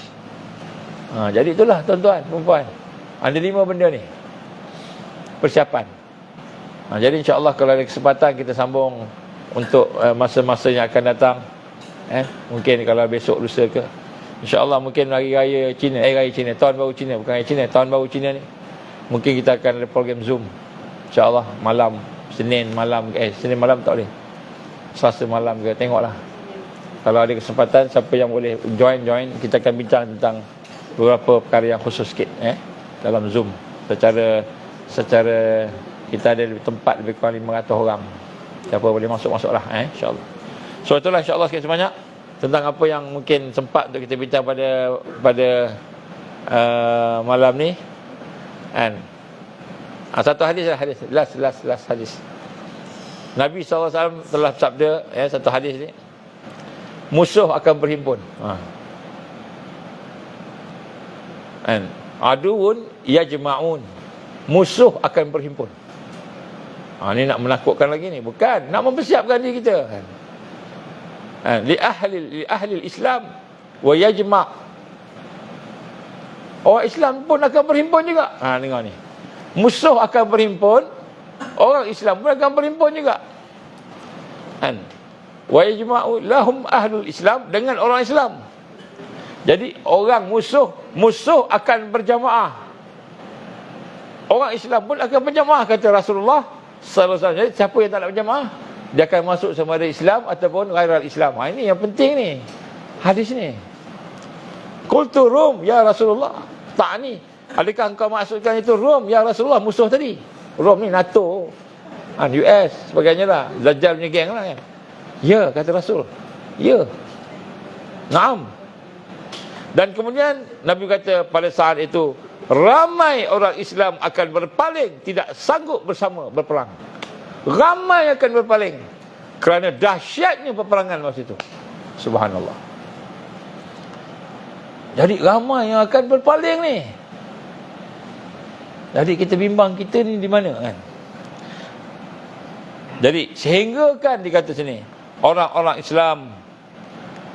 S1: Jadi itulah tuan-tuan, perempuan. Ada 5 benda ni. Persiapan. Jadi insya-Allah kalau ada kesempatan kita sambung untuk masa-masa yang akan datang. Mungkin kalau besok lusa ke. Insya-Allah mungkin hari raya Cina, tahun baru Cina, bukan hari Cina, tahun baru Cina ni. Mungkin kita akan ada program Zoom. Insya-Allah malam Senin malam tak boleh. Selasa malam ke, tengoklah. Kalau ada kesempatan, siapa yang boleh join, kita akan bincang tentang beberapa perkara yang khusus sikit dalam Zoom. Secara kita ada tempat lebih kurang 500 orang. Siapa boleh masuklah insya-Allah. So itulah insya-Allah sekian sebanyak tentang apa yang mungkin sempat untuk kita bincang pada malam ni. Satu hadis last hadis. Nabi SAW telah bersabda, satu hadis ni, musuh akan berhimpun. Aduun yajma'un, musuh akan berhimpun. Ni nak menakutkan lagi ni, bukan, nak mempersiapkan diri kita. Li ahli Islam wa yajma'. Orang Islam pun akan berhimpun juga. Dengar ni. Musuh akan berhimpun, orang Islam pun akan berhimpun juga. Wa yajma'u lahum ahlul Islam, dengan orang Islam. Jadi orang musuh akan berjamaah. Orang Islam pun akan berjamaah, kata Rasulullah sallallahu alaihi wasallam. Jadi siapa yang tak nak berjamaah, dia akan masuk sama ada Islam ataupun ghairal Islam. Ini yang penting ni, hadis ni. Qultu Rum ya Rasulullah. Tak ni, adakah engkau maksudkan itu Rom ya Rasulullah, musuh tadi? Rom ni NATO, US sebagainya lah, Dajjal punya geng lah kan. Ya, kata Rasul. Ya. Naam. Dan kemudian Nabi kata pada saat itu, ramai orang Islam akan berpaling, tidak sanggup bersama berperang. Ramai akan berpaling kerana dahsyatnya peperangan masa itu. Subhanallah. Jadi ramai yang akan berpaling ni. Jadi kita bimbang kita ni di mana kan. Jadi sehingga kan dikata sini, orang-orang Islam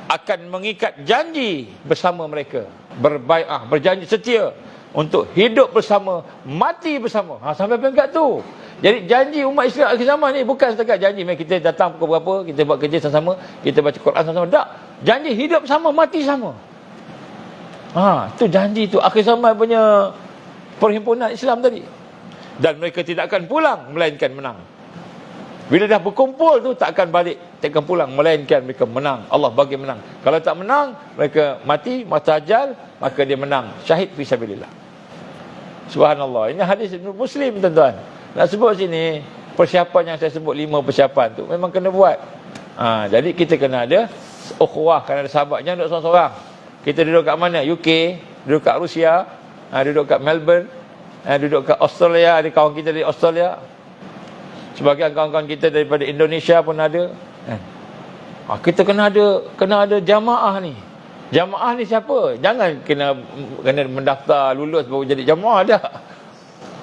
S1: akan mengikat janji bersama mereka, berbai'ah, berjanji setia untuk hidup bersama, mati bersama. Sampai peringkat tu. Jadi janji umat Islam akhir zaman ni bukan setakat janji kita datang pukul berapa, kita buat kerja sama-sama, kita baca Quran sama-sama. Tak. Janji hidup sama, mati sama. Tu janji tu akhir zaman punya perhimpunan Islam tadi. Dan mereka tidak akan pulang melainkan menang. Bila dah berkumpul tu tak akan balik, tak akan pulang melainkan mereka menang. Allah bagi menang. Kalau tak menang, mereka mati masa ajal, maka dia menang syahid fisabilillah. Subhanallah. Ini hadis Muslim tuan-tuan. Nak sebut sini persiapan yang saya sebut 5 persiapan tu memang kena buat. Jadi kita kena ada ukhuwah, kena ada sahabat. Jangan duduk seorang-seorang. Kita duduk kat mana? UK, duduk kat Rusia, duduk kat Melbourne, duduk kat Australia, ada kawan kita dari Australia. Sebagian kawan-kawan kita daripada Indonesia pun ada. Kita kena ada jamaah ni. Jamaah ni siapa? Jangan kena mendaftar lulus baru jadi jamaah dah.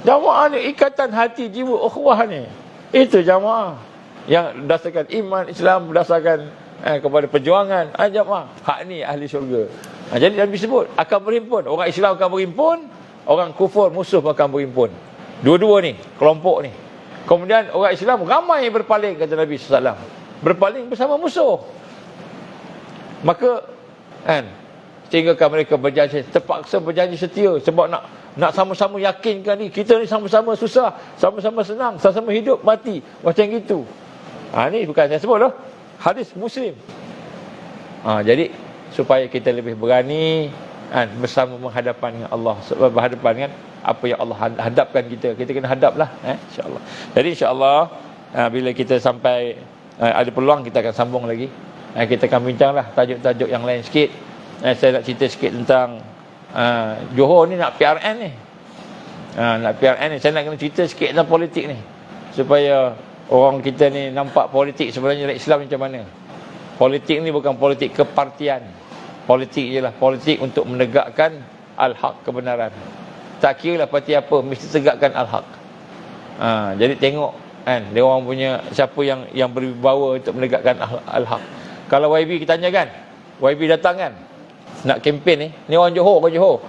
S1: Jamaah ni ikatan hati jiwa ukhuwah ni. Itu jamaah yang berdasarkan iman Islam, berdasarkan kepada perjuangan. Jamaah hak ni ahli syurga. Jadi Nabi sebut akan berhimpun. Orang Islam akan berhimpun, orang kufur musuh akan berhimpun. Dua-dua ni, kelompok ni. Kemudian orang Islam ramai berpaling, kata Nabi SAW. Berpaling bersama musuh. Maka sehingga mereka berjanji, terpaksa berjanji setia. Sebab nak sama-sama yakinkan ni, kita ni sama-sama susah, sama-sama senang, sama-sama hidup, mati. Macam gitu. Ni bukan saya sebut lah. Hadis Muslim. Jadi supaya kita lebih berani bersama menghadapan dengan Allah, berhadapan dengan apa yang Allah hadapkan kita. Kita kena hadaplah, insya-Allah. Jadi insya-Allah bila kita sampai ada peluang kita akan sambung lagi. Kita akan bincanglah tajuk-tajuk yang lain sikit. Saya nak cerita sikit tentang Johor ni nak PRN ni. Nak PRN ni saya nak kena cerita sikit tentang politik ni supaya orang kita ni nampak politik sebenarnya Islam macam mana. Politik ni bukan politik kepartian. Politik ialah politik untuk menegakkan al-haq, kebenaran. Tak kira lah parti apa, mesti tegakkan al-haq. Jadi tengok dia orang punya siapa yang berwibawa untuk menegakkan al-haq. Kalau YB kita tanya kan, YB datang kan nak kempen ni orang Johor,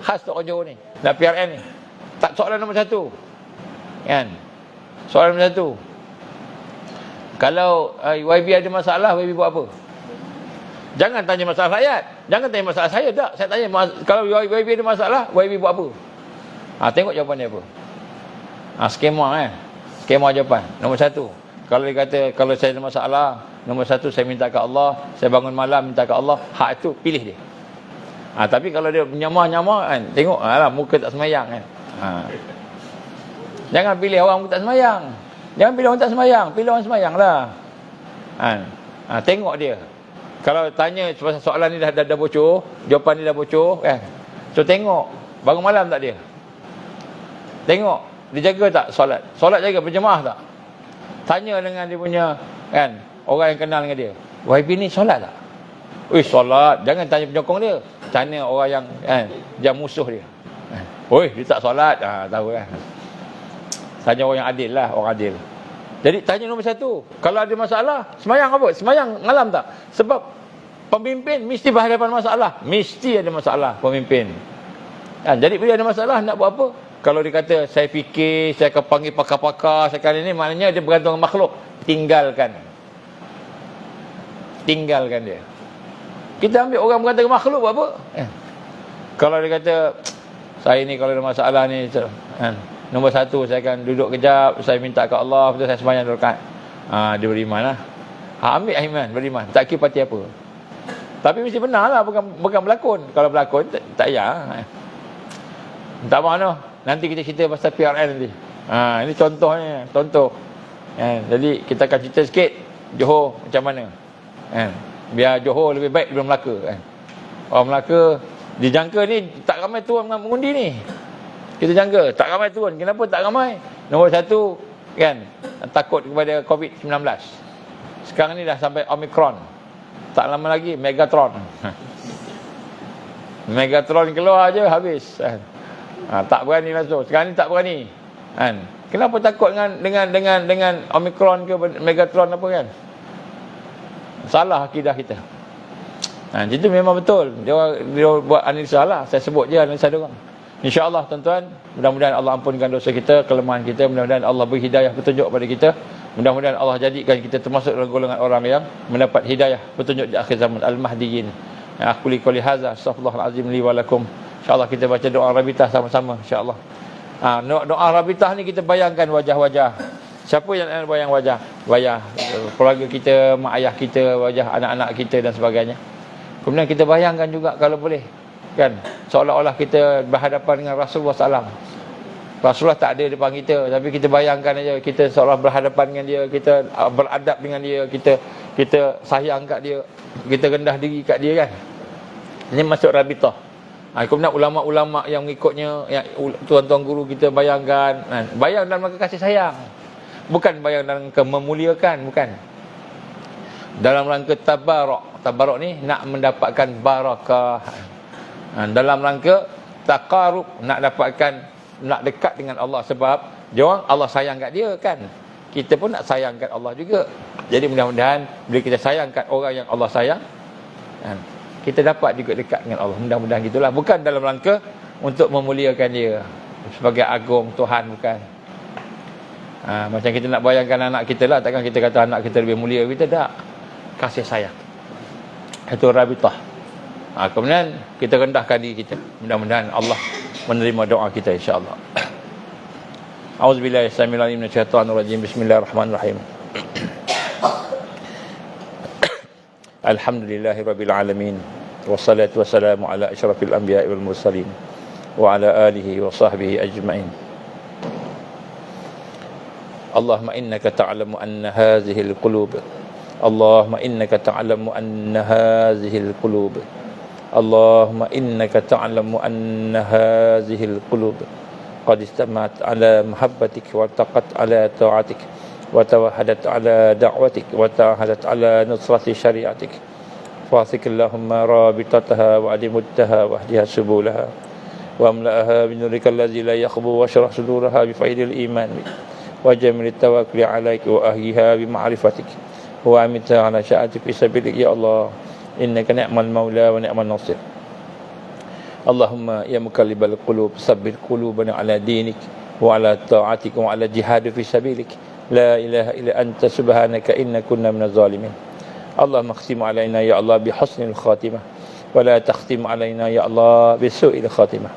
S1: khas orang Johor ni, nak PRN ni. Tak, soalan nombor 1 kan. Soalan nombor 1, kalau YB ada masalah, YB buat apa? Jangan tanya masalah rakyat, jangan tanya masalah saya. Tak, saya tanya kalau YB ada masalah, YB buat apa? Tengok jawapan dia apa. Skema skema jawapan. Nombor 1, kalau dia kata kalau saya ada masalah, nombor 1 saya minta ke Allah, saya bangun malam minta ke Allah, hak itu pilih dia. Tapi kalau dia nyamah-nyamah tengok muka tak semayang kan. Jangan pilih orang muka tak semayang. Jangan pilih orang tak semayang, pilih orang semayang lah. Tengok dia. Kalau tanya soalan ni dah bocor, jawapan ni dah bocor kan. So tengok bangun malam tak dia? Tengok dia jaga tak solat? Solat jaga, berjemaah tak? Tanya dengan dia punya orang yang kenal dengan dia. YB ni solat tak? Solat. Jangan tanya penyokong dia. Tanya orang yang musuh dia. Dia tak solat. Tahu kan. Tanya orang yang adil lah, orang adil. Jadi tanya nombor 1, kalau ada masalah, semayang apa? Semayang malam tak? Sebab pemimpin mesti berhadapan masalah. Mesti ada masalah pemimpin. Jadi bila ada masalah nak buat apa? Kalau dia kata saya fikir, saya akan panggil pakar-pakar, saya akan ini, maknanya dia bergantung dengan makhluk. Tinggalkan dia. Kita ambil orang bergantung dengan makhluk buat apa? Kalau dia kata saya ni kalau ada masalah ni nombor 1 saya akan duduk kejap, saya minta ke Allah, betul saya sembahyang 2 rakaat. Dia beriman lah. Ambil iman, beriman. Tak kira parti apa. Tapi mesti benar lah, bukan berlakon. Kalau berlakon tak payah. Tak mana. Nanti kita cerita pasal PRN nanti. Ini contohnya, contoh. Jadi kita akan cerita sikit Johor macam mana. Biar Johor lebih baik daripada Melaka. Orang Melaka dijangka ni tak ramai turun mengundi ni. Kita jangka tak ramai turun. Kenapa tak ramai? Nombor 1 kan, takut kepada COVID-19. Sekarang ni dah sampai Omicron. Tak lama lagi Megatron. Megatron keluar je habis. Tak berani langsung. Sekarang ni tak berani. Kan? Kenapa takut dengan Omicron ke Megatron apa kan? Salah akidah kita. Itu memang betul. Dia buat analisa lah. Saya sebut je analisa dia orang. InsyaAllah tuan-tuan, mudah-mudahan Allah ampunkan dosa kita, kelemahan kita, mudah-mudahan Allah beri hidayah petunjuk kepada kita. Mudah-mudahan Allah jadikan kita termasuk dalam golongan orang yang mendapat hidayah petunjuk di akhir zaman, al-mahdiyin. Aku li qouli hadza, astaghfirullahalazim li wa lakum. InsyaAllah kita baca doa rabitah sama-sama insya-Allah. Doa rabitah ni kita bayangkan wajah-wajah. Siapa yang nak bayang wajah? Wajah keluarga kita, mak ayah kita, wajah anak-anak kita dan sebagainya. Kemudian kita bayangkan juga kalau boleh, kan, seolah-olah kita berhadapan dengan Rasulullah SAW. Rasulullah tak ada depan kita, tapi kita bayangkan aja kita seolah berhadapan dengan dia, kita beradab dengan dia, kita sayang kat dia, kita rendah diri kat dia, kan. Ini masuk rabitah. Kemudian ulama-ulama yang mengikutnya, yang tuan-tuan guru kita bayangkan, bayang dalam rangka kasih sayang, bukan bayang dalam rangka memuliakan, bukan. Dalam rangka tabarok. Tabarok ni nak mendapatkan barakah. Dalam rangka taqarrub, nak dekat dengan Allah, sebab dia orang Allah sayang kat dia, kan. Kita pun nak sayang kat Allah juga. Jadi mudah-mudahan bila kita sayang kat orang yang Allah sayang, kita dapat juga dekat dengan Allah. Mudah-mudahan gitulah. Bukan dalam rangka untuk memuliakan dia sebagai agung Tuhan, bukan. Macam kita nak bayangkan anak kita lah. Takkan kita kata anak kita lebih mulia kita, tak. Kasih sayang. Itu rabitah. Kemudian kita rendahkan diri kita. Mudah-mudahan Allah menerima doa kita insya-Allah. Auzubillahi minasyaitonir rajim. Bismillahirrahmanirrahim. Alhamdulillahirabbil alamin. Wassalatu wassalamu ala asyrafil anbiya'i wal mursalin wa ala alihi wa sahbihi ajma'in. Allahumma innaka ta'lamu anna hadhihi al-qulub Allahumma innaka ta'lamu anna hadhihi al-qulub Allahumma innaka ta'lamu anna hadhihi al-qulub qad istama'at ala mahabbatik wa taqat ala ta'atik wa tawahadat ala da'watik wa tahadat ala nusrati syariatik fasik Allahumma rabitataha wa adimuttaha wa ahdiha subulaha wa amla'aha binurika allazi la yakhbu wa syrah suduraha bi faidil iman wa jamil tawakkul alaik wa ahliha bi ma'rifatik wa amita ala sya'ati fi sabilik ya Allah innaka ni'mal maula wa ni'mal nasir. Allahumma ya mukallibal qulub sabbit qulubana ala dinik wa ala ta'atik wa ala jihad fi sabilik la ilaha illa anta subhanaka inna kunna minaz zalimin. Allahumma khtim alaina ya Allah bi husnil khatimah wa la takhtim alaina ya Allah bi su'il khatimah.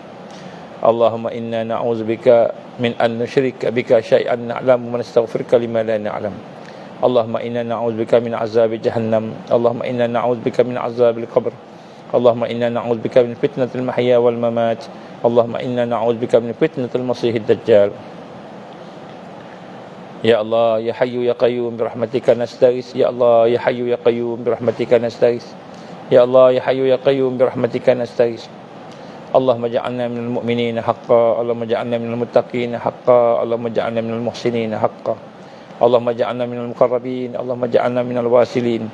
S1: Allahumma inna na'udzubika min an nusyrika bika syai'an na'lamu wa nastaghfiruka lima la na'lam. Allahumma inna na'udzubika min azabi jahannam. Allahumma inna na'udzubika min azabil qabr. Allahumma inna na'udzubika min fitnatil mahya wal mamat. Allahumma inna na'udzubika min fitnatil masiihid dajjal. Ya Allah, ya Hayyu ya Qayyum bi rahmatika nastaghits. Ya Allah, ya Hayyu ya Qayyum bi rahmatika nastaghits. Ya Allah, ya Hayyu ya Qayyum bi rahmatika nastaghits. Allahumma ja'alna minal mu'minina haqqan. Allahumma ja'alna minal muttaqina haqqan. Allahumma ja'alna minal muhsinina haqqan. Allahumma ja'alna minal muqarrabin. Allahumma ja'alna minal wasilin.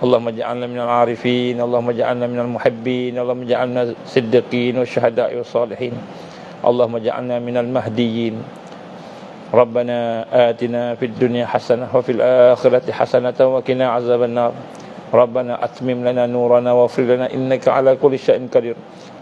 S1: Allahumma ja'alna minal arifin. Allahumma ja'alna minal muhibbin. Allahumma ja'alna siddiqin wa syuhada'i wa salihin. Allahumma ja'alna minal mahdiyin. Rabbana atina fid dunya hasanah wa fil akhirati hasanatan wa qina azaban nar. Rabbana atmim lana nurana wa ighfir lana innaka ala kulli syai'in qadir.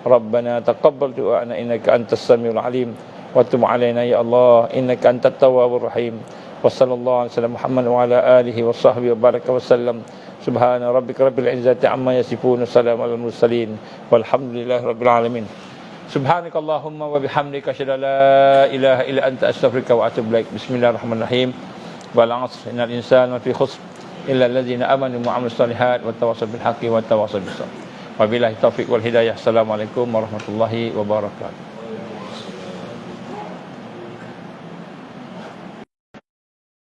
S1: Rabbana taqabbal du'ana innaka antas samiul alim wa tub alaina ya Allah innaka antat tawwabur rahim. Wa sallallahu alaihi wasallam Muhammad wa ala alihi wa sahbihi wa baraka wa sallam. Subhana rabbika rabbil izzati amma yasifun. Wassalamu alal mursalin walhamdulillahi rabbil alamin. Subhanakallahumma wa bihamdika asyhadu an la ilaha illa anta astaghfiruka wa atubu ilaik. Bismillahirrahmanirrahim. Wal 'asr innal insana lafi khusr illa alladzina amanu wa 'amilus solihat wa tawassaw bil haqqi wa tawassaw bis sabr. Wabillahi taufiq wal hidayah. Assalamualaikum warahmatullahi wabarakatuh.